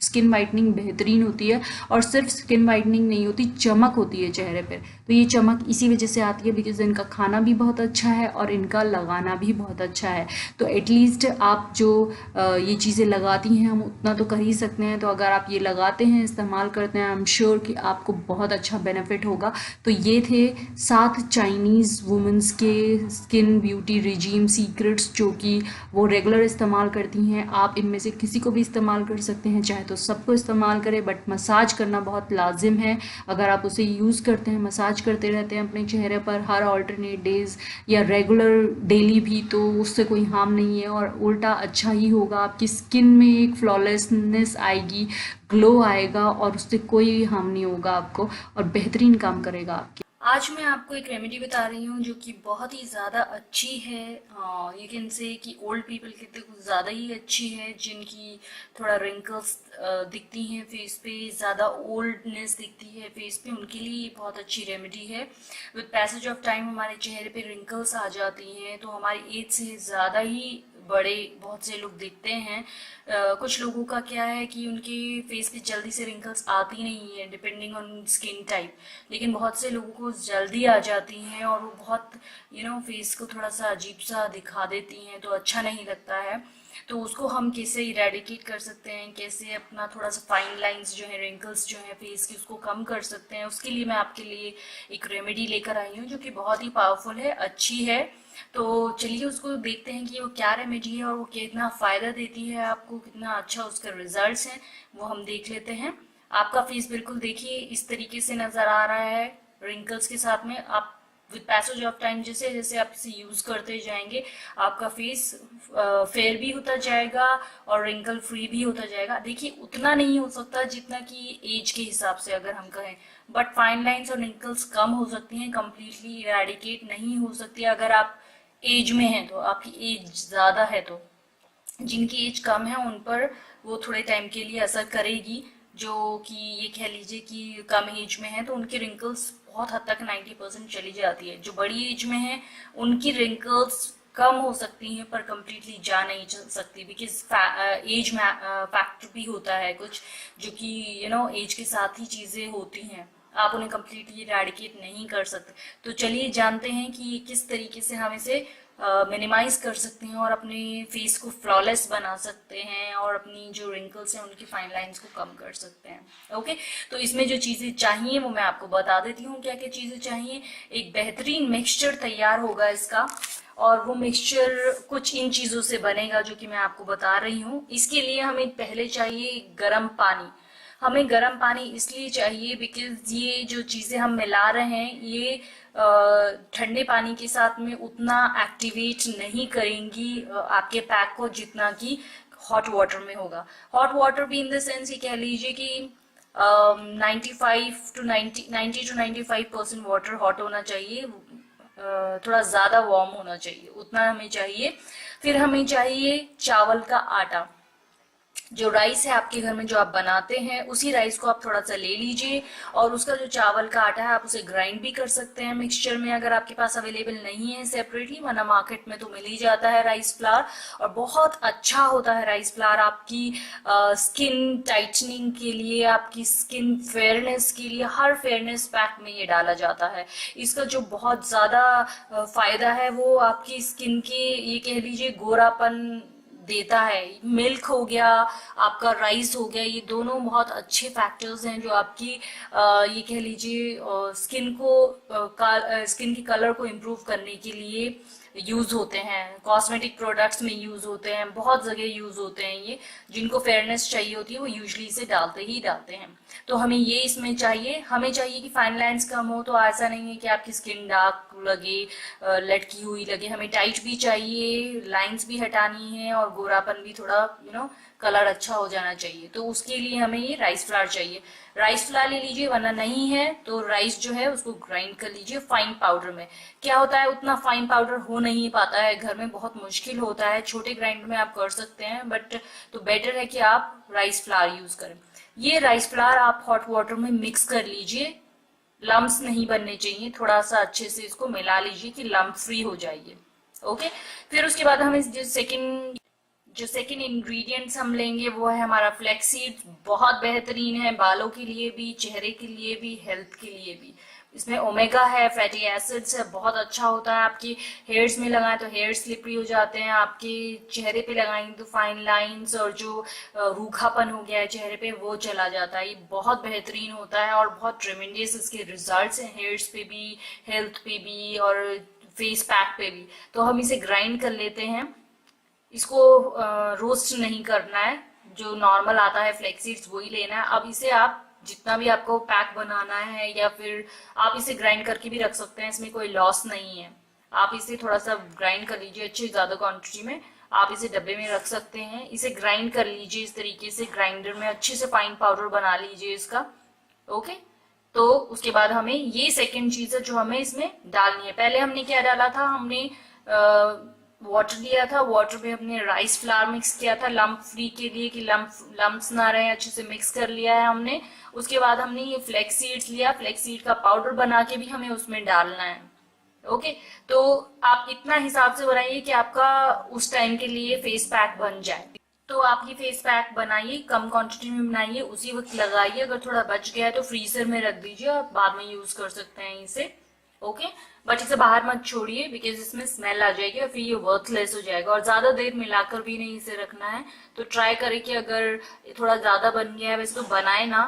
स्किन वाइटनिंग बेहतरीन होती है। और सिर्फ स्किन वाइटनिंग नहीं होती, चमक होती है चेहरे पर। तो ये चमक इसी वजह से आती है बिकॉज इनका खाना भी बहुत अच्छा है और इनका लगाना भी बहुत अच्छा है। तो एटलीस्ट आप जो ये चीज़ें लगाती हैं हम उतना तो कर ही सकते हैं। तो अगर आप ये लगाते हैं, इस्तेमाल करते हैं, आई एम श्योर कि आपको बहुत अच्छा बेनिफिट होगा। तो ये थे 7 चाइनीज़ वुमेंस के स्किन ब्यूटी रिजीम सीक्रेट्स जो कि वो रेगुलर इस्तेमाल करती हैं। आप इनमें से किसी को भी इस्तेमाल कर सकते हैं, चाहे तो सबको इस्तेमाल करें, बट मसाज करना बहुत लाजिम है। अगर आप उसे यूज़ करते हैं, मसाज करते रहते हैं अपने चेहरे पर हर ऑल्टरनेट डेज या रेगुलर डेली भी, तो उससे कोई हार्म नहीं है और उल्टा अच्छा ही होगा। आपकी स्किन में एक फ्लॉलेसनेस आएगी, ग्लो आएगा और उससे कोई हार्म नहीं होगा आपको और बेहतरीन काम करेगा आपके। आज मैं आपको एक रेमेडी बता रही हूँ जो कि बहुत ही ज़्यादा अच्छी है। यू कैन से कि ओल्ड पीपल के लिए कुछ ज़्यादा ही अच्छी है, जिनकी थोड़ा रिंकल्स दिखती हैं फेस पे, ज़्यादा ओल्डनेस दिखती है फेस पे, उनके लिए ये बहुत अच्छी रेमेडी है। विद पैसेज ऑफ टाइम हमारे चेहरे पे रिंकल्स आ जाती हैं, तो हमारी एज से ज़्यादा ही बड़े बहुत से लोग दिखते हैं। कुछ लोगों का क्या है कि उनके फेस पे जल्दी से रिंकल्स आती नहीं है डिपेंडिंग ऑन स्किन टाइप, लेकिन बहुत से लोगों को जल्दी आ जाती हैं और वो बहुत फेस को थोड़ा सा अजीब सा दिखा देती हैं, तो अच्छा नहीं लगता है। तो उसको हम कैसे इरेडिकेट कर सकते हैं, कैसे अपना थोड़ा सा फाइन लाइंस जो है, रिंकल्स जो है फेस की, उसको कम कर सकते हैं, उसके लिए मैं आपके लिए एक रेमेडी लेकर आई हूँ जो कि बहुत ही पावरफुल है, अच्छी है। तो चलिए उसको देखते हैं कि वो क्या रेमेडी है और वो कितना फ़ायदा देती है आपको, कितना अच्छा उसका रिजल्ट्स हैं, वो हम देख लेते हैं। आपका फेस बिल्कुल देखिए इस तरीके से नज़र आ रहा है रिंकल्स के साथ में। आप विद पैसेज ऑफ टाइम जैसे जैसे आप इसे यूज़ करते जाएंगे आपका फेस फेयर भी होता जाएगा और रिंकल फ्री भी होता जाएगा। देखिए उतना नहीं हो सकता जितना कि एज के हिसाब से अगर हम कहें, बट फाइन लाइंस और रिंकल्स कम हो सकती हैं, कम्प्लीटली इरेडिकेट नहीं हो सकती अगर आप एज में हैं तो, आपकी एज ज़्यादा है तो। जिनकी एज कम है उन पर वो थोड़े टाइम के लिए असर करेगी, जो कि ये कह लीजिए कि कम एज में है तो उनकी रिंकल्स बहुत हद तक 90% चली जाती है। जो बड़ी एज में है उनकी रिंकल्स कम हो सकती हैं पर कम्प्लीटली जा नहीं सकती, बिकॉज एज में फैक्टर भी होता है कुछ, जो कि एज के साथ ही चीज़ें होती हैं, आप उन्हें कम्प्लीटली इरेडिकेट नहीं कर सकते। तो चलिए जानते हैं कि किस तरीके से हम इसे मिनिमाइज कर सकते हैं और अपने फेस को फ्लॉलेस बना सकते हैं और अपनी जो रिंकल्स हैं उनकी फाइन लाइंस को कम कर सकते हैं। ओके, तो इसमें जो चीज़ें चाहिए वो मैं आपको बता देती हूँ क्या क्या चीज़ें चाहिए। एक बेहतरीन मिक्सचर तैयार होगा इसका और वो मिक्सचर कुछ इन चीज़ों से बनेगा जो कि मैं आपको बता रही हूँ। इसके लिए हमें पहले चाहिए गर्म पानी। हमें गर्म पानी इसलिए चाहिए बिकॉज ये जो चीज़ें हम मिला रहे हैं ये ठंडे पानी के साथ में उतना एक्टिवेट नहीं करेंगी आपके पैक को जितना कि हॉट वाटर में होगा। हॉट वाटर भी इन द सेंस ये कह लीजिए कि 90 to 95% वाटर हॉट होना चाहिए, थोड़ा ज़्यादा वार्म होना चाहिए, उतना हमें चाहिए। फिर हमें चाहिए चावल का आटा। जो राइस है आपके घर में जो आप बनाते हैं उसी राइस को आप थोड़ा सा ले लीजिए और उसका जो चावल का आटा है आप उसे ग्राइंड भी कर सकते हैं मिक्सचर में, अगर आपके पास अवेलेबल नहीं है सेपरेटली, वरना मार्केट में तो मिल ही जाता है राइस फ्लावर और बहुत अच्छा होता है राइस फ्लावर आपकी स्किन टाइटनिंग के लिए, आपकी स्किन फेयरनेस के लिए, हर फेयरनेस पैक में ये डाला जाता है। इसका जो बहुत ज़्यादा फायदा है वो आपकी स्किन के ये कह लीजिए गोरापन देता है। मिल्क हो गया, आपका राइस हो गया, ये दोनों बहुत अच्छे फैक्टर्स हैं जो आपकी ये कह लीजिए स्किन की कलर को इम्प्रूव करने के लिए यूज़ होते हैं। कॉस्मेटिक प्रोडक्ट्स में यूज़ होते हैं, बहुत जगह यूज़ होते हैं। ये जिनको फेयरनेस चाहिए होती है वो यूजली इसे डालते ही डालते हैं। तो हमें ये इसमें चाहिए, हमें चाहिए कि फाइन लाइंस कम हो, तो ऐसा नहीं है कि आपकी स्किन डार्क लगे, लटकी हुई लगे, हमें टाइट भी चाहिए, लाइंस भी हटानी है और गोरापन भी थोड़ा कलर अच्छा हो जाना चाहिए। तो उसके लिए हमें ये राइस फ्लावर चाहिए। राइस फ्लावर ले लीजिए, वरना नहीं है तो राइस जो है उसको ग्राइंड कर लीजिए फाइन पाउडर में। क्या होता है उतना फाइन पाउडर हो नहीं पाता है घर में, बहुत मुश्किल होता है, छोटे ग्राइंड में आप कर सकते हैं बट तो बेटर है कि आप राइस फ्लावर यूज करें। ये राइस फ्लावर आप हॉट वाटर में मिक्स कर लीजिए, लम्प्स नहीं बनने चाहिए, थोड़ा सा अच्छे से इसको मिला लीजिए कि लम्प फ्री हो जाइए। ओके, फिर उसके बाद हमें जो सेकेंड जो सेकंड इंग्रेडिएंट्स हम लेंगे वो है हमारा फ्लैक्स सीड्स। बहुत बेहतरीन है बालों के लिए भी, चेहरे के लिए भी, हेल्थ के लिए भी। इसमें ओमेगा है, फैटी एसिड्स है, बहुत अच्छा होता है। आपकी हेयर्स में लगाएं तो हेयर स्लिपरी हो जाते हैं, आपके चेहरे पे लगाएंगे तो फाइन लाइंस और जो रूखापन हो गया है चेहरे पे वो चला जाता है। ये बहुत बेहतरीन होता है और बहुत ट्रेमेंडियस इसके रिजल्ट्स हैं हेयर्स पे भी, हेल्थ पे भी और फेस पैक पे भी। तो हम इसे ग्राइंड कर लेते हैं। इसको रोस्ट नहीं करना है, जो नॉर्मल आता है फ्लैक्स सीड्स वही लेना है। अब इसे आप जितना भी आपको पैक बनाना है या फिर आप इसे ग्राइंड करके भी रख सकते हैं, इसमें कोई लॉस नहीं है। आप इसे थोड़ा सा ग्राइंड कर लीजिए अच्छी ज्यादा क्वांटिटी में, आप इसे डब्बे में रख सकते हैं। इसे ग्राइंड कर लीजिए इस तरीके से, ग्राइंडर में अच्छे से फाइन पाउडर बना लीजिए इसका। ओके, तो उसके बाद हमें ये सेकेंड चीज है जो हमें इसमें डालनी है। पहले हमने क्या डाला था, हमने वाटर लिया था, वाटर में हमने राइस फ्लावर मिक्स किया था लम्प फ्री के लिए कि लम्प्स ना रहे, अच्छे से मिक्स कर लिया है हमने। उसके बाद हमने ये फ्लैक्स सीड्स लिया, फ्लैक्स सीड का पाउडर बना के भी हमें उसमें डालना है। ओके, तो आप इतना हिसाब से बनाइए कि आपका उस टाइम के लिए फेस पैक बन जाए। तो आप ये फेस पैक बनाइए, कम क्वांटिटी में बनाइए, उसी वक्त लगाइए। अगर थोड़ा बच गया है तो फ्रीजर में रख दीजिए, आप बाद में यूज कर सकते हैं इसे। ओके, बट इसे बाहर मत छोड़िए बिकॉज इसमें स्मेल आ जाएगी और फिर ये वर्थलेस हो जाएगा। और ज्यादा देर मिलाकर भी नहीं इसे रखना है। तो ट्राई करें कि अगर थोड़ा ज्यादा बन गया है, वैसे तो बनाए ना,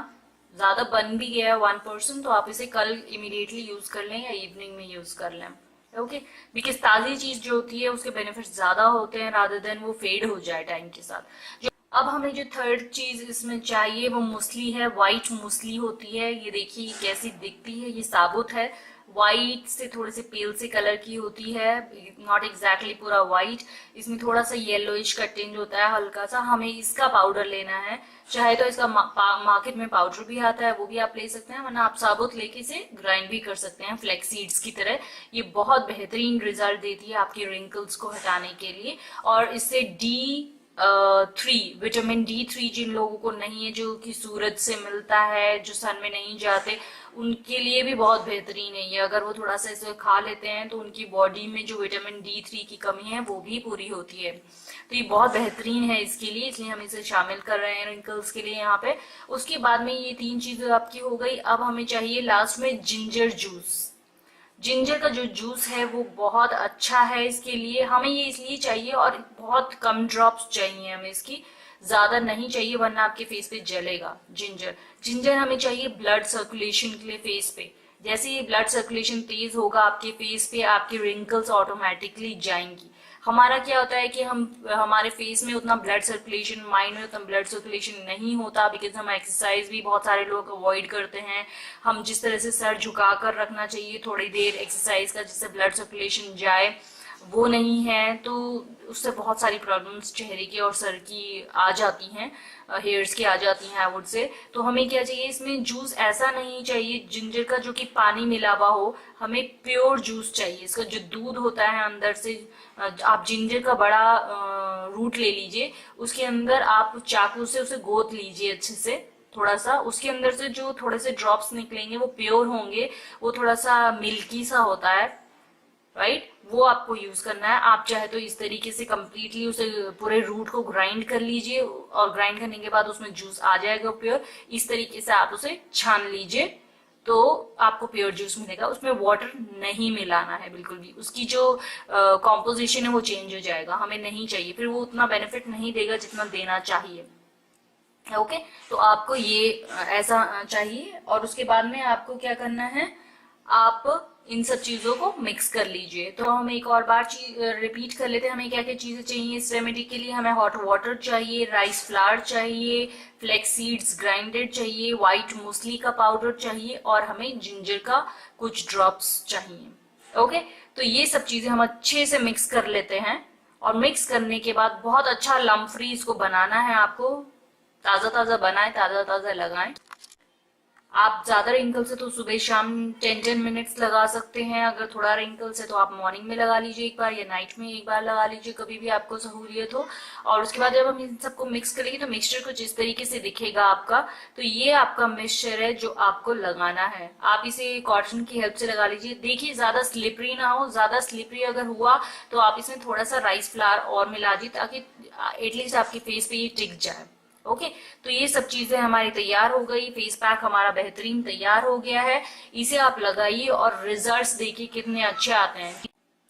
ज्यादा बन भी गया है 1%, तो आप इसे कल इमीडिएटली यूज कर लें या इवनिंग में यूज कर लें। ओके, बिकॉज ताजी चीज जो होती है उसके बेनिफिट्स ज्यादा होते हैं रादर देन वो फेड हो जाए टाइम के साथ। अब हमें जो थर्ड चीज इसमें चाहिए वो मूसली है। व्हाइट मूसली होती है, ये देखिए कैसी दिखती है। ये साबुत है, व्हाइट से थोड़े से पेल से कलर की होती है, नॉट एग्जैक्टली पूरा व्हाइट। इसमें थोड़ा सा येलोइश का टिंज होता है हल्का सा। हमें इसका पाउडर लेना है, चाहे तो इसका मार्केट में पाउडर भी आता है, वो भी आप ले सकते हैं, वरना आप साबुत लेके इसे ग्राइंड भी कर सकते हैं फ्लैक्स सीड्स की तरह। ये बहुत बेहतरीन रिजल्ट देती है आपके रिंकल्स को हटाने के लिए। और इससे D3 विटामिन D3 जिन लोगों को नहीं है, जो कि सूरज से मिलता है, जो सन में नहीं जाते, उनके लिए भी बहुत बेहतरीन है ये। अगर वो थोड़ा सा इसे खा लेते हैं तो उनकी बॉडी में जो विटामिन D3 की कमी है वो भी पूरी होती है। तो ये बहुत बेहतरीन है इसके लिए, इसलिए हम इसे शामिल कर रहे हैं रिंकल्स के लिए यहाँ पे। उसके बाद में ये 3 चीजें आपकी हो गई। अब हमें चाहिए लास्ट में जिंजर जूस। जिंजर का जो जूस है वो बहुत अच्छा है इसके लिए। हमें ये इसलिए चाहिए और बहुत कम ड्रॉप्स चाहिए हमें इसकी, ज्यादा नहीं चाहिए वरना आपके फेस पे जलेगा। जिंजर हमें चाहिए ब्लड सर्कुलेशन के लिए फेस पे। जैसे ये ब्लड सर्कुलेशन तेज होगा आपके फेस पे, आपके रिंकल्स ऑटोमेटिकली जाएंगी। हमारा क्या होता है कि हमारे फेस में उतना ब्लड सर्कुलेशन, माइंड में उतना ब्लड सर्कुलेशन नहीं होता बिकॉज हम एक्सरसाइज भी बहुत सारे लोग अवॉइड करते हैं। हम जिस तरह से सर झुका कर रखना चाहिए थोड़ी देर एक्सरसाइज का जिससे ब्लड सर्कुलेशन जाए, वो नहीं है, तो उससे बहुत सारी प्रॉब्लम्स चेहरे की और सर की आ जाती हैं, हेयर्स की आ जाती हैं आई वुड से। तो हमें क्या चाहिए, इसमें जूस ऐसा नहीं चाहिए जिंजर का जो कि पानी मिला हुआ हो, हमें प्योर जूस चाहिए। इसका जो दूध होता है अंदर से, आप जिंजर का बड़ा रूट ले लीजिए, उसके अंदर आप चाकू से उसे गोद लीजिए अच्छे से थोड़ा सा, उसके अंदर से जो थोड़े से ड्रॉप्स निकलेंगे वो प्योर होंगे, वो थोड़ा सा मिल्की सा होता है, राइट, वो आपको यूज करना है। आप चाहे तो इस तरीके से कंप्लीटली उसे पूरे रूट को ग्राइंड कर लीजिए और ग्राइंड करने के बाद उसमें जूस आ जाएगा प्योर। इस तरीके से आप उसे छान लीजिए तो आपको प्योर जूस मिलेगा। उसमें वाटर नहीं मिलाना है बिल्कुल भी, उसकी जो कॉम्पोजिशन है वो चेंज हो जाएगा, हमें नहीं चाहिए, फिर वो उतना बेनिफिट नहीं देगा जितना देना चाहिए। ओके, तो आपको ये ऐसा चाहिए। और उसके बाद में आपको क्या करना है, आप इन सब चीजों को मिक्स कर लीजिए। तो हम एक और बार रिपीट कर लेते हैं, हमें क्या क्या चीजें चाहिए इस रेमेडी के लिए। हमें हॉट वाटर चाहिए, राइस फ्लावर चाहिए, फ्लैक्स सीड्स ग्राइंडेड चाहिए, व्हाइट मूसली का पाउडर चाहिए और हमें जिंजर का कुछ ड्रॉप्स चाहिए। ओके, तो ये सब चीजें हम अच्छे से मिक्स कर लेते हैं। और मिक्स करने के बाद बहुत अच्छा लम्प फ्री इसको बनाना है आपको। ताजा ताजा बनाएं, ताजा ताजा लगाएं। आप ज्यादा रिंकल्स है तो सुबह शाम 10-10 मिनट्स लगा सकते हैं। अगर थोड़ा रिंकल्स है तो आप मॉर्निंग में लगा लीजिए एक बार, या नाइट में एक बार लगा लीजिए, कभी भी आपको सहूलियत हो। और उसके बाद जब हम इन सबको मिक्स करेंगे तो मिक्सचर कुछ इस तरीके से दिखेगा आपका। तो ये आपका मिक्सचर है जो आपको लगाना है। आप इसे कॉटन की हेल्प से लगा लीजिए। देखिए ज्यादा स्लिपरी ना हो, ज्यादा स्लिपरी अगर हुआ तो आप इसमें थोड़ा सा राइस फ्लावर और मिला दीजिए, ताकि एटलीस्ट आपके फेस पे ये टिक जाए। ओके, तो ये सब चीजें हमारी तैयार हो गई। फेस पैक हमारा बेहतरीन तैयार हो गया है। इसे आप लगाइए और रिजल्ट्स देखिए कितने अच्छे आते हैं।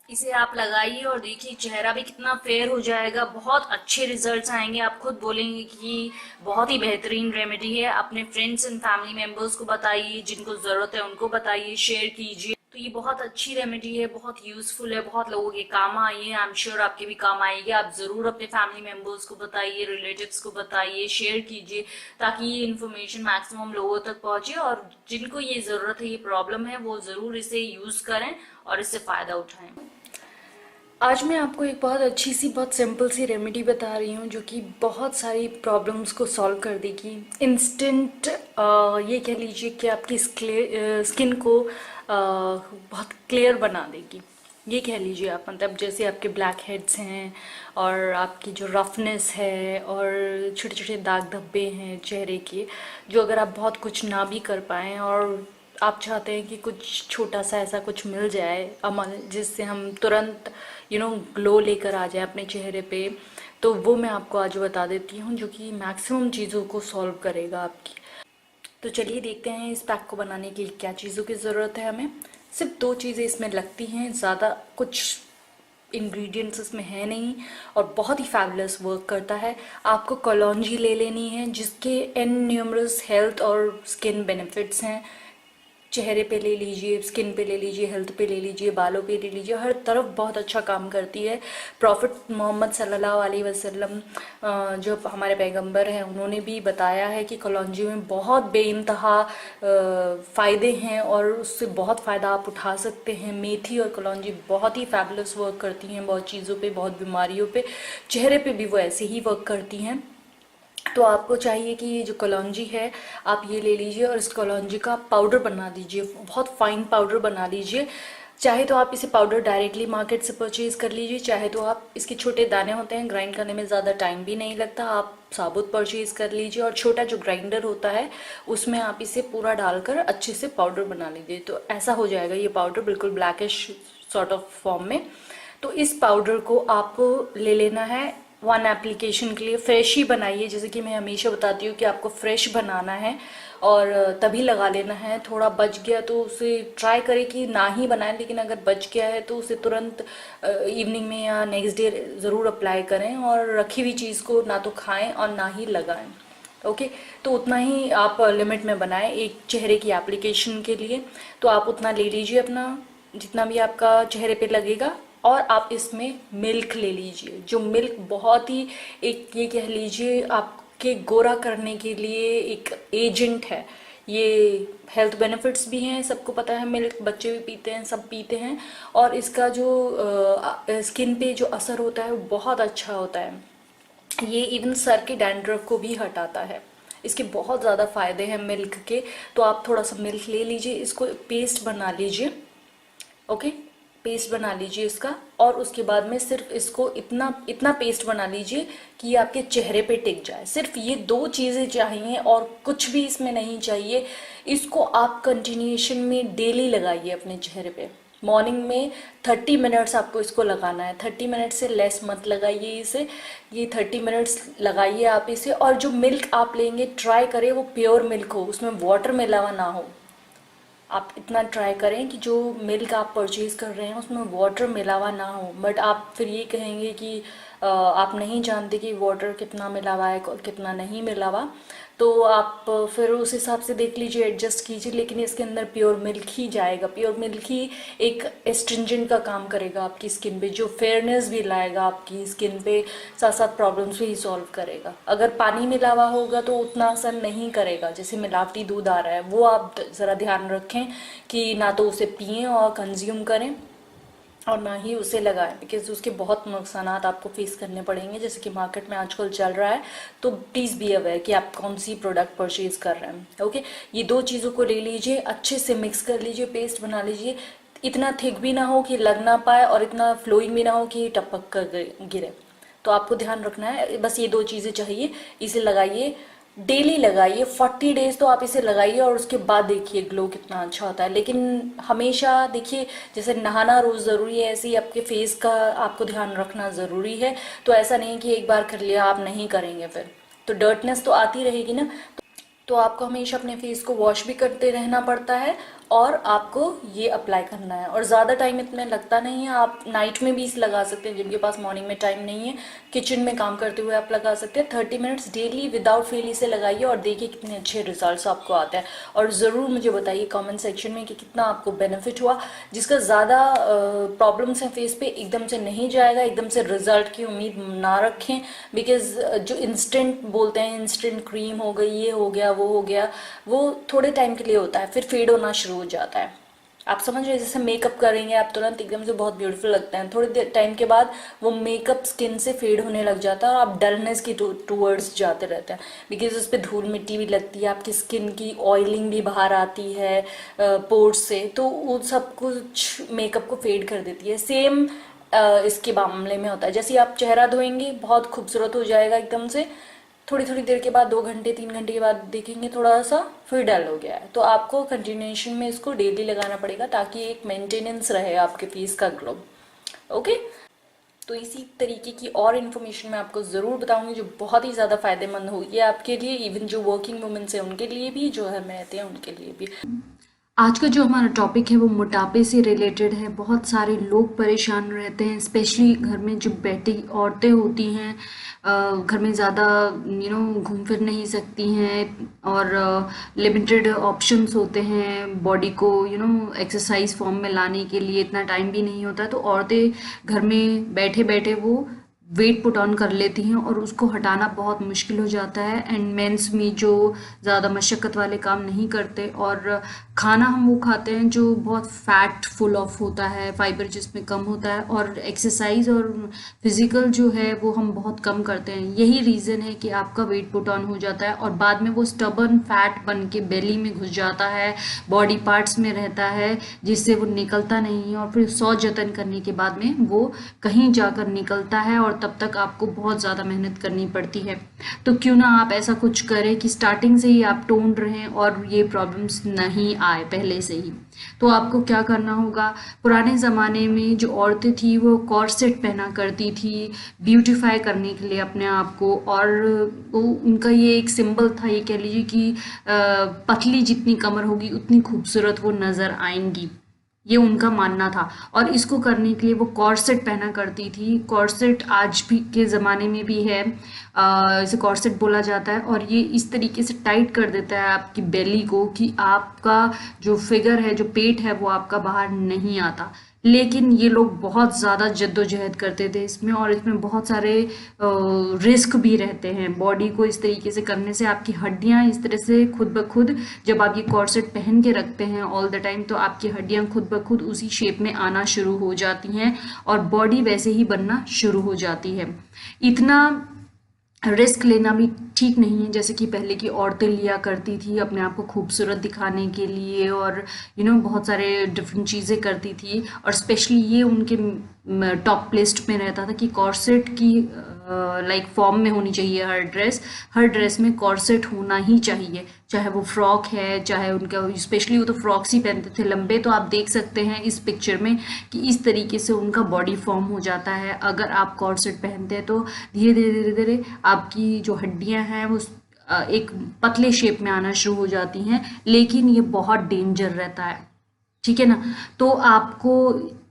इसे आप लगाइए और देखिए चेहरा भी कितना फेयर हो जाएगा, बहुत अच्छे रिजल्ट्स आएंगे। आप खुद बोलेंगे कि बहुत ही बेहतरीन रेमेडी है। अपने फ्रेंड्स एंड फैमिली मेंबर्स को बताइए, जिनको जरूरत है उनको बताइए, शेयर कीजिए। तो ये बहुत अच्छी रेमेडी है, बहुत यूजफुल है, बहुत लोगों के काम आई है। आई एम श्योर आपके भी काम आएगी। आप जरूर अपने फैमिली मेंबर्स को बताइए, रिलेटिव्स को बताइए, शेयर कीजिए, ताकि ये इन्फॉर्मेशन मैक्सिमम लोगों तक पहुंचे। और जिनको ये जरूरत है, ये प्रॉब्लम है, वो जरूर इसे यूज करें और इससे फायदा उठाएं। आज मैं आपको एक बहुत अच्छी सी, बहुत सिंपल सी रेमेडी बता रही हूँ जो कि बहुत सारी प्रॉब्लम्स को सॉल्व कर देगी इंस्टेंट। ये कह लीजिए कि आपकी स्किन को बहुत क्लियर बना देगी। ये कह लीजिए आप, मतलब जैसे आपके ब्लैक हेड्स हैं और आपकी जो रफनेस है और छोटे छोटे दाग धब्बे हैं चेहरे के, जो अगर आप बहुत कुछ ना भी कर पाएँ और आप चाहते हैं कि कुछ छोटा सा ऐसा कुछ मिल जाए अमल, जिससे हम तुरंत ग्लो लेकर आ जाए अपने चेहरे पे, तो वो मैं आपको आज बता देती हूँ, जो कि मैक्सिमम चीज़ों को सॉल्व करेगा आपकी। तो चलिए देखते हैं इस पैक को बनाने के लिए क्या चीज़ों की ज़रूरत है हमें। सिर्फ 2 चीज़ें इसमें लगती हैं, ज़्यादा कुछ इंग्रेडिएंट्स इसमें है नहीं, और बहुत ही फैबुलस वर्क करता है। आपको कलौंजी ले लेनी है, जिसके एन न्यूमरस हेल्थ और स्किन बेनिफिट्स हैं। चेहरे पे ले लीजिए, स्किन पे ले लीजिए, हेल्थ पे ले लीजिए, बालों पे ले लीजिए, हर तरफ बहुत अच्छा काम करती है। प्रॉफिट मोहम्मद सल्लल्लाहु अलैहि वसल्लम, जो हमारे पैगंबर हैं, उन्होंने भी बताया है कि कलौंजी में बहुत बेइंतहा फ़ायदे हैं और उससे बहुत फ़ायदा आप उठा सकते हैं। मेथी और कलौंजी बहुत ही फैबुलस वर्क करती हैं, बहुत चीज़ों पे, बहुत बीमारियों पे। चेहरे पे भी वो ऐसे ही वर्क करती हैं। तो आपको चाहिए कि ये जो कलौंजी है आप ये ले लीजिए और इस कलौंजी का पाउडर बना दीजिए, बहुत फाइन पाउडर बना लीजिए। चाहे तो आप इसे पाउडर डायरेक्टली मार्केट से परचेज कर लीजिए, चाहे तो आप, इसके छोटे दाने होते हैं, ग्राइंड करने में ज़्यादा टाइम भी नहीं लगता, आप साबुत परचेज कर लीजिए। और छोटा जो ग्राइंडर होता है उसमें आप इसे पूरा डालकर अच्छे से पाउडर बना लीजिए। तो ऐसा हो जाएगा ये पाउडर, बिल्कुल ब्लैकिश सॉर्ट ऑफ फॉर्म में। तो इस पाउडर को आपको ले लेना है 1 एप्लीकेशन के लिए। फ्रेश ही बनाइए, जैसे कि मैं हमेशा बताती हूँ कि आपको फ्रेश बनाना है और तभी लगा लेना है। थोड़ा बच गया तो उसे ट्राई करें कि ना ही बनाएं, लेकिन अगर बच गया है तो उसे तुरंत इवनिंग में या नेक्स्ट डे ज़रूर अप्लाई करें, और रखी हुई चीज़ को ना तो खाएं और ना ही लगाएं। ओके, तो उतना ही आप लिमिट में बनाएं एक चेहरे की एप्लीकेशन के लिए। तो आप उतना ले लीजिए, अपना जितना भी आपका चेहरे पे लगेगा। और आप इसमें मिल्क ले लीजिए, जो मिल्क बहुत ही एक, ये कह लीजिए आपके गोरा करने के लिए एक एजेंट है। ये हेल्थ बेनिफिट्स भी हैं, सबको पता है, मिल्क बच्चे भी पीते हैं, सब पीते हैं। और इसका जो स्किन पे जो असर होता है वो बहुत अच्छा होता है। ये इवन सर के डैंड्रफ को भी हटाता है। इसके बहुत ज़्यादा फायदे हैं मिल्क के। तो आप थोड़ा सा मिल्क ले लीजिए, इसको पेस्ट बना लीजिए। ओके, पेस्ट बना लीजिए इसका। और उसके बाद में सिर्फ इसको इतना इतना पेस्ट बना लीजिए कि ये आपके चेहरे पे टिक जाए। सिर्फ ये 2 चीज़ें चाहिए और कुछ भी इसमें नहीं चाहिए। इसको आप कंटिन्यूएशन में डेली लगाइए अपने चेहरे पे। मॉर्निंग में 30 मिनट्स आपको इसको लगाना है, 30 मिनट से लेस मत लगाइए इसे, ये 30 मिनट्स लगाइए आप इसे। और जो मिल्क आप लेंगे ट्राई करें वो प्योर मिल्क हो, उसमें वाटर मिलावा ना हो। आप इतना ट्राई करें कि जो मिल्क आप परचेज कर रहे हैं उसमें वाटर मिलावा ना हो। बट आप फिर ये कहेंगे कि आप नहीं जानते कि वाटर कितना मिलावा है और कितना नहीं मिलावा, तो आप फिर उस हिसाब से देख लीजिए, एडजस्ट कीजिए। लेकिन इसके अंदर प्योर मिल्क ही जाएगा। प्योर मिल्क ही एक एस्ट्रिंजेंट का काम करेगा आपकी स्किन पे, जो फेयरनेस भी लाएगा आपकी स्किन पे, साथ साथ प्रॉब्लम्स भी सॉल्व करेगा। अगर पानी मिलावा होगा तो उतना असर नहीं करेगा। जैसे मिलावटी दूध आ रहा है, वो आप ज़रा ध्यान रखें कि ना तो उसे पिएं और कंज्यूम करें। और ना ही उसे लगाएं, बिकॉज उसके बहुत नुकसानात आपको फेस करने पड़ेंगे, जैसे कि मार्केट में आजकल चल रहा है। तो प्लीज़ बी अवेयर कि आप कौन सी प्रोडक्ट परचेज कर रहे हैं। ओके, ये दो चीज़ों को ले लीजिए, अच्छे से मिक्स कर लीजिए, पेस्ट बना लीजिए। इतना थिक भी ना हो कि लग ना पाए और इतना फ्लोइंग भी ना हो कि टपक कर गिरे। तो आपको ध्यान रखना है, बस ये दो चीज़ें चाहिए। इसे लगाइए, डेली लगाइए, 40 डेज तो आप इसे लगाइए और उसके बाद देखिए ग्लो कितना अच्छा होता है। लेकिन हमेशा देखिए, जैसे नहाना रोज़ ज़रूरी है, ऐसे ही आपके फेस का आपको ध्यान रखना ज़रूरी है। तो ऐसा नहीं कि एक बार कर लिया आप नहीं करेंगे, फिर तो डर्टनेस तो आती रहेगी ना। तो आपको हमेशा अपने फेस को वॉश भी करते रहना पड़ता है और आपको ये अप्लाई करना है। और ज़्यादा टाइम इसमें लगता नहीं है, आप नाइट में भी इसे लगा सकते हैं, जिनके पास मॉर्निंग में टाइम नहीं है, किचन में काम करते हुए आप लगा सकते हैं। 30 मिनट्स डेली विदाउट फेल इसे लगाइए और देखिए कितने अच्छे रिजल्ट्स आपको आते हैं। और ज़रूर मुझे बताइए कमेंट सेक्शन में कि कितना आपको बेनिफिट हुआ। जिसका ज़्यादा प्रॉब्लम्स हैं फेस पे, एकदम से नहीं जाएगा, एकदम से रिजल्ट की उम्मीद ना रखें, बिकॉज जो इंस्टेंट बोलते हैं, इंस्टेंट क्रीम हो गई, ये हो गया, वो हो गया, वो थोड़े टाइम के लिए होता है, फिर फेड होना शुरू हो जाता है। आप समझ रहे हैं, जैसे मेकअप करेंगे आप तुरंत एकदम से बहुत ब्यूटीफुल लगता है, थोड़ी देर टाइम के बाद वो मेकअप स्किन से फेड होने लग जाता है और आप डलनेस की टूवर्ड्स जाते रहते हैं, बिकॉज उस पर धूल मिट्टी भी लगती है, आपकी स्किन की ऑयलिंग भी बाहर आती है पोर्स से, तो वो सब कुछ मेकअप को फेड कर देती है। सेम इसके मामले में होता है, जैसे आप चेहरा धोएंगे बहुत खूबसूरत हो जाएगा एकदम से, थोड़ी थोड़ी देर के बाद 2 घंटे 3 घंटे के बाद देखेंगे थोड़ा सा फिर डल हो गया है। तो आपको कंटिन्यूएशन में इसको डेली लगाना पड़ेगा ताकि एक मेंटेनेंस रहे आपके फेस का ग्लो। ओके, तो इसी तरीके की और इन्फॉर्मेशन मैं आपको ज़रूर बताऊंगी जो बहुत ही ज़्यादा फायदेमंद होगी आपके लिए, इवन जो वर्किंग वुमेन्स हैं उनके लिए भी, जो है रहते हैं उनके लिए भी। आज का जो हमारा टॉपिक है वो मोटापे से रिलेटेड है। बहुत सारे लोग परेशान रहते हैं, स्पेशली घर में जो बैठी औरतें होती हैं, घर में ज़्यादा घूम फिर नहीं सकती हैं और लिमिटेड ऑप्शंस होते हैं बॉडी को एक्सरसाइज फॉर्म में लाने के लिए, इतना टाइम भी नहीं होता है। तो औरतें घर में बैठे बैठे वो वेट पुट ऑन कर लेती हैं और उसको हटाना बहुत मुश्किल हो जाता है। एंड मेंस में जो ज़्यादा मशक्क़त वाले काम नहीं करते और खाना हम वो खाते हैं जो बहुत फैट फुल ऑफ होता है, फाइबर जिसमें कम होता है, और एक्सरसाइज और फिजिकल जो है वो हम बहुत कम करते हैं। यही रीज़न है कि आपका वेट पुट ऑन हो जाता है और बाद में वो स्टबर्न फैट बन के बेली में घुस जाता है, बॉडी पार्ट्स में रहता है, जिससे वो निकलता नहीं है और फिर 100 जतन करने के बाद में वो कहीं जाकर निकलता है और तब तक आपको बहुत ज़्यादा मेहनत करनी पड़ती है। तो क्यों ना आप ऐसा कुछ करें कि स्टार्टिंग से ही आप टोन रहें और ये प्रॉब्लम्स नहीं आए पहले से ही। तो आपको क्या करना होगा, पुराने ज़माने में जो औरतें थी वो कॉर्सेट पहना करती थी ब्यूटीफाई करने के लिए अपने आप को, और वो उनका ये एक सिंबल था, ये कह लीजिए कि पतली जितनी कमर होगी उतनी खूबसूरत वो नज़र आएंगी, ये उनका मानना था। और इसको करने के लिए वो कॉर्सेट पहना करती थी। कॉर्सेट आज भी के ज़माने में भी है, इसे कॉर्सेट बोला जाता है, और ये इस तरीके से टाइट कर देता है आपकी बेली को कि आपका जो फिगर है, जो पेट है, वो आपका बाहर नहीं आता। लेकिन ये लोग बहुत ज़्यादा जद्दोजहद करते थे इसमें, और इसमें बहुत सारे रिस्क भी रहते हैं। बॉडी को इस तरीके से करने से आपकी हड्डियां इस तरह से खुद ब खुद, जब आप ये कॉर्सेट पहन के रखते हैं ऑल द टाइम, तो आपकी हड्डियां खुद ब खुद उसी शेप में आना शुरू हो जाती हैं और बॉडी वैसे ही बनना शुरू हो जाती है। इतना रिस्क लेना भी ठीक नहीं है जैसे कि पहले की औरतें लिया करती थी अपने आप को खूबसूरत दिखाने के लिए, और बहुत सारे डिफरेंट चीज़ें करती थी। और स्पेशली ये उनके टॉप लिस्ट में रहता था कि कॉर्सेट की लाइक फॉर्म में होनी चाहिए हर ड्रेस में कॉर्सेट होना ही चाहिए, चाहे वो फ्रॉक है, चाहे उनका, स्पेशली वो तो फ्रॉक्स ही पहनते थे लंबे। तो आप देख सकते हैं इस पिक्चर में कि इस तरीके से उनका बॉडी फॉर्म हो जाता है। अगर आप कॉर्सेट पहनते हैं तो धीरे धीरे धीरे धीरे आपकी जो हड्डियां हैं वो एक पतले शेप में आना शुरू हो जाती हैं, लेकिन ये बहुत डेंजर रहता है, ठीक है ना। तो आपको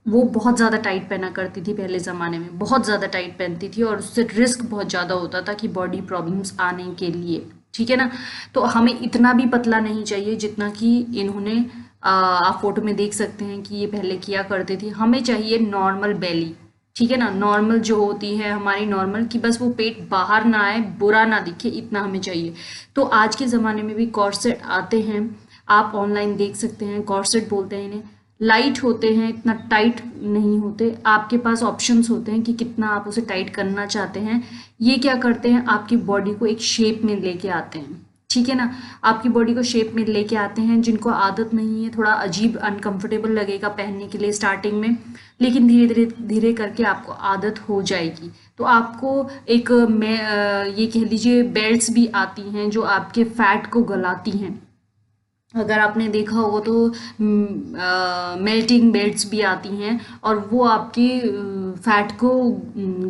वो बहुत ज़्यादा टाइट पहना करती थी पहले ज़माने में, बहुत ज़्यादा टाइट पहनती थी और उससे रिस्क बहुत ज़्यादा होता था कि बॉडी प्रॉब्लम्स आने के लिए, ठीक है ना। तो हमें इतना भी पतला नहीं चाहिए जितना कि इन्होंने आप फोटो में देख सकते हैं कि ये पहले किया करते थे। हमें चाहिए नॉर्मल बेली, ठीक है ना, नॉर्मल जो होती है हमारी नॉर्मल, कि बस वो पेट बाहर ना आए, बुरा ना दिखे, इतना हमें चाहिए। तो आज के ज़माने में भी कॉर्सेट आते हैं, आप ऑनलाइन देख सकते हैं, कॉर्सेट बोलते हैं इन्हें। लाइट होते हैं, इतना टाइट नहीं होते। आपके पास ऑप्शंस होते हैं कि कितना आप उसे टाइट करना चाहते हैं। ये क्या करते हैं, आपकी बॉडी को एक शेप में लेके आते हैं, ठीक है ना। आपकी बॉडी को शेप में लेके आते हैं। जिनको आदत नहीं है, थोड़ा अजीब अनकंफर्टेबल लगेगा पहनने के लिए स्टार्टिंग में, लेकिन धीरे धीरे धीरे करके आपको आदत हो जाएगी। तो आपको एक ये कह लीजिए बेल्ट्स भी आती हैं जो आपके फैट को गलाती हैं। अगर आपने देखा होगा तो मेल्टिंग बेल्ट्स भी आती हैं और वो आपके फैट को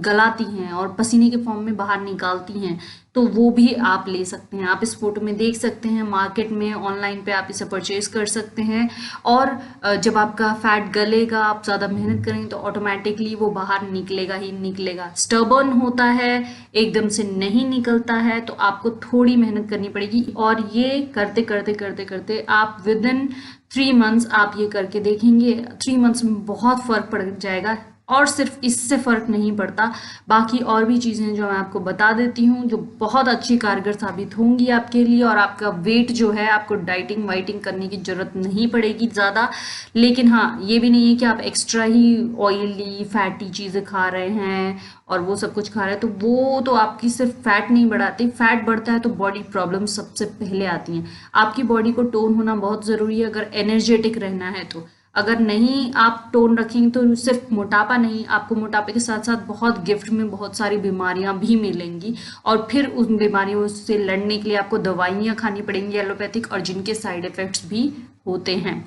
गलाती हैं और पसीने के फॉर्म में बाहर निकालती हैं। तो वो भी आप ले सकते हैं। आप इस फोटो में देख सकते हैं, मार्केट में ऑनलाइन पे आप इसे परचेज कर सकते हैं। और जब आपका फैट गलेगा, आप ज़्यादा मेहनत करेंगे तो ऑटोमेटिकली वो बाहर निकलेगा ही निकलेगा। स्टर्बर्न होता है, एकदम से नहीं निकलता है, तो आपको थोड़ी मेहनत करनी पड़ेगी। और ये करते करते करते करते आप विद इन 3 मंथ्स आप ये करके देखेंगे, 3 मंथ्स में बहुत फ़र्क पड़ जाएगा। और सिर्फ इससे फ़र्क नहीं पड़ता, बाकी और भी चीज़ें जो मैं आपको बता देती हूँ जो बहुत अच्छी कारगर साबित होंगी आपके लिए। और आपका वेट जो है, आपको डाइटिंग वाइटिंग करने की ज़रूरत नहीं पड़ेगी ज़्यादा। लेकिन हाँ, ये भी नहीं है कि आप एक्स्ट्रा ही ऑयली फैटी चीज़ें खा रहे हैं और वो सब कुछ खा रहे हैं, तो वो तो आपकी सिर्फ फैट नहीं बढ़ाती। फैट बढ़ता है तो बॉडी प्रॉब्लम सबसे पहले आती हैं। आपकी बॉडी को टोन होना बहुत ज़रूरी है अगर एनर्जेटिक रहना है तो। अगर नहीं आप टोन रखेंगे तो सिर्फ मोटापा नहीं, आपको मोटापे के साथ साथ बहुत गिफ्ट में बहुत सारी बीमारियां भी मिलेंगी। और फिर उन बीमारियों से लड़ने के लिए आपको दवाइयां खानी पड़ेंगी एलोपैथिक, और जिनके साइड इफ़ेक्ट्स भी होते हैं।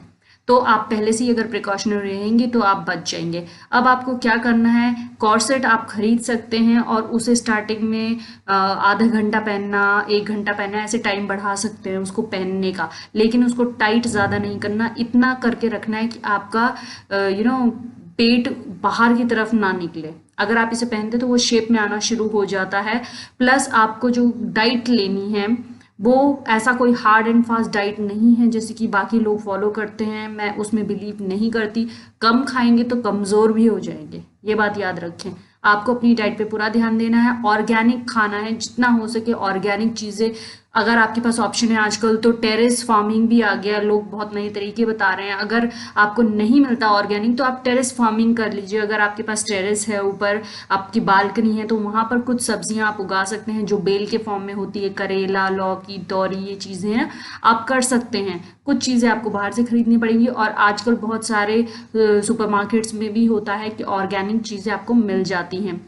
तो आप पहले से ही अगर प्रिकॉशनरी रहेंगे तो आप बच जाएंगे। अब आपको क्या करना है, कॉर्सेट आप खरीद सकते हैं और उसे स्टार्टिंग में आधा घंटा पहनना, 1 घंटा पहनना, ऐसे टाइम बढ़ा सकते हैं उसको पहनने का। लेकिन उसको टाइट ज़्यादा नहीं करना, इतना करके रखना है कि आपका पेट बाहर की तरफ ना निकले। अगर आप इसे पहनते तो वो शेप में आना शुरू हो जाता है। प्लस आपको जो डाइट लेनी है वो ऐसा कोई हार्ड एंड फास्ट डाइट नहीं है जैसे कि बाकी लोग फॉलो करते हैं। मैं उसमें बिलीव नहीं करती। कम खाएंगे तो कमज़ोर भी हो जाएंगे, ये बात याद रखें। आपको अपनी डाइट पे पूरा ध्यान देना है, ऑर्गेनिक खाना है, जितना हो सके ऑर्गेनिक चीज़ें। अगर आपके पास ऑप्शन है, आजकल तो टेरेस फार्मिंग भी आ गया, लोग बहुत नए तरीके बता रहे हैं। अगर आपको नहीं मिलता ऑर्गेनिक तो आप टेरेस फार्मिंग कर लीजिए। अगर आपके पास टेरेस है, ऊपर आपकी बालकनी है, तो वहाँ पर कुछ सब्जियां आप उगा सकते हैं जो बेल के फॉर्म में होती है। करेला, लौकी, तोरी, ये चीज़ें हैं, आप कर सकते हैं। कुछ चीज़ें आपको बाहर से खरीदनी पड़ेंगी और आजकल बहुत सारे सुपरमार्केट्स में भी होता है कि ऑर्गेनिक चीज़ें आपको मिल जाती हैं।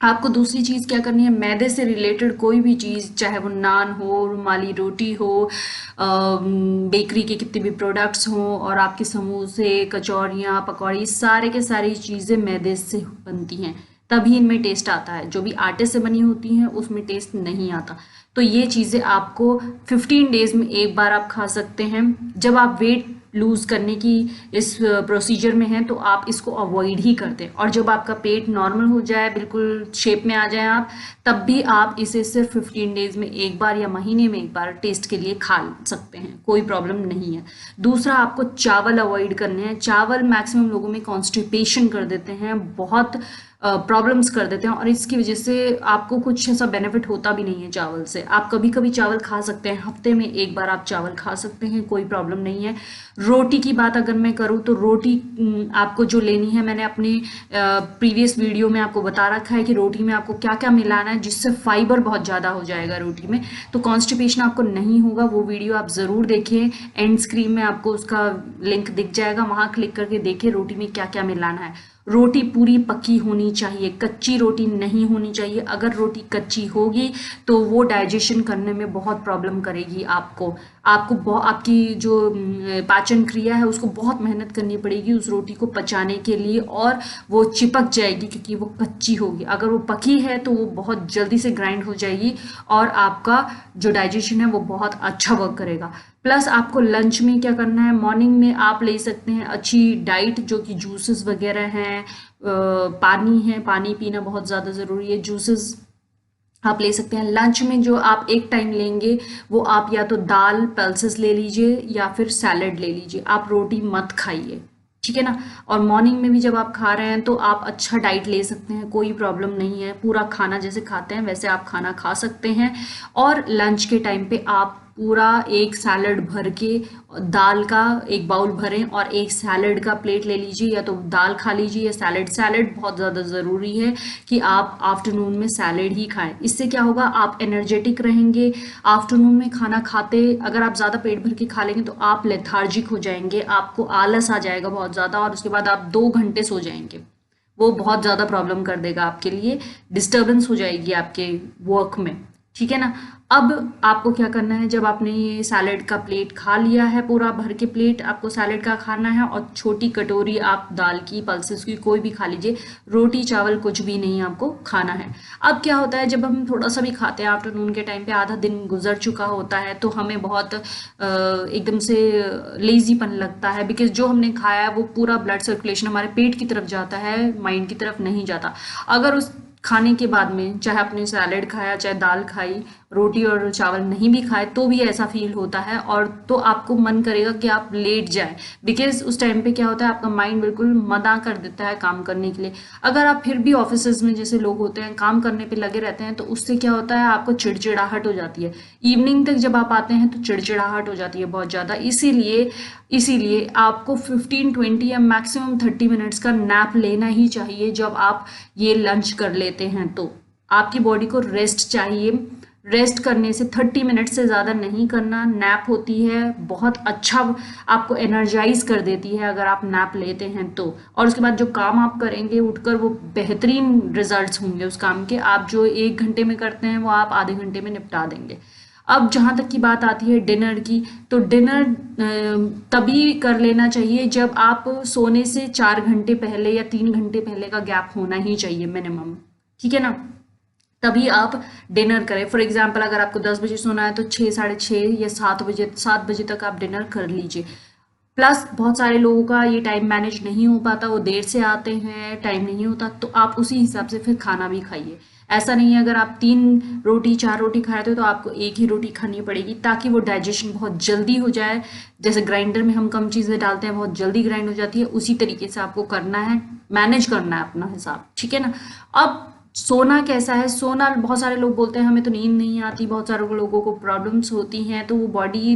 आपको दूसरी चीज़ क्या करनी है, मैदे से रिलेटेड कोई भी चीज़, चाहे वो नान हो, रुमाली रोटी हो, बेकरी के कितने भी प्रोडक्ट्स हों, और आपके समोसे, कचौरियाँ, पकौड़ी, सारे के सारी चीज़ें मैदे से बनती हैं, तभी इनमें टेस्ट आता है। जो भी आटे से बनी होती हैं उसमें टेस्ट नहीं आता। तो ये चीज़ें आपको 15 डेज़ में एक बार आप खा सकते हैं। जब आप वेट लूज़ करने की इस प्रोसीजर में हैं तो आप इसको अवॉइड ही करते हैं। और जब आपका पेट नॉर्मल हो जाए, बिल्कुल शेप में आ जाए आप, तब भी आप इसे सिर्फ 15 डेज़ में एक बार या महीने में एक बार टेस्ट के लिए खा सकते हैं, कोई प्रॉब्लम नहीं है। दूसरा, आपको चावल अवॉइड करने हैं। चावल मैक्सिमम लोगों में कॉन्स्टिपेशन कर देते हैं, बहुत प्रॉब्लम्स कर देते हैं, और इसकी वजह से आपको कुछ ऐसा बेनिफिट होता भी नहीं है चावल से। आप कभी कभी चावल खा सकते हैं, हफ्ते में एक बार आप चावल खा सकते हैं, कोई प्रॉब्लम नहीं है। रोटी की बात अगर मैं करूँ तो रोटी आपको जो लेनी है, मैंने अपने प्रीवियस वीडियो में आपको बता रखा है कि रोटी में आपको क्या क्या मिलाना है जिससे फाइबर बहुत ज़्यादा हो जाएगा रोटी में, तो कॉन्स्टिपेशन आपको नहीं होगा। वो वीडियो आप ज़रूर देखें, एंड स्क्रीन में आपको उसका लिंक दिख जाएगा, वहाँ क्लिक करके देखें रोटी में क्या क्या मिलाना है। रोटी पूरी पकी होनी चाहिए, कच्ची रोटी नहीं होनी चाहिए। अगर रोटी कच्ची होगी तो वो डाइजेशन करने में बहुत प्रॉब्लम करेगी आपको। आपकी जो पाचन क्रिया है उसको बहुत मेहनत करनी पड़ेगी उस रोटी को पचाने के लिए, और वो चिपक जाएगी क्योंकि वो कच्ची होगी। अगर वो पकी है तो वो बहुत जल्दी से ग्राइंड हो जाएगी और आपका जो डाइजेशन है वो बहुत अच्छा वर्क करेगा। प्लस आपको लंच में क्या करना है, मॉर्निंग में आप ले सकते हैं अच्छी डाइट जो कि जूसेस वगैरह हैं, पानी है, पानी पीना बहुत ज़्यादा ज़रूरी है, जूसेस आप ले सकते हैं। लंच में जो आप एक टाइम लेंगे वो आप या तो दाल पल्सेस ले लीजिए या फिर सैलड ले लीजिए, आप रोटी मत खाइए, ठीक है ना। और मॉर्निंग में भी जब आप खा रहे हैं तो आप अच्छा डाइट ले सकते हैं, कोई प्रॉब्लम नहीं है। पूरा खाना जैसे खाते हैं वैसे आप खाना खा सकते हैं। और लंच के टाइम पे आप पूरा एक सैलड भर के दाल का एक बाउल भरें और एक सैलड का प्लेट ले लीजिए, या तो दाल खा लीजिए या सैलड। सैलड बहुत ज़्यादा ज़रूरी है कि आप आफ्टरनून में सैलड ही खाएं। इससे क्या होगा, आप एनर्जेटिक रहेंगे। आफ्टरनून में खाना खाते अगर आप ज़्यादा पेट भर के खा लेंगे तो आप लेथार्जिक हो जाएंगे, आपको आलस आ जाएगा बहुत ज़्यादा, और उसके बाद आप 2 घंटे सो जाएंगे। वो बहुत ज़्यादा प्रॉब्लम कर देगा आपके लिए, डिस्टर्बेंस हो जाएगी आपके वर्क में, ठीक है ना। अब आपको क्या करना है, जब आपने ये सैलेड का प्लेट खा लिया है, पूरा भर के प्लेट आपको सैलेड का खाना है, और छोटी कटोरी आप दाल की, पल्सेस की कोई भी खा लीजिए, रोटी चावल कुछ भी नहीं आपको खाना है। अब क्या होता है, जब हम थोड़ा सा भी खाते हैं आफ्टरनून के टाइम पे, आधा दिन गुजर चुका होता है, तो हमें बहुत एकदम से लेजीपन लगता है, बिकॉज जो हमने खाया है वो पूरा ब्लड सर्कुलेशन हमारे पेट की तरफ जाता है, माइंड की तरफ नहीं जाता। अगर उस खाने के बाद में चाहे आपने सैलेड खाया, चाहे दाल खाई, रोटी और चावल नहीं भी खाए, तो भी ऐसा फील होता है, और तो आपको मन करेगा कि आप लेट जाए, बिकॉज उस टाइम पे क्या होता है, आपका माइंड बिल्कुल मना कर देता है काम करने के लिए। अगर आप फिर भी ऑफिस में जैसे लोग होते हैं काम करने पे लगे रहते हैं, तो उससे क्या होता है, आपको चिड़चिड़ाहट हो जाती है। इवनिंग तक जब आप आते हैं तो चिड़चिड़ाहट हो जाती है बहुत ज़्यादा। इसीलिए आपको 15-20 या मैक्सिमम 30 मिनट्स का नैप लेना ही चाहिए जब आप ये लंच कर लेते हैं। तो आपकी बॉडी को रेस्ट चाहिए, रेस्ट करने से 30 मिनट से ज़्यादा नहीं करना। नैप होती है बहुत अच्छा, आपको एनर्जाइज कर देती है अगर आप नैप लेते हैं तो, और उसके बाद जो काम आप करेंगे उठकर, वो बेहतरीन रिजल्ट्स होंगे उस काम के। आप जो 1 घंटे में करते हैं वो आप आधे घंटे में निपटा देंगे। अब जहाँ तक की बात आती है डिनर की, तो डिनर तभी कर लेना चाहिए जब आप सोने से 4 घंटे पहले या 3 घंटे पहले का गैप होना ही चाहिए मिनिमम, ठीक है ना। तभी आप डिनर करें। फॉर एग्जाम्पल अगर आपको 10 बजे सोना है तो 6, साढ़े 6 या 7 बजे तक आप डिनर कर लीजिए। प्लस बहुत सारे लोगों का ये टाइम मैनेज नहीं हो पाता, वो देर से आते हैं, टाइम नहीं होता, तो आप उसी हिसाब से फिर खाना भी खाइए। ऐसा नहीं है अगर आप 3 रोटी 4 रोटी खा रहे हो तो आपको 1 ही रोटी खानी पड़ेगी, ताकि वो डाइजेशन बहुत जल्दी हो जाए। जैसे ग्राइंडर में हम कम चीज़ें डालते हैं, बहुत जल्दी ग्राइंड हो जाती है, उसी तरीके से आपको करना है, मैनेज करना है अपना हिसाब, ठीक है ना। अब सोना कैसा है, सोना बहुत सारे लोग बोलते हैं हमें तो नींद नहीं आती, बहुत सारे लोगों को प्रॉब्लम्स होती हैं, तो वो बॉडी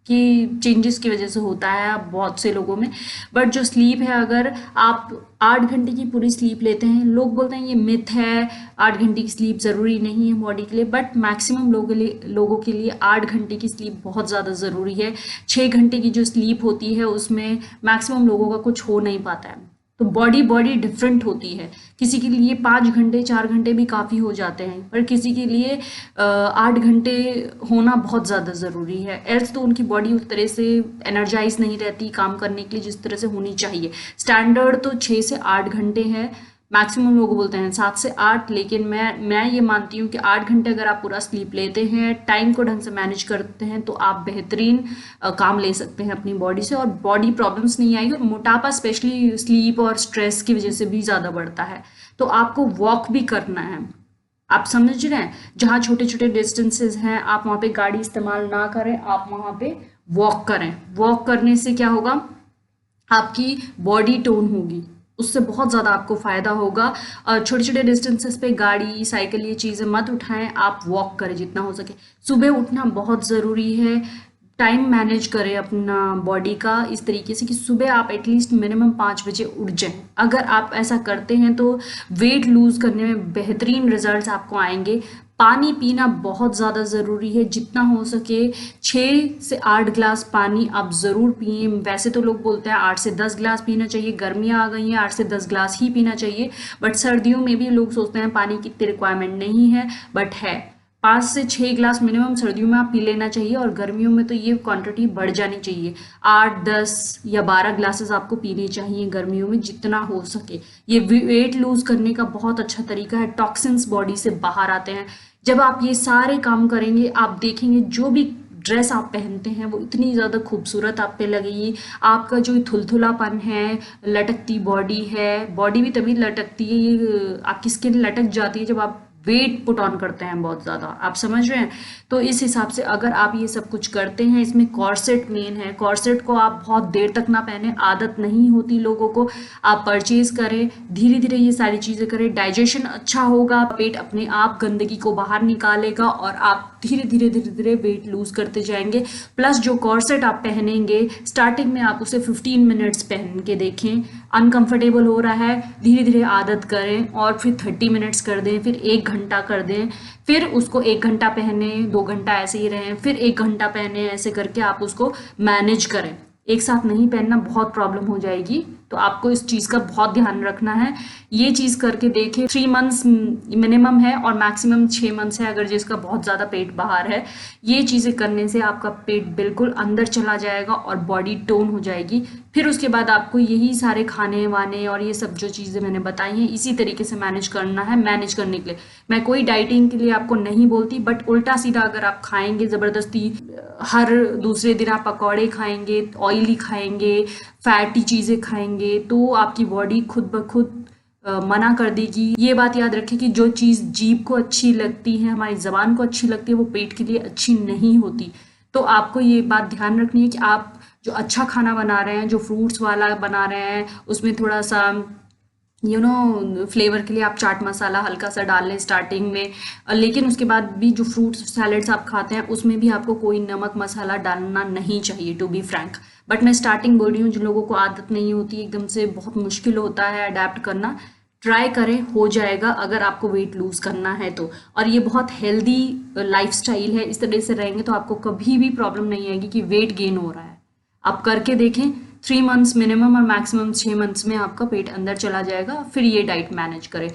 की चेंजेस की वजह से होता है बहुत से लोगों में। बट जो स्लीप है, अगर आप 8 घंटे की पूरी स्लीप लेते हैं, लोग बोलते हैं ये मिथ है, 8 घंटे की स्लीप ज़रूरी नहीं है बॉडी के लिए, बट मैक्सिमम लोगों के लिए 8 घंटे की स्लीप बहुत ज़्यादा ज़रूरी है। 6 घंटे की जो स्लीप होती है उसमें मैक्सिमम लोगों का कुछ हो नहीं पाता है। तो बॉडी डिफरेंट होती है, किसी के लिए 5 घंटे 4 घंटे भी काफ़ी हो जाते हैं, पर किसी के लिए 8 घंटे होना बहुत ज़्यादा ज़रूरी है। एल्स तो उनकी बॉडी उस तरह से एनर्जाइज नहीं रहती काम करने के लिए जिस तरह से होनी चाहिए। स्टैंडर्ड तो 6 से 8 घंटे है, मैक्सिमम लोग बोलते हैं 7 से 8, लेकिन मैं ये मानती हूँ कि 8 घंटे अगर आप पूरा स्लीप लेते हैं, टाइम को ढंग से मैनेज करते हैं, तो आप बेहतरीन काम ले सकते हैं अपनी बॉडी से, और बॉडी प्रॉब्लम्स नहीं आएगी। और मोटापा स्पेशली स्लीप और स्ट्रेस की वजह से भी ज़्यादा बढ़ता है। तो आपको वॉक भी करना है, आप समझ रहे हैं, जहाँ छोटे छोटे डिस्टेंसेस हैं आप वहाँ पे गाड़ी इस्तेमाल ना करें, आप वहाँ पे वॉक करें। वॉक करने से क्या होगा, आपकी बॉडी टोन होगी, उससे बहुत ज़्यादा आपको फ़ायदा होगा। छोटे छोटे डिस्टेंसेस पे गाड़ी साइकिल ये चीज़ें मत उठाएं, आप वॉक करें जितना हो सके। सुबह उठना बहुत ज़रूरी है, टाइम मैनेज करें अपना बॉडी का इस तरीके से कि सुबह आप एटलीस्ट मिनिमम 5 बजे उठ जाएं। अगर आप ऐसा करते हैं तो वेट लूज़ करने में बेहतरीन रिजल्ट्स आपको आएंगे। पानी पीना बहुत ज़्यादा ज़रूरी है, जितना हो सके 6 से 8 गिलास पानी आप ज़रूर पिए। वैसे तो लोग बोलते हैं 8 से 10 गिलास पीना चाहिए, गर्मियाँ आ गई हैं 8 से 10 गिलास ही पीना चाहिए, बट सर्दियों में भी लोग सोचते हैं पानी की इतनी रिक्वायरमेंट नहीं है, बट है 5 से 6 गिलास मिनिमम सर्दियों में आप पी लेना चाहिए, और गर्मियों में तो ये क्वांटिटी बढ़ जानी चाहिए, 8, 10 या 12 ग्लासेस आपको पीने चाहिए गर्मियों में जितना हो सके। ये वेट लूज करने का बहुत अच्छा तरीका है, टॉक्सिन्स बॉडी से बाहर आते हैं। जब आप ये सारे काम करेंगे, आप देखेंगे जो भी ड्रेस आप पहनते हैं वो इतनी ज़्यादा खूबसूरत आप पे लगेगी। आपका जो थुलथुलापन है, लटकती बॉडी है, बॉडी भी तभी लटकती है, ये आपकी स्किन लटक जाती है जब आप वेट पुट ऑन करते हैं बहुत ज़्यादा, आप समझ रहे हैं। तो इस हिसाब से अगर आप ये सब कुछ करते हैं, इसमें कॉर्सेट मेन है, कॉर्सेट को आप बहुत देर तक ना पहने, आदत नहीं होती लोगों को, आप परचेज करें, धीरे धीरे ये सारी चीज़ें करें, डाइजेशन अच्छा होगा, पेट अपने आप गंदगी को बाहर निकालेगा और आप धीरे धीरे धीरे धीरे वेट लूज करते जाएंगे। प्लस जो कॉर्सेट आप पहनेंगे स्टार्टिंग में आप उसे 15 मिनट्स पहन के देखें, अनकंफर्टेबल हो रहा है, धीरे धीरे आदत करें और फिर 30 मिनट्स कर दें, फिर 1 घंटा कर दें, फिर उसको 1 घंटा पहने, 2 घंटा ऐसे ही रहें, फिर 1 घंटा पहने, ऐसे करके आप उसको मैनेज करें। एक साथ नहीं पहनना, बहुत प्रॉब्लम हो जाएगी, तो आपको इस चीज़ का बहुत ध्यान रखना है। ये चीज़ करके देखें, 3 मंथ्स मिनिमम है और मैक्सिमम 6 मंथ्स है अगर जिसका बहुत ज़्यादा पेट बाहर है। ये चीज़ें करने से आपका पेट बिल्कुल अंदर चला जाएगा और बॉडी टोन हो जाएगी। फिर उसके बाद आपको यही सारे खाने वाने और ये सब जो चीज़ें मैंने बताई हैं इसी तरीके से मैनेज करना है। मैनेज करने के लिए मैं कोई डाइटिंग के लिए आपको नहीं बोलती, बट उल्टा सीधा अगर आप खाएंगे ज़बरदस्ती, हर दूसरे दिन आप पकौड़े खाएंगे, ऑयली खाएंगे, फैटी चीज़ें खाएंगे, तो आपकी बॉडी खुद ब खुद मना कर देगी। ये बात याद रखें कि जो चीज़ जीभ को अच्छी लगती है, हमारी ज़बान को अच्छी लगती है, वो पेट के लिए अच्छी नहीं होती। तो आपको ये बात ध्यान रखनी है कि आप जो अच्छा खाना बना रहे हैं, जो फ्रूट्स वाला बना रहे हैं, उसमें थोड़ा सा फ्लेवर के लिए आप चाट मसाला हल्का सा डाल लें स्टार्टिंग में, लेकिन उसके बाद भी जो फ्रूट्स सैलेड्स आप खाते हैं उसमें भी आपको कोई नमक मसाला डालना नहीं चाहिए, टू बी फ्रैंक। बट मैं स्टार्टिंग बोल रही हूँ, जिन लोगों को आदत नहीं होती, एकदम से बहुत मुश्किल होता है अडेप्ट करना, ट्राई करें, हो जाएगा अगर आपको वेट लूज करना है तो। और ये बहुत हेल्दी लाइफस्टाइल है, इस तरह से रहेंगे तो आपको कभी भी प्रॉब्लम नहीं आएगी कि वेट गेन हो रहा है। आप करके देखें, 3 मंथ्स मिनिमम और मैक्सिमम 6 मंथ्स में आपका पेट अंदर चला जाएगा। फिर ये डाइट मैनेज करें।